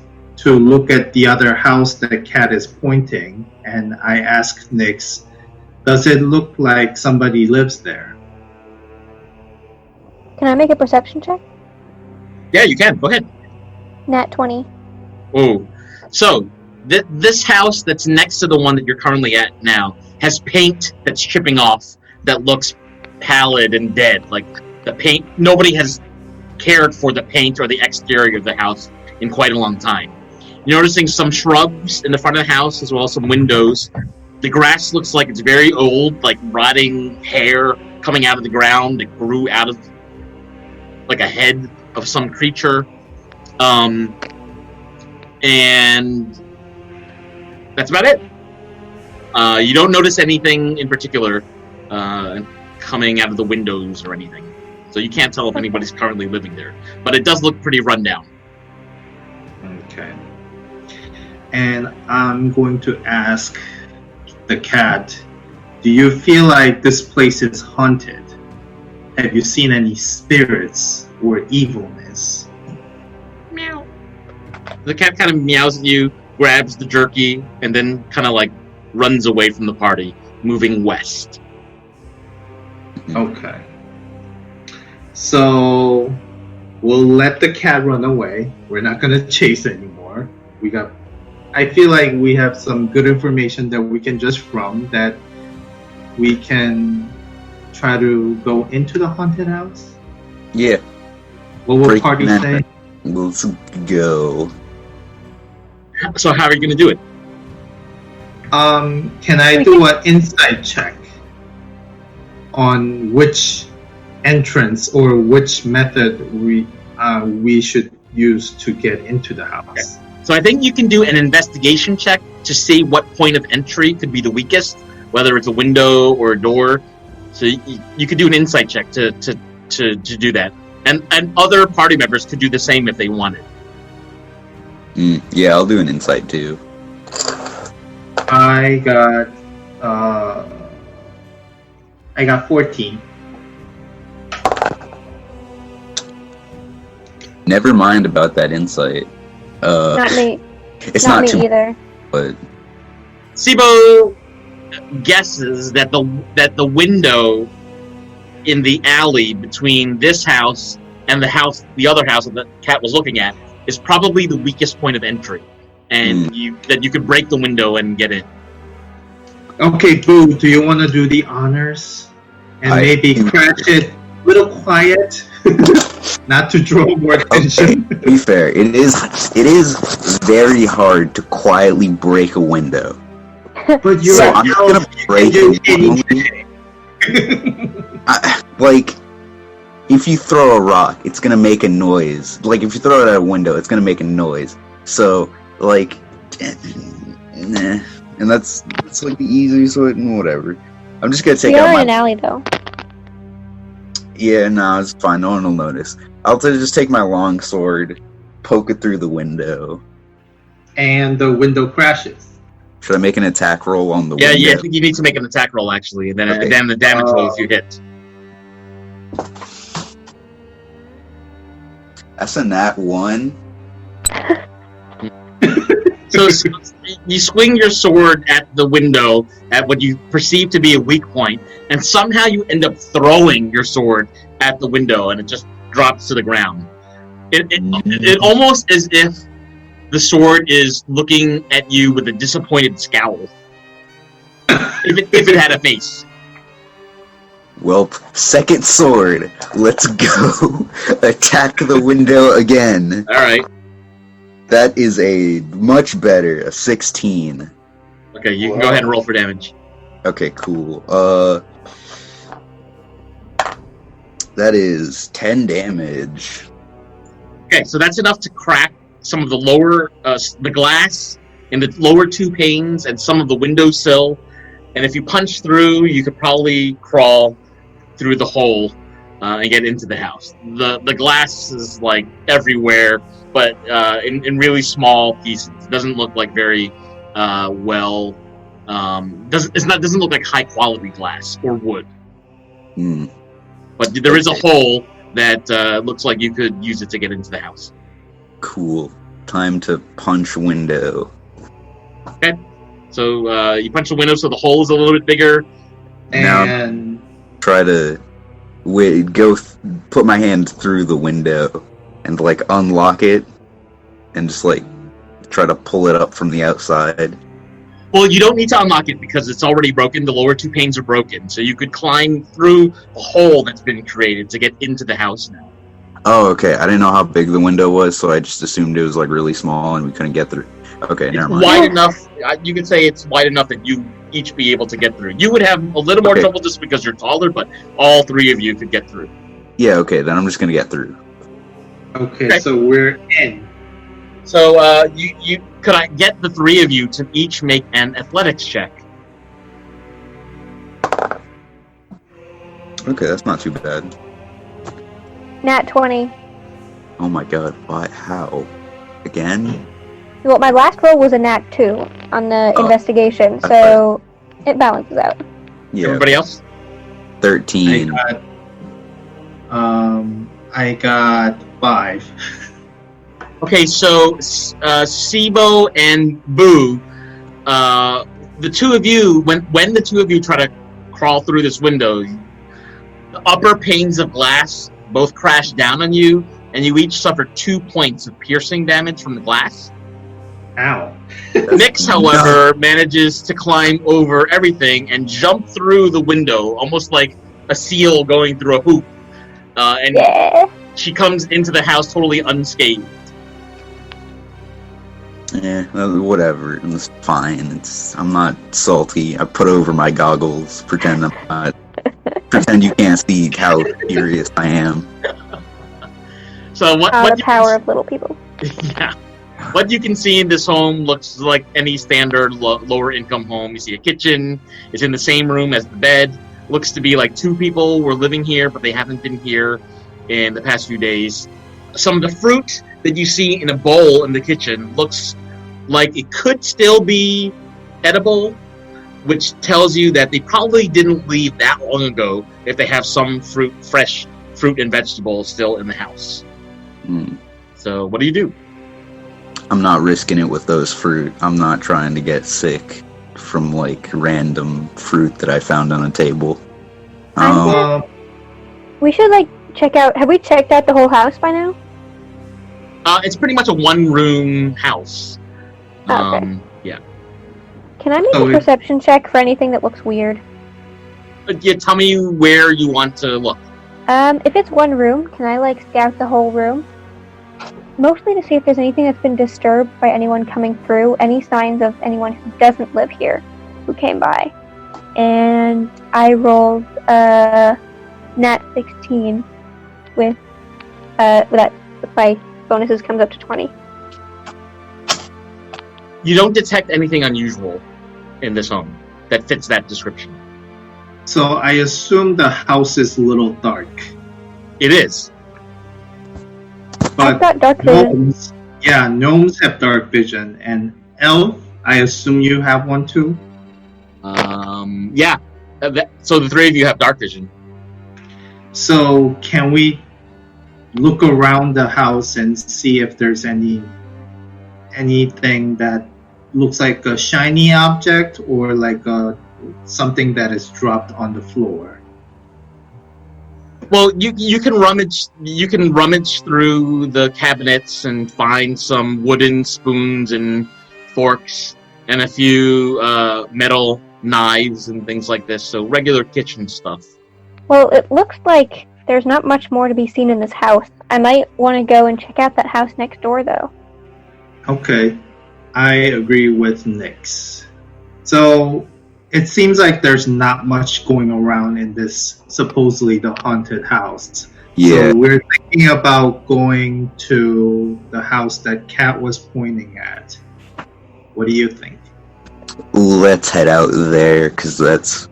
to look at the other house that the cat is pointing, and I ask Nyx, does it look like somebody lives there?
Can I make a perception check?
Yeah, you can. Go ahead.
Nat 20.
Ooh. So, this house that's next to the one that you're currently at now has paint that's chipping off that looks pallid and dead. Like, the paint, nobody has cared for the paint or the exterior of the house in quite a long time. You're noticing some shrubs in the front of the house as well as some windows. The grass looks like it's very old, like rotting hair coming out of the ground that grew out of like a head of some creature. And that's about it. You don't notice anything in particular coming out of the windows or anything. So you can't tell if anybody's currently living there. But it does look pretty rundown.
Okay. And I'm going to ask the cat, do you feel like this place is haunted? Have you seen any spirits or evilness?
Meow. The cat kind of meows at you, grabs the jerky, and then kind of like runs away from the party, moving west.
Okay. So we'll let the cat run away. We're not going to chase anymore. I feel like we have some good information that we can just from that we can try to go into the haunted house.
Yeah.
What will party say?
Let's go.
So how are you going to do it?
Can I do an insight check on which entrance or which method we should use to get into the house?
Okay. So I think you can do an investigation check to see what point of entry could be the weakest, whether it's a window or a door. So you could do an insight check to do that. And other party members could do the same if they wanted.
Yeah, I'll do an insight too.
I got 14.
Never mind about that insight.
Not me.
It's
Not
not
me
too
either.
but
Sibo guesses that the window in the alley between this house and the other house that the cat was looking at, is probably the weakest point of entry, and you could break the window and get in.
Okay, Boo, do you want to do the honors? And maybe crash it a little quiet? Not to draw more attention.
Okay, to be fair, it is very hard to quietly break a window.
But you're
So I'm just gonna break it. Like, if you throw a rock, it's gonna make a noise. Like, if you throw it at a window, it's gonna make a noise. So, like, nah. And that's like the easiest way, whatever. I'm just gonna take
We
out
are
my...
in an alley, though.
Yeah, no, it's fine. No one will notice. I'll just take my long sword, poke it through the window.
And the window crashes.
Should I make an attack roll on the window?
Yeah, I think you need to make an attack roll, actually, and then
Okay.
the damage roll if you hit.
That's a nat 1.
So you swing your sword at the window at what you perceive to be a weak point, and somehow you end up throwing your sword at the window, and it just drops to the ground. It almost as if the sword is looking at you with a disappointed scowl. if it had a face.
Well, second sword. Let's go. Attack the window again.
All right.
That is a much better, a 16.
Okay, you can go ahead and roll for damage.
Okay, cool. That is 10 damage.
Okay, so that's enough to crack some of the lower, the glass in the lower two panes and some of the windowsill. And if you punch through, you could probably crawl through the hole and get into the house. The glass is like everywhere, but in really small pieces. It doesn't look like very well. Doesn't look like high quality glass or wood. But there is a hole that looks like you could use it to get into the house.
Cool. Time to punch window.
Okay. So you punch the window so the hole is a little bit bigger.
And
try to put my hand through the window and like unlock it and just like try to pull it up from the outside.
Well, you don't need to unlock it because it's already broken. The lower two panes are broken. So you could climb through a hole that's been created to get into the house now.
Oh, okay. I didn't know how big the window was, so I just assumed it was like really small and we couldn't get through. Okay, never mind.
Wide enough. You could say it's wide enough that you each be able to get through. You would have a little more trouble just because you're taller, but all three of you could get through.
Yeah, okay. Then I'm just gonna get through.
okay, so we're in.
So you could I get the three of you to each make an athletics check?
Okay, that's not too bad.
Nat 20.
Oh my god, why? How? Again?
Well, my last roll was a nat 2 on the investigation, so it balances out.
Yeah.
Everybody else?
13.
I got 5.
Okay, so Sibo and Boo, the two of you, when the two of you try to crawl through this window, the upper panes of glass both crash down on you, and you each suffer 2 points of piercing damage from the glass.
Ow.
Nix, however, manages to climb over everything and jump through the window, almost like a seal going through a hoop. And she comes into the house totally unscathed.
Whatever. It's fine. I'm not salty. I put over my goggles, pretend I'm not. Pretend you can't see how furious I am.
So what
The power of little people.
Yeah. What you can see in this home looks like any standard lower income home. You see a kitchen. It's in the same room as the bed. Looks to be like two people were living here, but they haven't been here in the past few days. some of the fruit that you see in a bowl in the kitchen looks like it could still be edible, which tells you that they probably didn't leave that long ago if they have some fresh fruit and vegetables still in the house. So what do you do?
I'm not risking it with those fruit. I'm not trying to get sick from like random fruit that I found on a table.
We should like check out. Have we checked out the whole house by now?
It's pretty much a one-room house.
Okay.
Yeah.
Can I make a perception check for anything that looks weird?
Yeah, tell me where you want to look.
If it's one room, can I like scout the whole room? Mostly to see if there's anything that's been disturbed by anyone coming through, any signs of anyone who doesn't live here who came by. And I rolled nat 16 with that my bonuses comes up to 20.
You don't detect anything unusual in this home that fits that description.
So I assume the house is a little dark.
It is.
I've
But
got dark vision.
gnomes have dark vision, and elf, I assume you have one too?
Yeah. So the three of you have dark vision.
So can we look around the house and see if there's anything that looks like a shiny object or like something that is dropped on the floor?
Well, you can rummage through the cabinets and find some wooden spoons and forks and a few metal knives and things like this. So regular kitchen stuff.
Well, it looks like there's not much more to be seen in this house. I might want to go and check out that house next door, though.
Okay, I agree with Nyx. So it seems like there's not much going around in this supposedly the haunted house.
Yeah.
So we're thinking about going to the house that Kat was pointing at. What do you think?
Let's head out there, because that's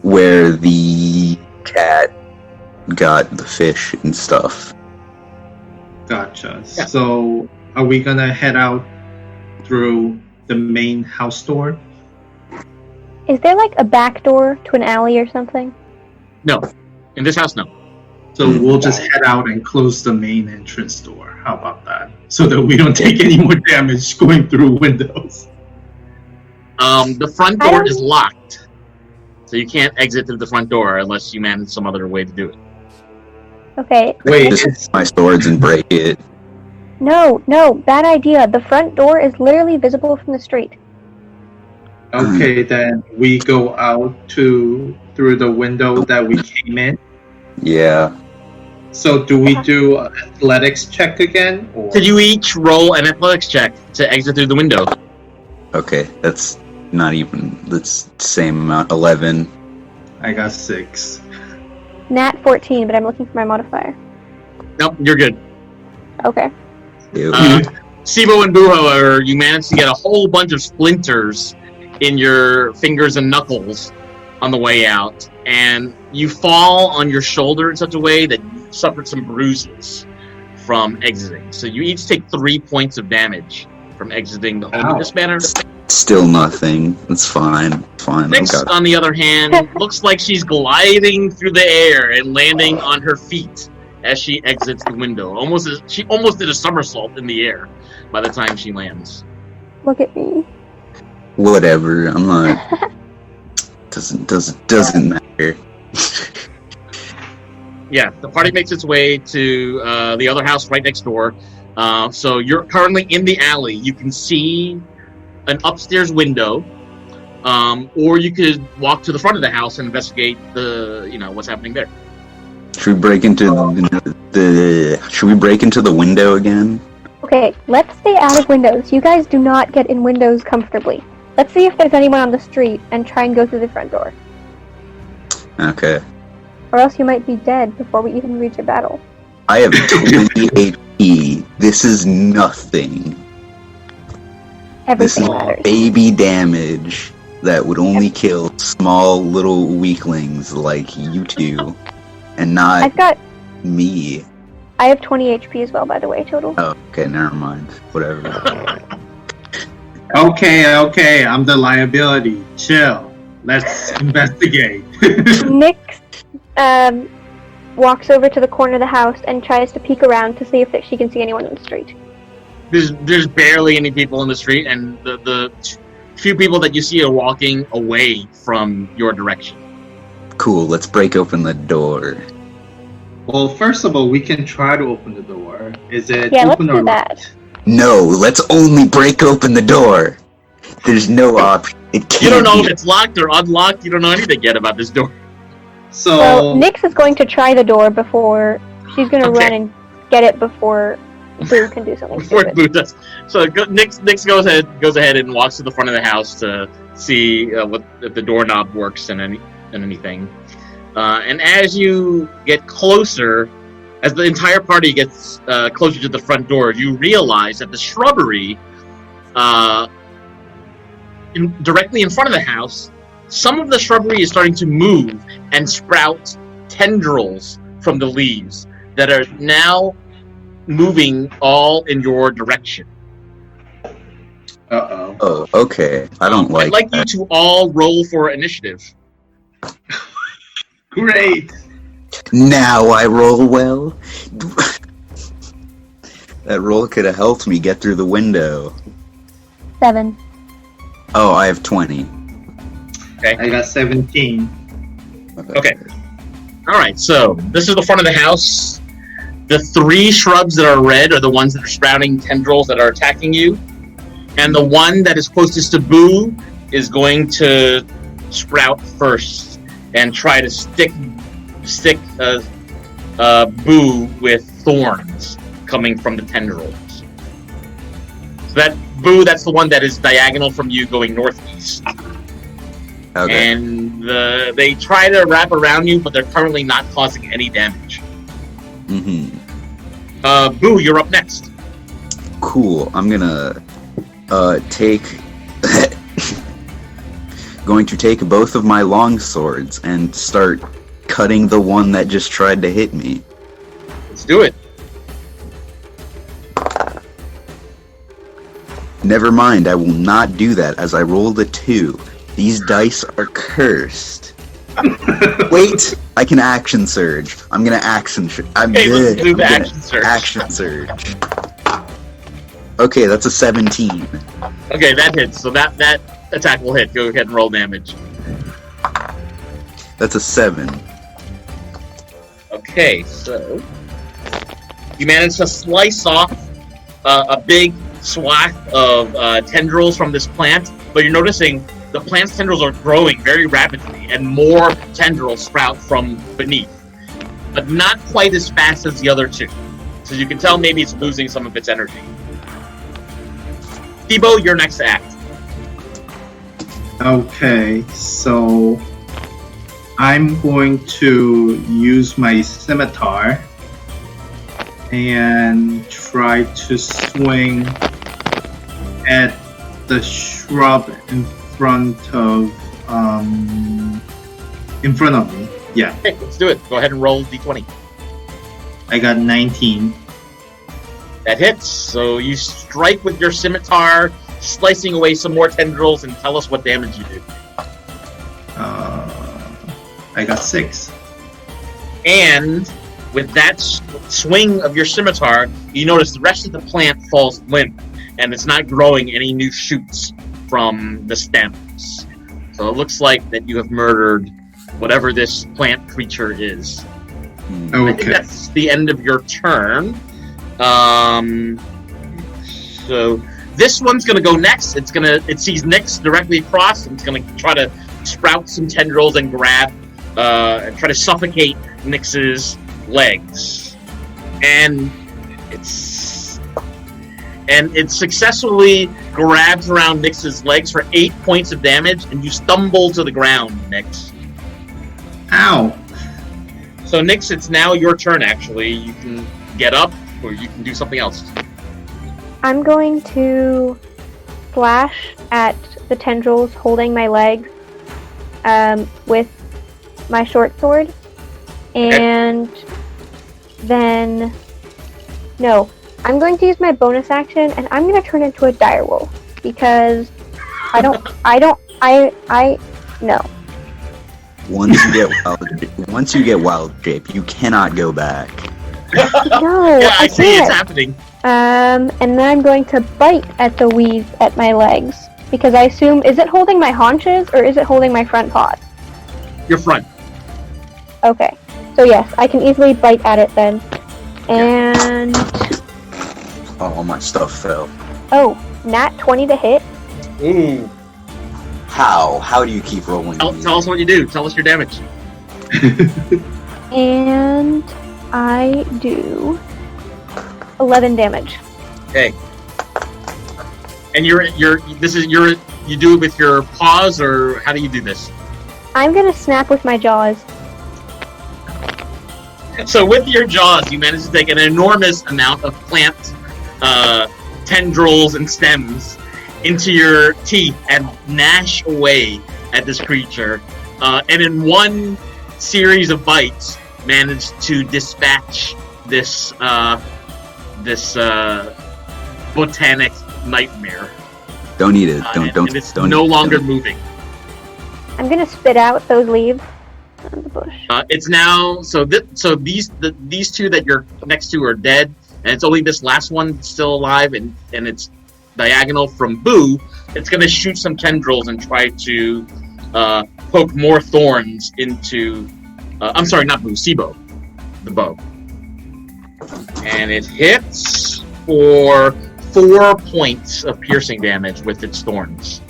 where the cat got the fish and stuff.
Gotcha.
Yeah.
So are we gonna head out through the main house door?
Is there like a back door to an alley or something?
No. In this house, no.
So we'll just head out and close the main entrance door. How about that? So that we don't take any more damage going through windows.
The front door is locked. So you can't exit through the front door unless you manage some other way to do it.
Okay.
Wait,
Just use my swords and break it.
No, bad idea. The front door is literally visible from the street.
okay, then we go out through the window that we came in.
Yeah.
So do we do an athletics check again? Or?
Could you each roll an athletics check to exit through the window?
Okay, that's not even, that's the same amount, 11.
I got 6.
Nat 14, but I'm looking for my modifier.
Nope, you're good.
Okay.
Ew.
Sibo and Buho, you managed to get a whole bunch of splinters in your fingers and knuckles on the way out, and you fall on your shoulder in such a way that you suffered some bruises from exiting. So you each take 3 points of damage from exiting the home in this manner.
Still nothing. It's fine. Fine.
Nyx, on the other hand, looks like she's gliding through the air and landing on her feet as she exits the window. She almost did a somersault in the air by the time she lands.
Look at me.
Whatever. I'm not. Doesn't matter.
Yeah, the party makes its way to the other house right next door. So you're currently in the alley. You can see an upstairs window, or you could walk to the front of the house and investigate what's happening there.
Should we break into Should we break into the window again?
Okay, let's stay out of windows. You guys do not get in windows comfortably. Let's see if there's anyone on the street and try and go through the front door.
Okay.
Or else you might be dead before we even reach a battle.
I have 20 HP. This is nothing. This
Everything
is
matters.
baby damage that would only kill small little weaklings like you two, and not
I've got
me.
I have 20 HP as well, by the way, total.
Oh, okay, never mind. Whatever.
Okay, I'm the liability. Chill. Let's investigate.
Nyx walks over to the corner of the house and tries to peek around to see if she can see anyone on the street.
There's barely any people in the street, and the few people that you see are walking away from your direction.
Cool, let's break open the door.
Well, first of all, we can try to open the door. Is it
Yeah,
open
let's
or
do that.
locked?
No, let's only break open the door. There's no option. It can't
You don't know
be.
if it's locked or unlocked. You don't know anything yet about this door.
So,
Well, Nyx is going to try the door before... She's going to
Okay.
run and get it before Boo can do something
Before
stupid.
Boo does. So Nyx goes ahead and walks to the front of the house to see if the doorknob works and anything. And as you get closer, as the entire party gets closer to the front door, you realize that the shrubbery directly in front of the house, some of the shrubbery is starting to move and sprout tendrils from the leaves that are now moving all in your direction.
uh-oh.
Oh, okay. I don't
I'd like you
that.
to all roll for initiative.
Great.
Now I roll well. That roll could have helped me get through the window.
7.
Oh, I have 20.
I got 17.
Okay. Alright, so this is the front of the house. The 3 shrubs that are red are the ones that are sprouting tendrils that are attacking you. And the one that is closest to Boo is going to sprout first and try to stick Boo with thorns coming from the tendrils. So that Boo, that's the one that is diagonal from you going northeast.
Okay.
And they try to wrap around you, but they're currently not causing any damage.
Mm-hmm.
Boo, you're up next.
Cool. I'm gonna take going to take both of my long swords and start cutting the one that just tried to hit me.
Let's do it.
Never mind, I will not do that as I rolled a 2. These dice are cursed. Wait, I can action surge. I'm gonna action surge.
Okay, let's do the action surge.
Action surge. Okay, that's a 17.
Okay, that hits. So that attack will hit. Go ahead and roll damage.
That's a 7.
Okay, so you manage to slice off a big swath of tendrils from this plant, but you're noticing the plant's tendrils are growing very rapidly, and more tendrils sprout from beneath, but not quite as fast as the other 2. So you can tell maybe it's losing some of its energy. Debo, your next act.
Okay, so I'm going to use my scimitar and try to swing at the shrub in front of me. Yeah,
Okay, let's do it. Go ahead and roll d20.
I got 19.
That hits. So you strike with your scimitar, slicing away some more tendrils, and tell us what damage you do.
I got 6.
And with that swing of your scimitar, you notice the rest of the plant falls limp, and it's not growing any new shoots from the stems. So it looks like that you have murdered whatever this plant creature is. I think
Okay.
that's the end of your turn. So this one's gonna go next. It sees Nyx directly across, and it's gonna try to sprout some tendrils and grab and try to suffocate Nyx's legs. And it successfully grabs around Nyx's legs for 8 points of damage, and you stumble to the ground, Nyx.
Ow!
So Nyx, it's now your turn. Actually, you can get up, or you can do something else.
I'm going to slash at the tendrils holding my legs with my short sword, and then No. I'm going to use my bonus action, and I'm going to turn into a direwolf because no.
Once you get wild shape, you cannot go back.
No,
Yeah, I
I
see it's
can't.
happening.
And then I'm going to bite at the weave at my legs because I assume, is it holding my haunches or is it holding my front paws?
Your front.
Okay, so yes, I can easily bite at it then. And
Oh, my stuff fell.
nat 20 to hit.
Ooh.
How do you keep rolling? these?
Tell us what you do. Tell us your damage.
And I do 11 damage.
Okay. And you do it with your paws, or how do you do this?
I'm gonna snap with my jaws.
So with your jaws, you manage to take an enormous amount of plant tendrils and stems into your teeth and gnash away at this creature. And in one series of bites, managed to dispatch this botanic nightmare.
Don't eat it. Don't.
And it's
don't
no
eat it.
longer moving.
I'm gonna spit out those leaves on the bush.
It's now these two that you're next to are dead, and it's only this last one still alive, and it's diagonal from Boo. It's gonna shoot some tendrils and try to poke more thorns into. I'm sorry, not Boo, Sibo, the bow, and it hits for 4 points of piercing damage with its thorns.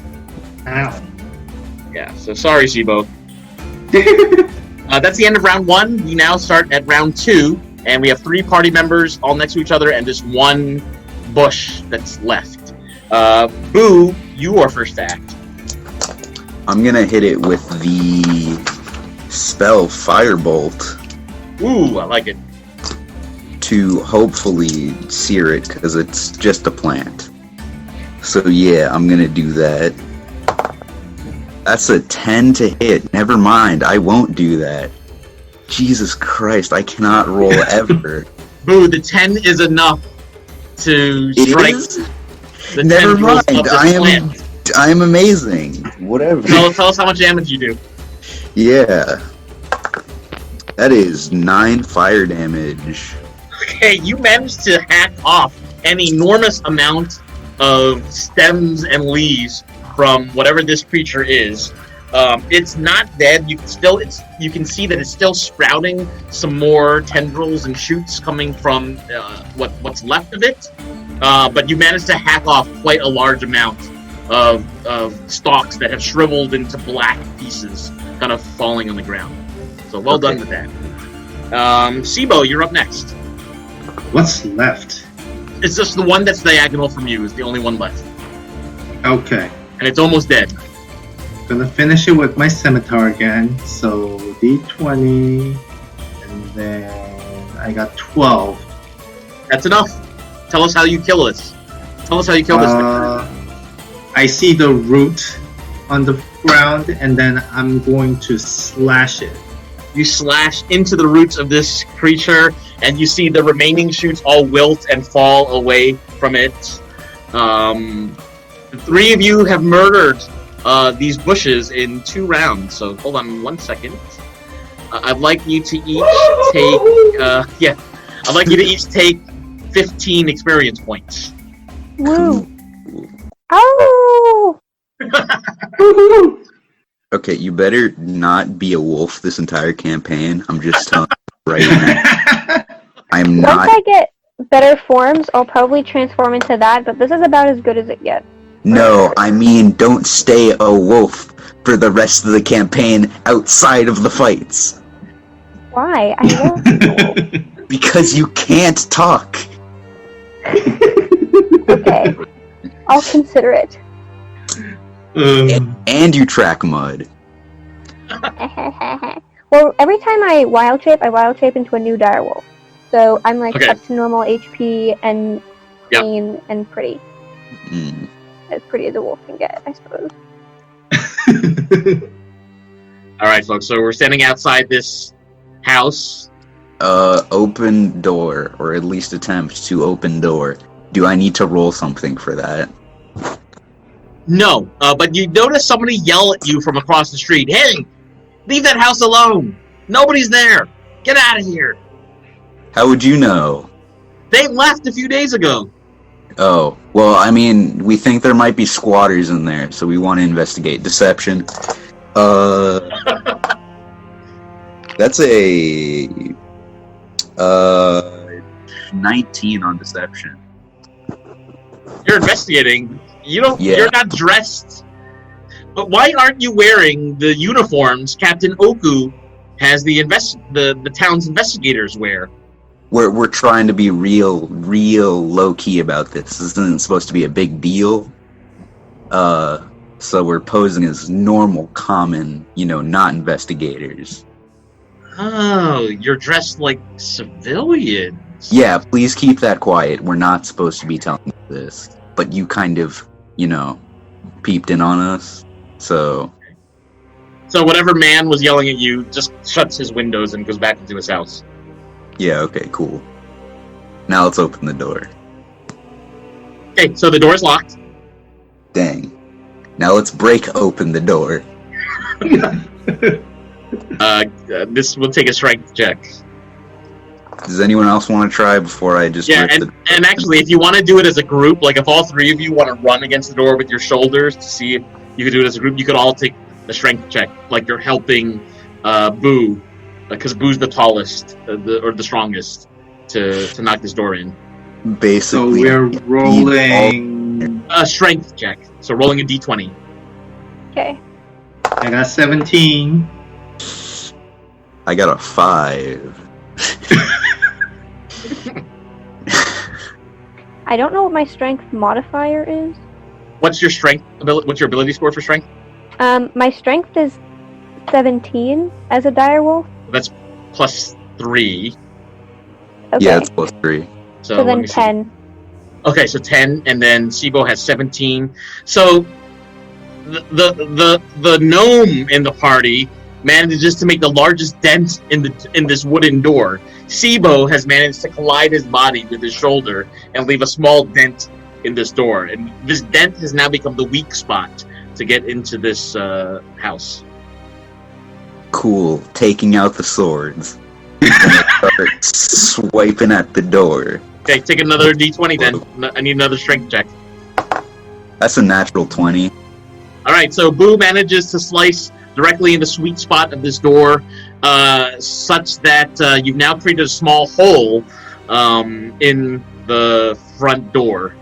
Ow.
Yeah, so sorry, Sibo. That's the end of round 1. We now start at round 2, and we have 3 party members all next to each other and just one bush that's left. Boo, you are first to act.
I'm gonna hit it with the spell Firebolt
Ooh, I like it.
to hopefully sear it because it's just a plant. So yeah, I'm gonna do that. That's a 10 to hit. Never mind, I won't do that. Jesus Christ, I cannot roll ever.
Boo, the 10 is enough to
It
strike
is?
the
Never
tendrils of
mind,
this plant.
I am amazing. Whatever.
Tell us how much damage you do.
Yeah. That is 9 fire damage.
Okay, you managed to hack off an enormous amount of stems and leaves from whatever this creature is. It's not dead. You can see that it's still sprouting some more tendrils and shoots coming from what's left of it. But you managed to hack off quite a large amount of stalks that have shriveled into black pieces, kind of falling on the ground. So well done with that. Sibo, you're up next.
What's left?
It's just the one that's diagonal from you is the only one left.
Okay.
And it's almost dead.
Gonna finish it with my scimitar again. So D20, and then I got 12.
That's enough. Tell us how you kill this. Tell us how you kill this thing.
I see the root on the ground, and then I'm going to slash it.
You slash into the roots of this creature, and you see the remaining shoots all wilt and fall away from it. The 3 of you have murdered these bushes in 2 rounds. So hold on 1 second. I'd like you to each take. I'd like you to each take 15 experience points.
Woo! Oh!
Okay, you better not be a wolf this entire campaign. I'm just telling you right now. I'm
Once
not.
I get better forms, I'll probably transform into that, but this is about as good as it gets.
No, I mean, don't stay a wolf for the rest of the campaign outside of the fights.
Why? I love people.
Because you can't talk.
Okay. I'll consider it.
And you track mud.
Well, every time I wild shape into a new direwolf. So I'm like
Okay.
up to normal HP and
Yep.
clean and pretty.
Mm.
As pretty as a wolf can get, I suppose.
All right, folks. So we're standing outside this house.
Open door, or at least attempt to open door. Do I need to roll something for that?
No, but you notice somebody yell at you from across the street. Hey, leave that house alone. Nobody's there. Get out of here.
How would you know?
They left a few days ago.
Oh, well, I mean, we think there might be squatters in there, so we want to investigate. Deception. That's a 19 on deception.
You're investigating.
Yeah.
You're not dressed. But why aren't you wearing the uniforms Captain Oku has the town's investigators wear?
We're trying to be real low key about this. This isn't supposed to be a big deal. So we're posing as normal, common, not investigators.
Oh, you're dressed like civilians.
Yeah, please keep that quiet. We're not supposed to be telling you this. But you kind of, peeped in on us. So
whatever man was yelling at you just shuts his windows and goes back into his house.
Yeah, okay, cool. Now let's open the door.
Okay, so the door is locked.
Dang. Now let's break open the door.
This will take a strength check.
Does anyone else want to try before I just...
Yeah, and actually, if you want to do it as a group, like if all three of you want to run against the door with your shoulders to see if you could do it as a group, you could all take a strength check, like you're helping Boo, because Boo's the tallest, or the strongest, to knock this door in.
Basically...
So we're rolling...
A strength check, so rolling a d20.
Okay.
I got 17.
I got a 5.
I don't know what my strength modifier is.
What's your ability score for strength?
My strength is 17 as a direwolf.
That's plus 3.
Okay.
Yeah, it's plus 3.
So then 10.
Okay, so 10, and then Sibo has 17. So the gnome in the party manages to make the largest dent in this wooden door. Sibo has managed to collide his body with his shoulder and leave a small dent in this door. And this dent has now become the weak spot to get into this house.
Cool. Taking out the swords. Start swiping at the door.
Okay, take another d20 then. I need another strength check.
That's a natural 20.
Alright, so Boo manages to slice directly in the sweet spot of this door, such that you've now created a small hole in the front door.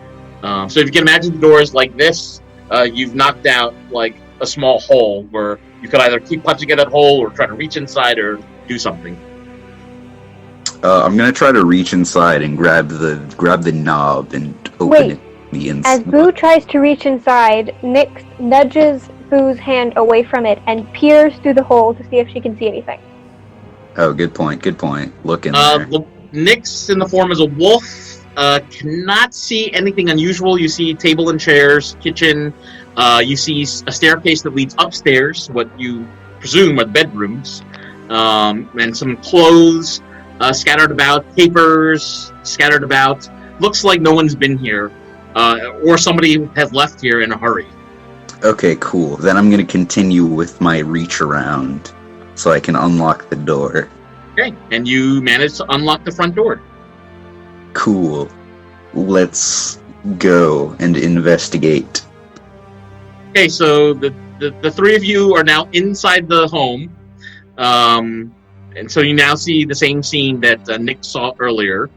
So if you can imagine the doors like this, you've knocked out like a small hole where you could either keep punching at that hole or try to reach inside or do something.
I'm gonna try to reach inside and grab the knob and open
Wait,
it from the inside.
As Boo tries to reach inside, Nyx nudges Boo's hand away from it and peers through the hole to see if she can see anything.
Oh, good point. Look in there.
Nyx, in the form as a wolf, cannot see anything unusual. You see table and chairs, kitchen. You see a staircase that leads upstairs, what you presume are the bedrooms, and some clothes scattered about, papers scattered about. Looks like no one's been here, or somebody has left here in a hurry.
Okay, cool. Then I'm gonna continue with my reach around so I can unlock the door.
Okay, and you manage to unlock the front door.
Cool. Let's go and investigate.
Okay, so the three of you are now inside the home, and so you now see the same scene that Nick saw earlier.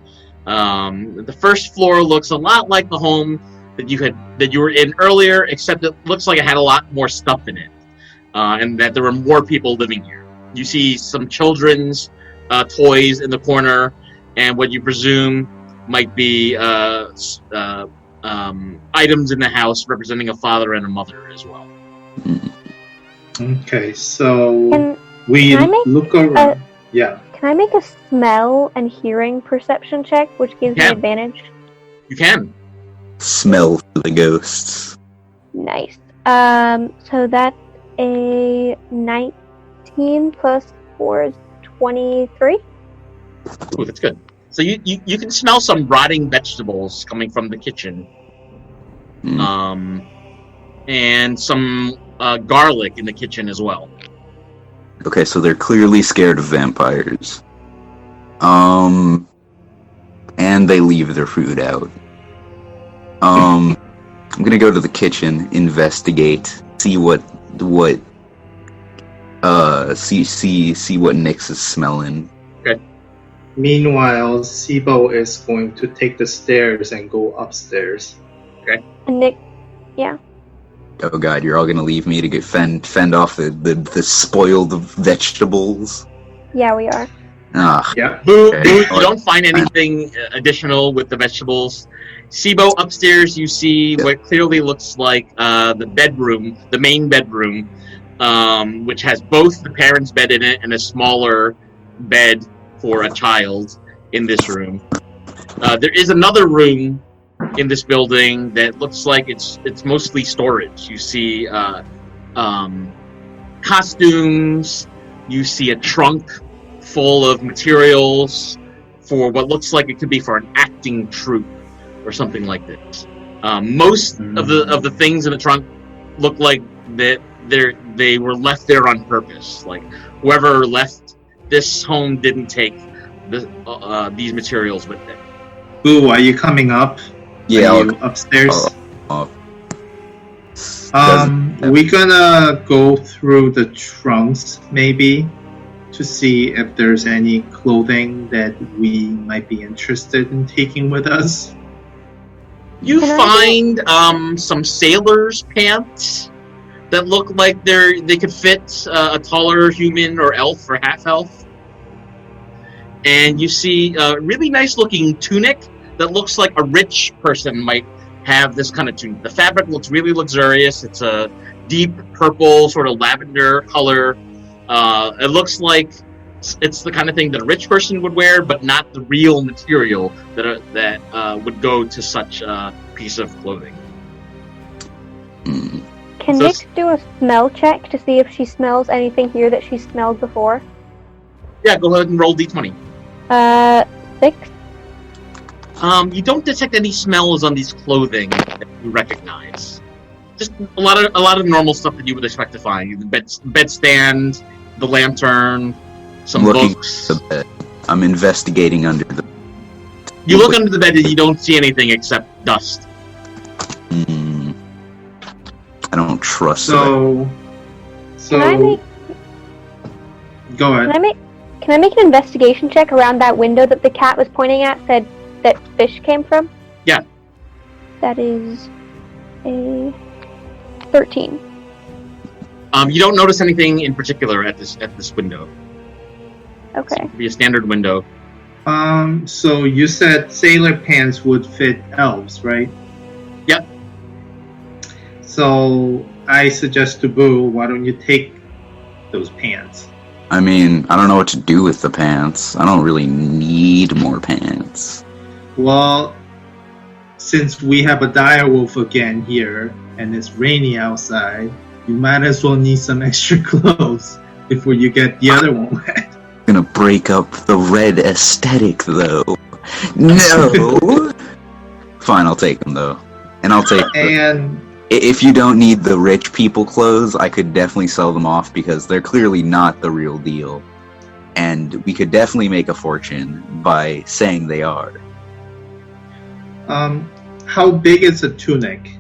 The first floor looks a lot like the home that you were in earlier, except it looks like it had a lot more stuff in it, and that there were more people living here. You see some children's toys in the corner, and what you presume might be items in the house representing a father and a mother as well.
Okay, so
Can I make
look around. Yeah.
Can I make a smell and hearing perception check, which gives me
Yeah.
advantage?
You can.
Smell for the ghosts.
Nice. So that's a 19 plus 4 is 23.
Ooh, that's good. So you can smell some rotting vegetables coming from the kitchen. And some garlic in the kitchen as well.
Okay, so they're clearly scared of vampires. And they leave their food out. I'm gonna go to the kitchen, investigate, see what Nyx is smelling.
Okay.
Meanwhile, Sibo is going to take the stairs and go upstairs.
And Nick, yeah.
Oh god, you're all gonna leave me to get fend off the spoiled vegetables?
Yeah, we are.
Ah,
Yeah.
Boo,
Okay.
boo, you don't find anything additional with the vegetables. Sibo, upstairs you see what clearly looks like the bedroom, the main bedroom, which has both the parents' bed in it and a smaller bed for a child in this room. There is another room in this building that looks like it's mostly storage. You see costumes, you see a trunk full of materials for what looks like it could be for an acting troupe or something like this. Most of the things in the trunk look like that they were left there on purpose. Like whoever left this home didn't take these materials with them.
Boo, are you coming up?
yeah,
Are you upstairs?
Doesn't-
We're gonna go through the trunks maybe to see if there's any clothing that we might be interested in taking with us.
You
Can I
find some sailor's pants that look like they could fit a taller human or elf or half elf. And you see a really nice looking tunic that looks like a rich person might have this kind of tunic. The fabric looks really luxurious. It's a deep purple, sort of lavender color. It looks like it's the kind of thing that a rich person would wear, but not the real material that would go to such a piece of clothing.
Can
So
Nick do a smell check to see if she smells anything here that she smelled before?
Yeah, go ahead and roll d20.
6.
You don't detect any smells on these clothing that you recognize. Just a lot of normal stuff that you would expect to find. The bedstand, the lantern, some
looking
books.
at the bed. I'm investigating under the.
You look under the bed and you don't see anything except dust.
I don't trust that.
So
Can I make
go ahead.
Can I make an investigation check around that window that the cat was pointing at? Said that fish came from?
Yeah.
That is a 13.
You don't notice anything in particular at this window.
Okay.
It'd be a standard window.
So you said sailor pants would fit elves, right?
Yep.
So I suggest to Boo, why don't you take those pants?
I mean, I don't know what to do with the pants. I don't really need more pants.
Well, since we have a direwolf again here and it's rainy outside, you might as well need some extra clothes before you get the other one wet.
Gonna break up the red aesthetic, though. No. Fine, I'll take them though, and I'll take.
And
If you don't need the rich people clothes, I could definitely sell them off because they're clearly not the real deal, and we could definitely make a fortune by saying they are.
how big is a tunic?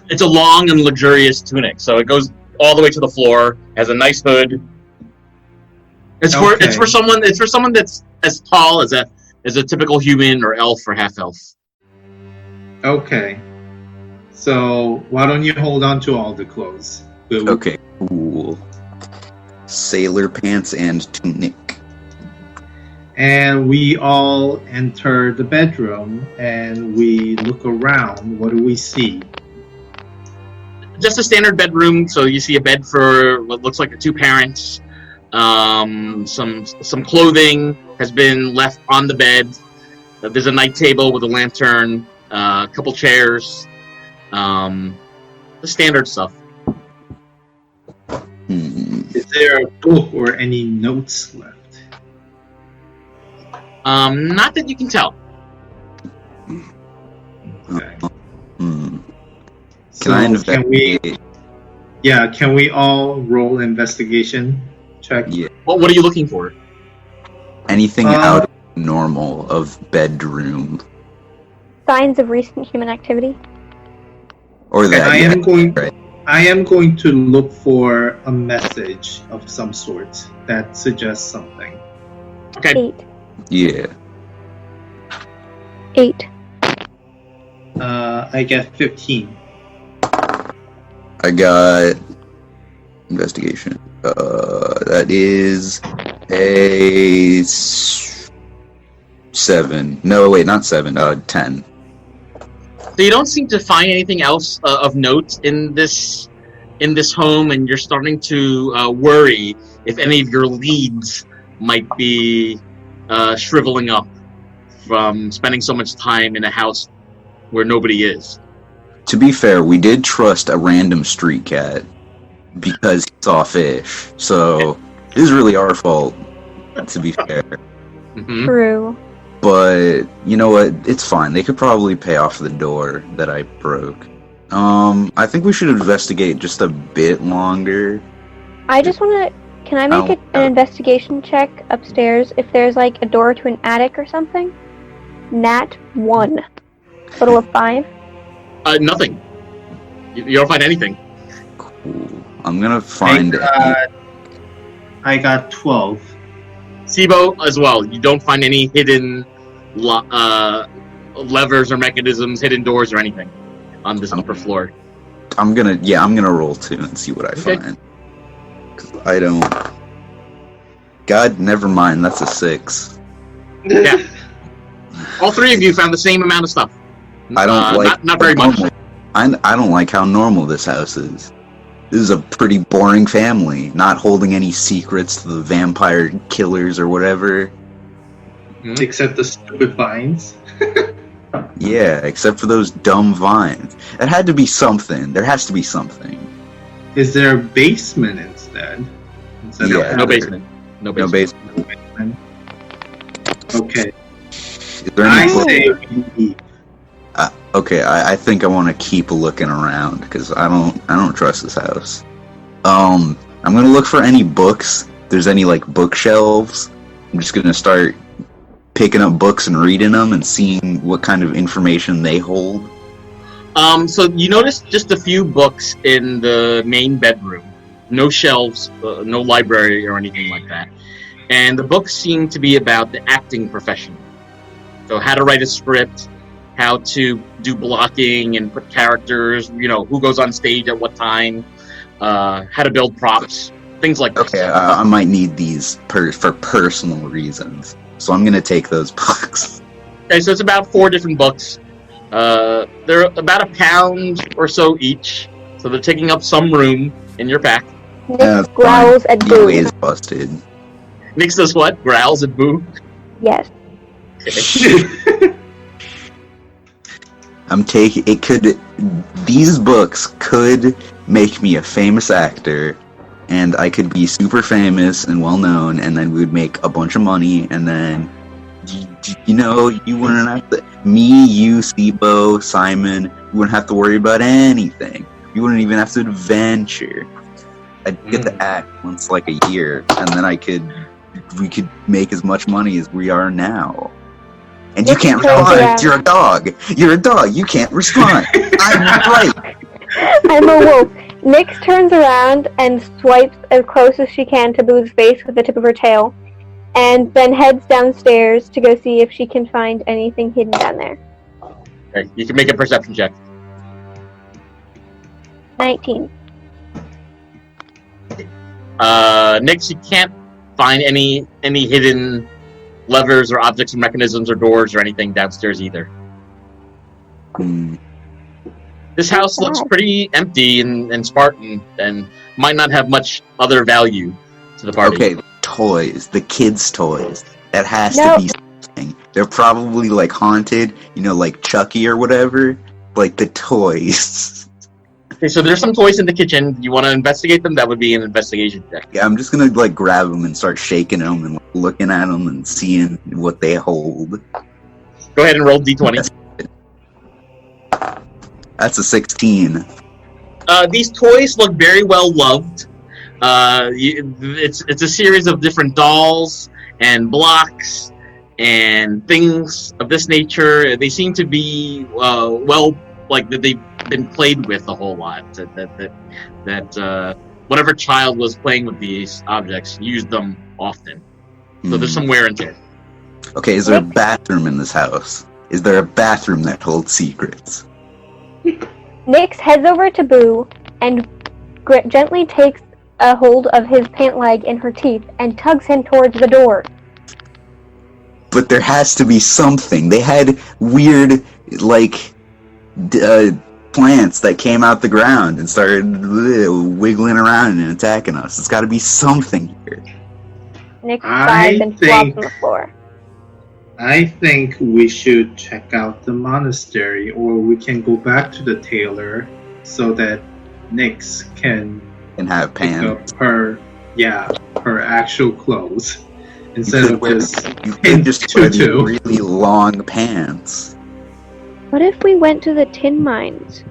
It's a long and luxurious tunic, so it goes all the way to the floor. Has a nice hood. It's for someone that's as tall as a typical human or elf or half elf.
Okay. So why don't you hold on to all the clothes? Boo?
Okay, cool. Sailor pants and tunic.
And we all enter the bedroom and we look around. What do we see?
Just a standard bedroom, so you see a bed for what looks like the two parents. Some clothing has been left on the bed. There's a night table with a lantern, a couple chairs, the standard stuff.
Is there a book or any notes left?
Not that you can tell.
Okay.
Hmm.
So
Can I
can we?
investigate?
Yeah, can we all roll investigation check?
Yeah.
What are you looking for?
Anything out of normal of bedroom
Signs of recent human activity.
or
Okay,
that?
I
yeah,
am going.
right.
I am going to look for a message of some sort that suggests something.
Okay.
8.
Yeah.
8.
I get 15.
I got investigation. That is a 7. No, wait, not 7. 10.
So you don't seem to find anything else of note in this home, and you're starting to worry if any of your leads might be shriveling up from spending so much time in a house where nobody is.
To be fair, we did trust a random street cat because he saw fish. So it is really our fault, to be fair.
Mm-hmm.
True.
But you know what? It's fine. They could probably pay off the door that I broke. I think we should investigate just a bit longer.
I just want to... Can I make an investigation check upstairs if there's like a door to an attic or something? Nat 1. Total of 5.
Nothing. You don't find anything.
Cool. I'm gonna find.
I got 12.
Sibo as well. You don't find any hidden levers or mechanisms, hidden doors or anything on this upper floor.
I'm gonna roll 2 and see what I find. 'Cause I don't. God, never mind. That's a 6.
Yeah. All three of you found the same amount of stuff.
I don't like.
Not very much.
I don't like how normal this house is. This is a pretty boring family, not holding any secrets to the vampire killers or whatever.
Except the stupid vines.
Yeah, except for those dumb vines. It had to be something. There has to be something.
Is there a basement instead?
Yeah.
No basement. No
No
basement.
basement.
Okay.
Is there any
I
book-
say we leave.
Okay, I think I want to keep looking around because I don't trust this house. I'm gonna look for any books. If there's any like bookshelves. I'm just gonna start picking up books and reading them and seeing what kind of information they hold.
So you notice just a few books in the main bedroom. No shelves, no library or anything like that. And the books seem to be about the acting profession. So how to write a script, how to do blocking and put characters, who goes on stage at what time, how to build props, things like
Okay,
this.
I might need these for personal reasons, so I'm gonna take those books.
Okay, so it's about 4 different books. They're about £1 or so each, so they're taking up some room in your pack.
Nick growls at
He
Boo.
is busted.
Nix does what? Growls at Boo?
Yes.
I'm taking it. These books could make me a famous actor, and I could be super famous and well known, and then we would make a bunch of money, and then you wouldn't have to. Me, you, Sibo, Simon, you wouldn't have to worry about anything. You wouldn't even have to adventure. I'd get to act once like a year, and then we could make as much money as we are now. And you can't respond. You're a dog. You're a dog. You can't respond. I'm right.
I'm a wolf. Nyx turns around and swipes as close as she can to Boo's face with the tip of her tail, and then heads downstairs to go see if she can find anything hidden down there.
Okay, you can make a perception check.
19.
Nix, you can't find any hidden levers or objects or mechanisms or doors or anything downstairs either. This house looks pretty empty and Spartan and might not have much other value to the party.
Okay, toys. The kids' toys. That has to be something. They're probably like haunted, like Chucky or whatever. Like the toys.
Okay, so there's some toys in the kitchen. You want to investigate them? That would be an investigation check.
Yeah, I'm just gonna like grab them and start shaking them and looking at them and seeing what they hold.
Go ahead and roll d20.
That's a 16.
These toys look very well loved. It's a series of different dolls and blocks and things of this nature. They seem to be that they've been played with a whole lot. That whatever child was playing with these objects used them often. So there's some wear and tear.
Okay, is there a bathroom in this house? Is there a bathroom that holds secrets?
Nyx heads over to Boo and gently takes a hold of his pant leg in her teeth and tugs him towards the door.
But there has to be something. They had weird, plants that came out the ground and started wiggling around and attacking us. It's got to be something here.
Nyx sighs and flops on the floor.
I think we should check out the monastery, or we can go back to the tailor so that Nyx can
have
pick
pants.
up her actual clothes instead of
just wear these really long pants.
What if we went to the tin mines?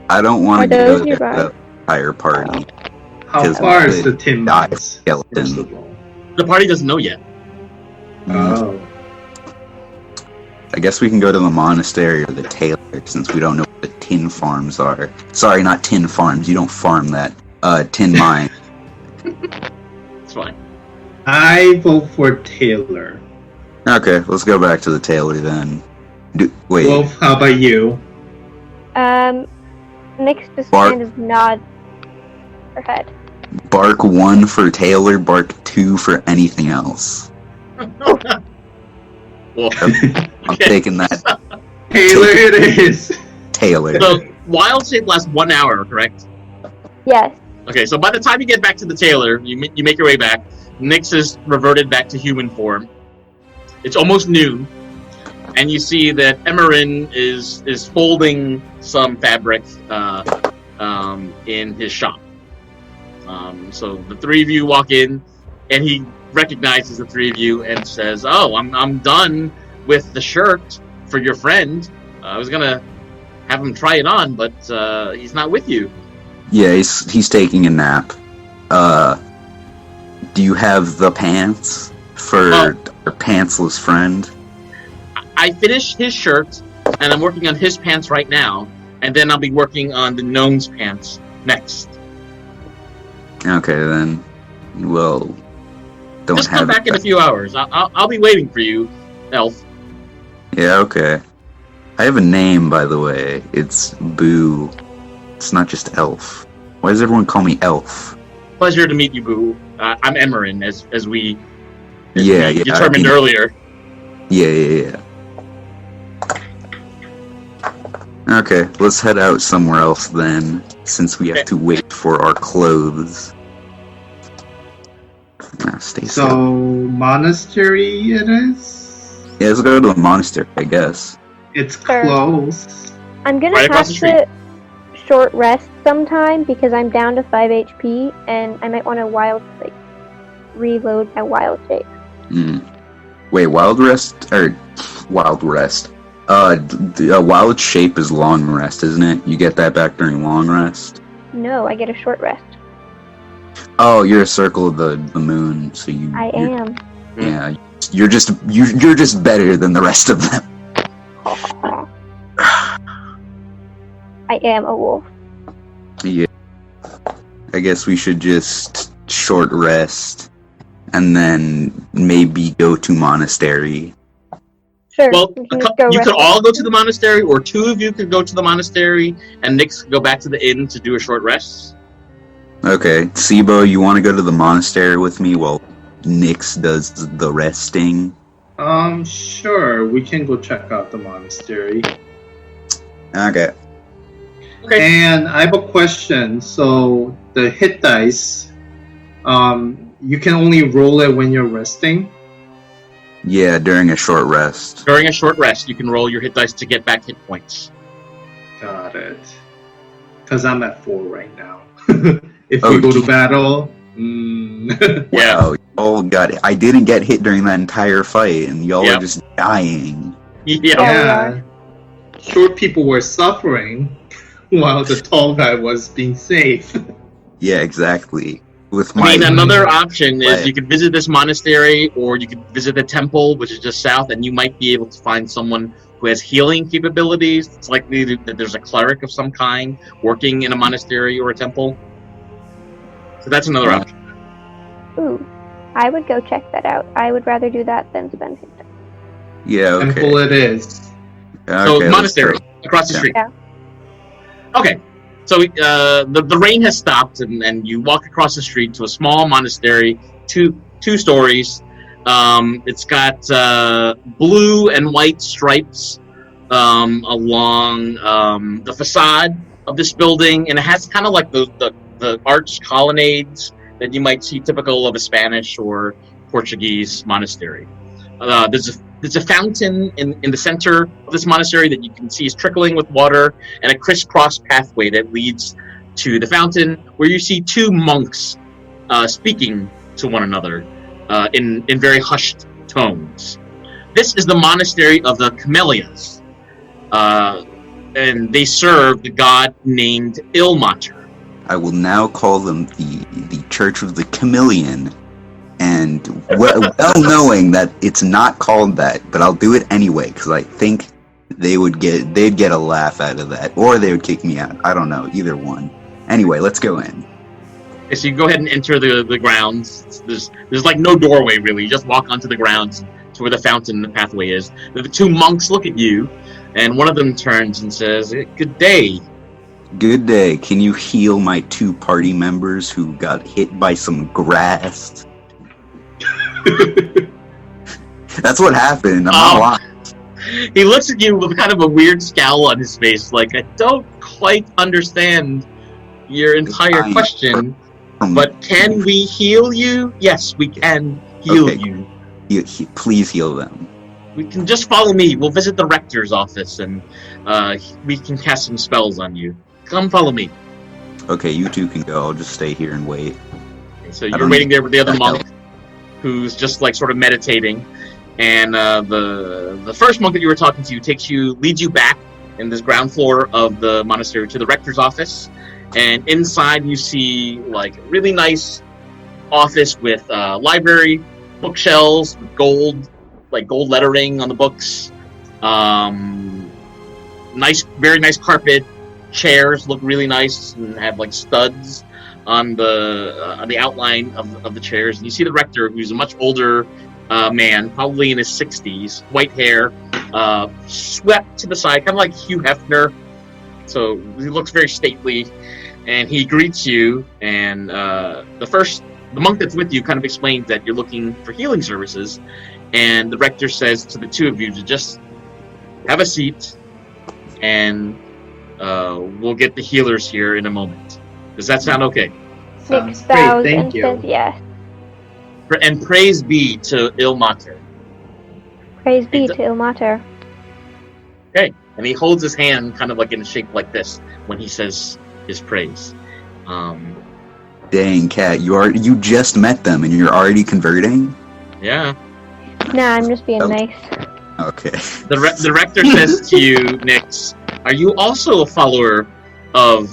I don't want to
those
go to
nearby?
the entire party.
How far is the tin mines?
Skeleton.
The party doesn't know yet.
Oh.
I guess we can go to the monastery or the tailor since we don't know what the tin farms are. Sorry, not tin farms. You don't farm that. Tin mine.
It's fine.
I vote for tailor.
Okay, let's go back to the tailor then. Wait.
Wolf, how about you?
Nyx just
Bark.
kind of nods her head.
Bark 1 for tailor, bark 2 for anything else.
Well,
I'm taking that.
Tailor it is.
Tailor.
the wild shape lasts 1 hour, correct?
Yes.
Okay, so by the time you get back to the tailor, you make your way back. Nyx is reverted back to human form. It's almost noon, and you see that Emerin is folding some fabric in his shop. So the three of you walk in, and he recognizes the three of you and says, "Oh, I'm done with the shirt for your friend. I was gonna have him try it on, but he's not with you."
Yeah, he's taking a nap. Do you have the pants for our pantsless friend?
I finished his shirt, and I'm working on his pants right now, and then I'll be working on the gnome's pants next.
Okay, then. Well, don't
Just
have
come back in a few hours. I'll be waiting for you, Elf.
Yeah, okay. I have a name, by the way. It's Boo. It's not just Elf. Why does everyone call me Elf?
Pleasure to meet you, Boo. I'm Emerin, as we
Yeah,
determined earlier.
Yeah. Okay, let's head out somewhere else then, since we have to wait for our clothes. Stay
So,
still.
monastery it is?
Yeah, let's go to the monastery, I guess.
It's
Sure.
close.
I'm gonna
Right
have
across the street.
to short rest sometime because I'm down to 5 HP and I might want to reload my wild shape.
Wait, wild rest? Wild rest. Wild shape is long rest, isn't it? You get that back during long rest?
No, I get a short rest.
Oh, you're a circle of the moon, so you...
I am.
Yeah, you're just better than the rest of them.
I am a wolf.
Yeah. I guess we should just short rest and then maybe go to monastery.
Sure.
Well,
we can just go
you
rest.
could all go to the monastery, or two of you could go to the monastery, and Nyx could go back to the inn to do a short rest.
Okay, Sibo, you want to go to the monastery with me while Nyx does the resting?
Sure. We can go check out the monastery.
Okay.
Okay.
And I have a question. So, the hit dice, you can only roll it when you're resting?
Yeah, during a short rest.
During a short rest, you can roll your hit dice to get back hit points.
Got it. Because I'm at 4 right now. If we go to battle,
Wow, y'all got it. I didn't get hit during that entire fight, and y'all are just dying.
yeah. Short people were suffering while the tall guy was being safe.
Yeah, exactly. With
I mean, another option is you could visit this monastery, or you could visit the temple, which is just south, and you might be able to find someone who has healing capabilities. It's likely that there's a cleric of some kind working in a monastery or a temple. So that's another option.
Ooh, I would go check that out. I would rather do that than spend his time.
Yeah, okay.
Temple it is.
So monastery across the street.
Yeah.
Okay, so the rain has stopped, and you walk across the street to a small monastery, two stories. It's got blue and white stripes along the facade of this building, and it has kind of like the arched colonnades that you might see typical of a Spanish or Portuguese monastery. There's a fountain in the center of this monastery that you can see is trickling with water, and a crisscross pathway that leads to the fountain, where you see two monks speaking to one another in very hushed tones. This is the monastery of the Camellias, and they serve the god named Ilmater.
I will now call them the Church of the Chameleon, and well knowing that it's not called that, but I'll do it anyway because I think they'd get a laugh out of that, or they would kick me out. I don't know, either one. Anyway, let's go in.
Okay, so you go ahead and enter the grounds. There's like no doorway really. You just walk onto the grounds to where the fountain and the pathway is. The two monks look at you, and one of them turns and says, "Good day."
Good day. Can you heal my 2 party members who got hit by some grass? That's what happened. I'm not lying.
He looks at you with kind of a weird scowl on his face, like, I don't quite understand your entire question, but can we heal you? Yes, we can heal you.
Please heal them.
We can just follow me. We'll visit the rector's office, and we can cast some spells on you. Come follow me.
Okay, you 2 can go. I'll just stay here and wait.
So you're waiting there with the other monk, who's just like sort of meditating, and the first monk that you were talking to leads you back in this ground floor of the monastery to the rector's office, and inside you see like really nice office with library, bookshelves, with gold lettering on the books, very nice carpet. Chairs look really nice and have like studs on the outline of the chairs. And you see the rector, who's a much older man, probably in his 60s, white hair, swept to the side, kind of like Hugh Hefner. So he looks very stately, and he greets you. And the monk that's with you kind of explains that you're looking for healing services, and the rector says to the 2 of you to just have a seat, and we'll get the healers here in a moment. Does that sound okay?
Nick bows
great,
and
thank you.
says yes.
And praise be to Ilmater.
Praise be to Ilmater.
Okay. And he holds his hand kind of like in a shape like this when he says his praise.
Dang, Cat, you just met them and you're already converting?
Yeah.
Nah, I'm just being nice.
Okay.
The rector says to you, Nix, are you also a follower of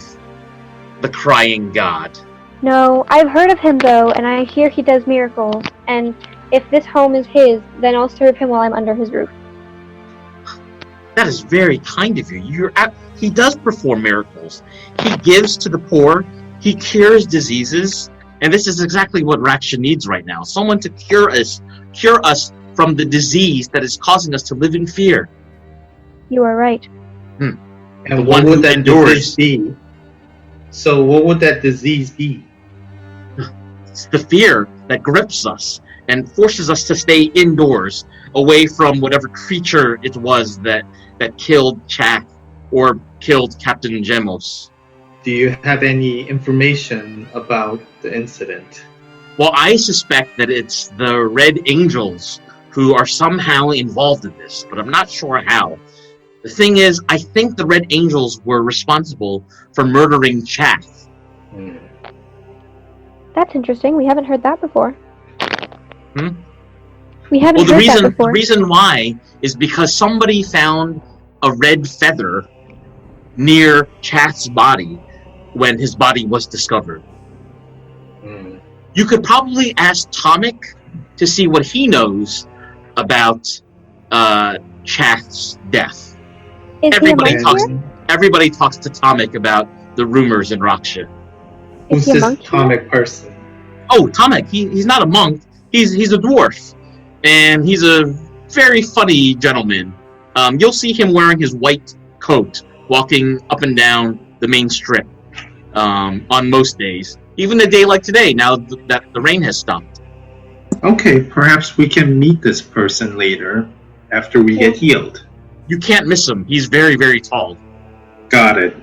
the crying god?
No, I've heard of him though, and I hear he does miracles. And if this home is his, then I'll serve him while I'm under his roof.
That is very kind of you. He does perform miracles. He gives to the poor. He cures diseases. And this is exactly what Rakxe needs right now. Someone to cure us from the disease that is causing us to live in fear.
You are right.
And what would that disease be? So what would that disease be?
It's the fear that grips us and forces us to stay indoors, away from whatever creature it was that killed Chath or killed Captain Gemos.
Do you have any information about the incident?
Well, I suspect that it's the Red Angels who are somehow involved in this, but I'm not sure how. The thing is, I think the Red Angels were responsible for murdering Chath.
That's interesting. We haven't heard that before.
Hmm?
We haven't
Well,
heard that
the
before.
reason why is because somebody found a red feather near Chath's body when his body was discovered. You could probably ask Tomic to see what he knows about Chath's death.
Is
Everybody
he a monk
talks.
here?
Everybody talks to Tomic about the rumors in Rakxe.
Who's
Is he a
this
monk here?
comic person?
Oh, Tomic, he's not a monk. He's a dwarf, and he's a very funny gentleman. You'll see him wearing his white coat, walking up and down the main strip on most days. Even a day like today, now that the rain has stopped.
Okay, perhaps we can meet this person later after we get healed.
You can't miss him. He's very, very tall.
Got it.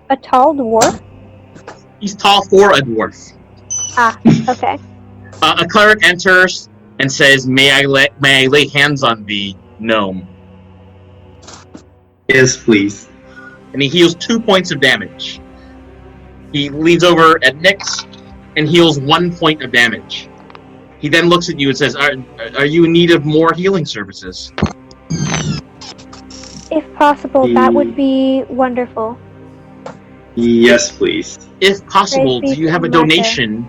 A tall dwarf?
He's tall for a dwarf.
Ah, okay.
A cleric enters and says, may I lay hands on thee, gnome?"
Yes, please.
And he heals 2 points of damage. He leans over at Nyx and heals 1 point of damage. He then looks at you and says, are you in need of more healing services?
If possible, that would be wonderful.
Yes, please.
If possible,
Praise
do you
be
have
to
a
Mater.
donation?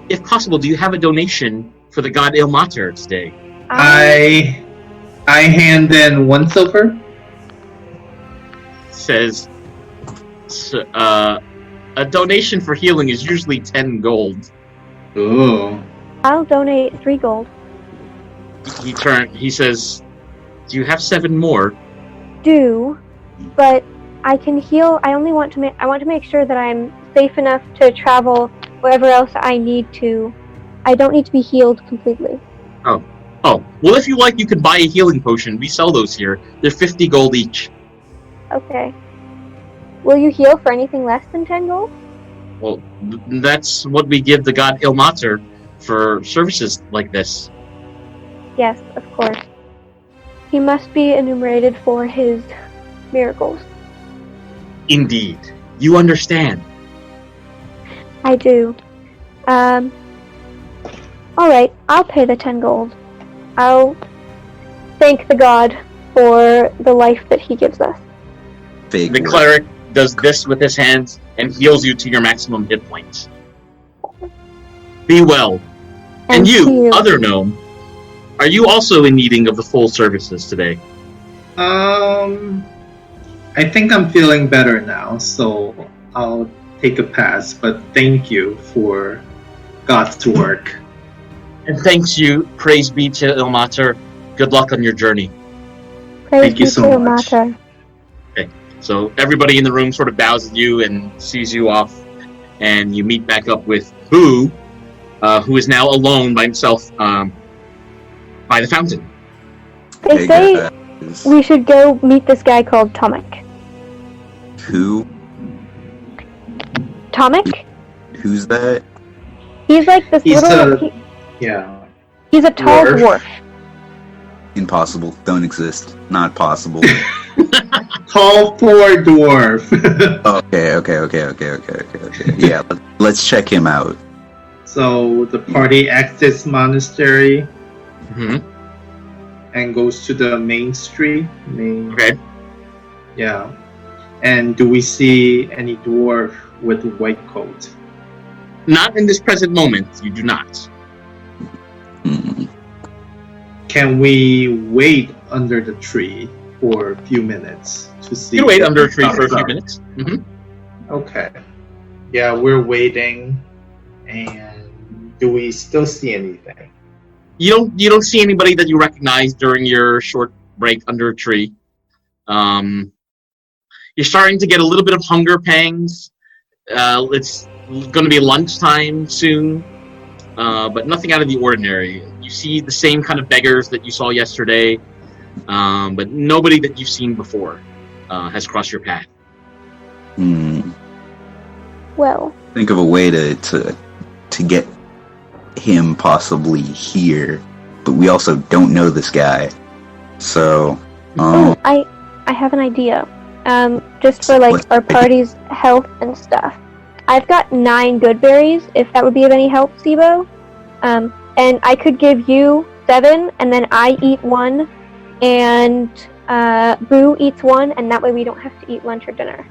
If possible, do you have a donation for the god Ilmater today?
I hand in 1 silver.
Says, a donation for healing is usually 10 gold.
Oh.
I'll donate 3 gold.
He says, do you have 7 more?
But I can heal. I only want to I want to make sure that I'm safe enough to travel wherever else I need to. I don't need to be healed completely.
Oh, well, if you like, you can buy a healing potion. We sell those here. They're 50 gold each.
Okay. Will you heal for anything less than 10 gold?
Well, that's what we give the god Ilmater for services like this.
Yes, of course. He must be enumerated for his miracles.
Indeed. You understand.
I do. Alright, I'll pay the 10 gold. I'll thank the god for the life that he gives us.
Fake
The
work.
cleric does this with his hands and heals you to your maximum hit points. Be well. And
to
you, other gnome, are you also in needing of the full services today?
I think I'm feeling better now, so I'll take a pass, but thank you for God's work.
And thanks you, praise be to Ilmater. Good luck on your journey.
Praise
Thank you
be
so
to
much.
Mater.
So everybody in the room sort of bows at you and sees you off, and you meet back up with Boo, who is now alone by himself by the fountain.
They say we should go meet this guy called Tomic.
Who?
Tomic?
Who's that?
He's like this
He's
little...
Yeah.
he's a tall
dwarf.
dwarf.
Impossible. Don't exist. Not possible.
Tall for dwarf.
Okay. Yeah, let's check him out.
So the party exits monastery
Mm-hmm.
and goes to the main street.
Okay.
Yeah. And do we see any dwarf with a white coat?
Not in this present moment, you do not.
Hmm.
Can we wait under the tree for a few minutes to see?
You can wait
if
under a
he
tree for a
comes
few
up?
minutes. Mm-hmm.
Okay. Yeah, we're waiting. And do we still see anything?
You don't see anybody that you recognize during your short break under a tree. You're starting to get a little bit of hunger pangs. It's going to be lunchtime soon, but nothing out of the ordinary. You see the same kind of beggars that you saw yesterday, but nobody that you've seen before has crossed your path.
Well,
Think of a way to get him possibly here, but we also don't know this guy. So,
I I have an idea. Just for like our party's health and stuff. I've got 9 good berries, if that would be of any help, Sibo. And I could give you 7, and then I eat 1, and Boo eats 1, and that way we don't have to eat lunch or dinner.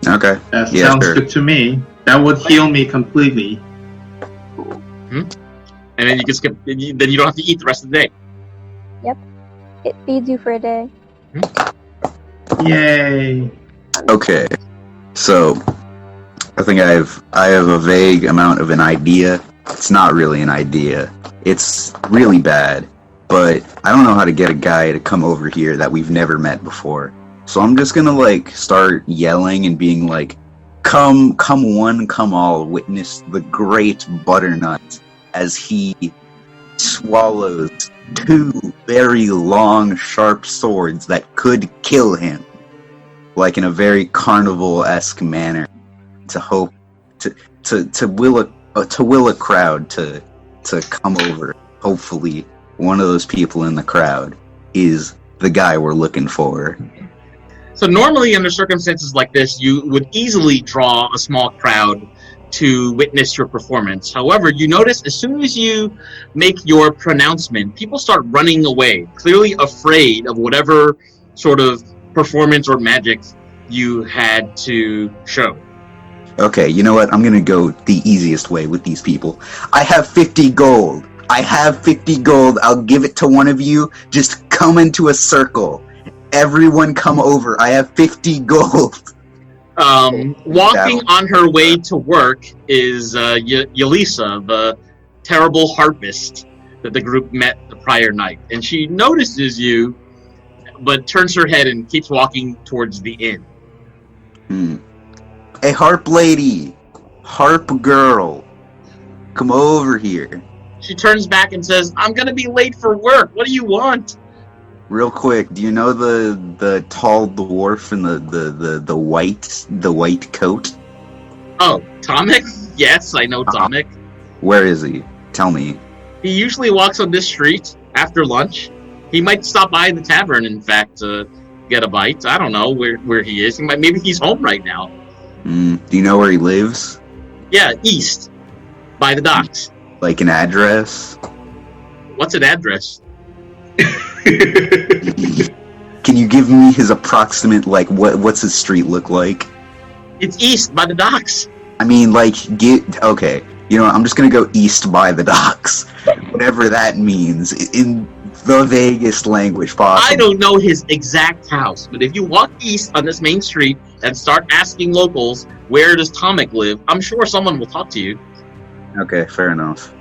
Okay.
That
Yeah,
sounds
sure.
good to me. That would heal me completely.
And then you can skip. Then you don't have to eat the rest of the day.
It feeds you for a day.
Yay!
Okay. So, I think I have a vague amount of an idea. It's not really an idea. It's really bad. But I don't know how to get a guy to come over here that we've never met before. So I'm just gonna like start yelling and being like, "Come one, come all, witness the great butternut," as he swallows 2 very long, sharp swords that could kill him, like in a very carnival-esque manner, to hope to will a crowd to come over. Hopefully, one of those people in the crowd is the guy we're looking for.
So normally, under circumstances like this, you would easily draw a small crowd to witness your performance. However, you notice as soon as you make your pronouncement, people start running away, clearly afraid of whatever sort of performance or magic you had to show.
Okay, you know what? I'm gonna go the easiest way with these people. I have 50 gold. I'll give it to one of you. Just come into a circle. Everyone come over. I have 50 gold.
Walking on her way to work is Yelisa, the terrible harpist that the group met the prior night. And she notices you, but turns her head and keeps walking towards the inn.
Hey, harp lady, harp girl, come over here.
She turns back and says, "I'm gonna be late for work. What do you want?"
Real quick, do you know the tall dwarf in the white coat?
Oh, Tomek? Yes, I know Tomek.
Where is he? Tell me.
He usually walks on this street after lunch. He might stop by the tavern, in fact, to get a bite. I don't know where he is. Maybe he's home right now.
Do you know where he lives?
Yeah, east, by the docks.
Like an address?
What's an address?
Can you give me his approximate, like, what's his street look like?
It's east, by the docks.
I mean, like, okay, you know, I'm just gonna go east by the docks. Whatever that means, in the vaguest language possible.
I don't know his exact house, but if you walk east on this main street and start asking locals, where does Tomek live, I'm sure someone will talk to you.
Okay, fair enough.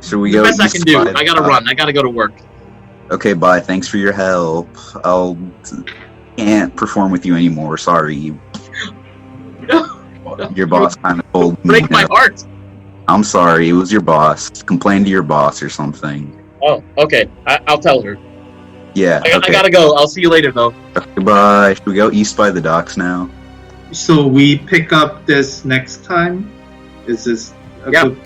Should we
The
go
best I
east
can do.
by the
I gotta
docks?
run. I gotta go to work.
Okay, bye. Thanks for your help. Can't perform with you anymore. Sorry. Your boss kind of told me.
Break my heart.
I'm sorry. It was your boss. Complain to your boss or something.
Oh, okay. I'll tell her.
Yeah.
I
Okay.
gotta go. I'll see you later, though.
Okay, bye. Should we go east by the docks now?
So we pick up this next time? Is this a
Yeah.
good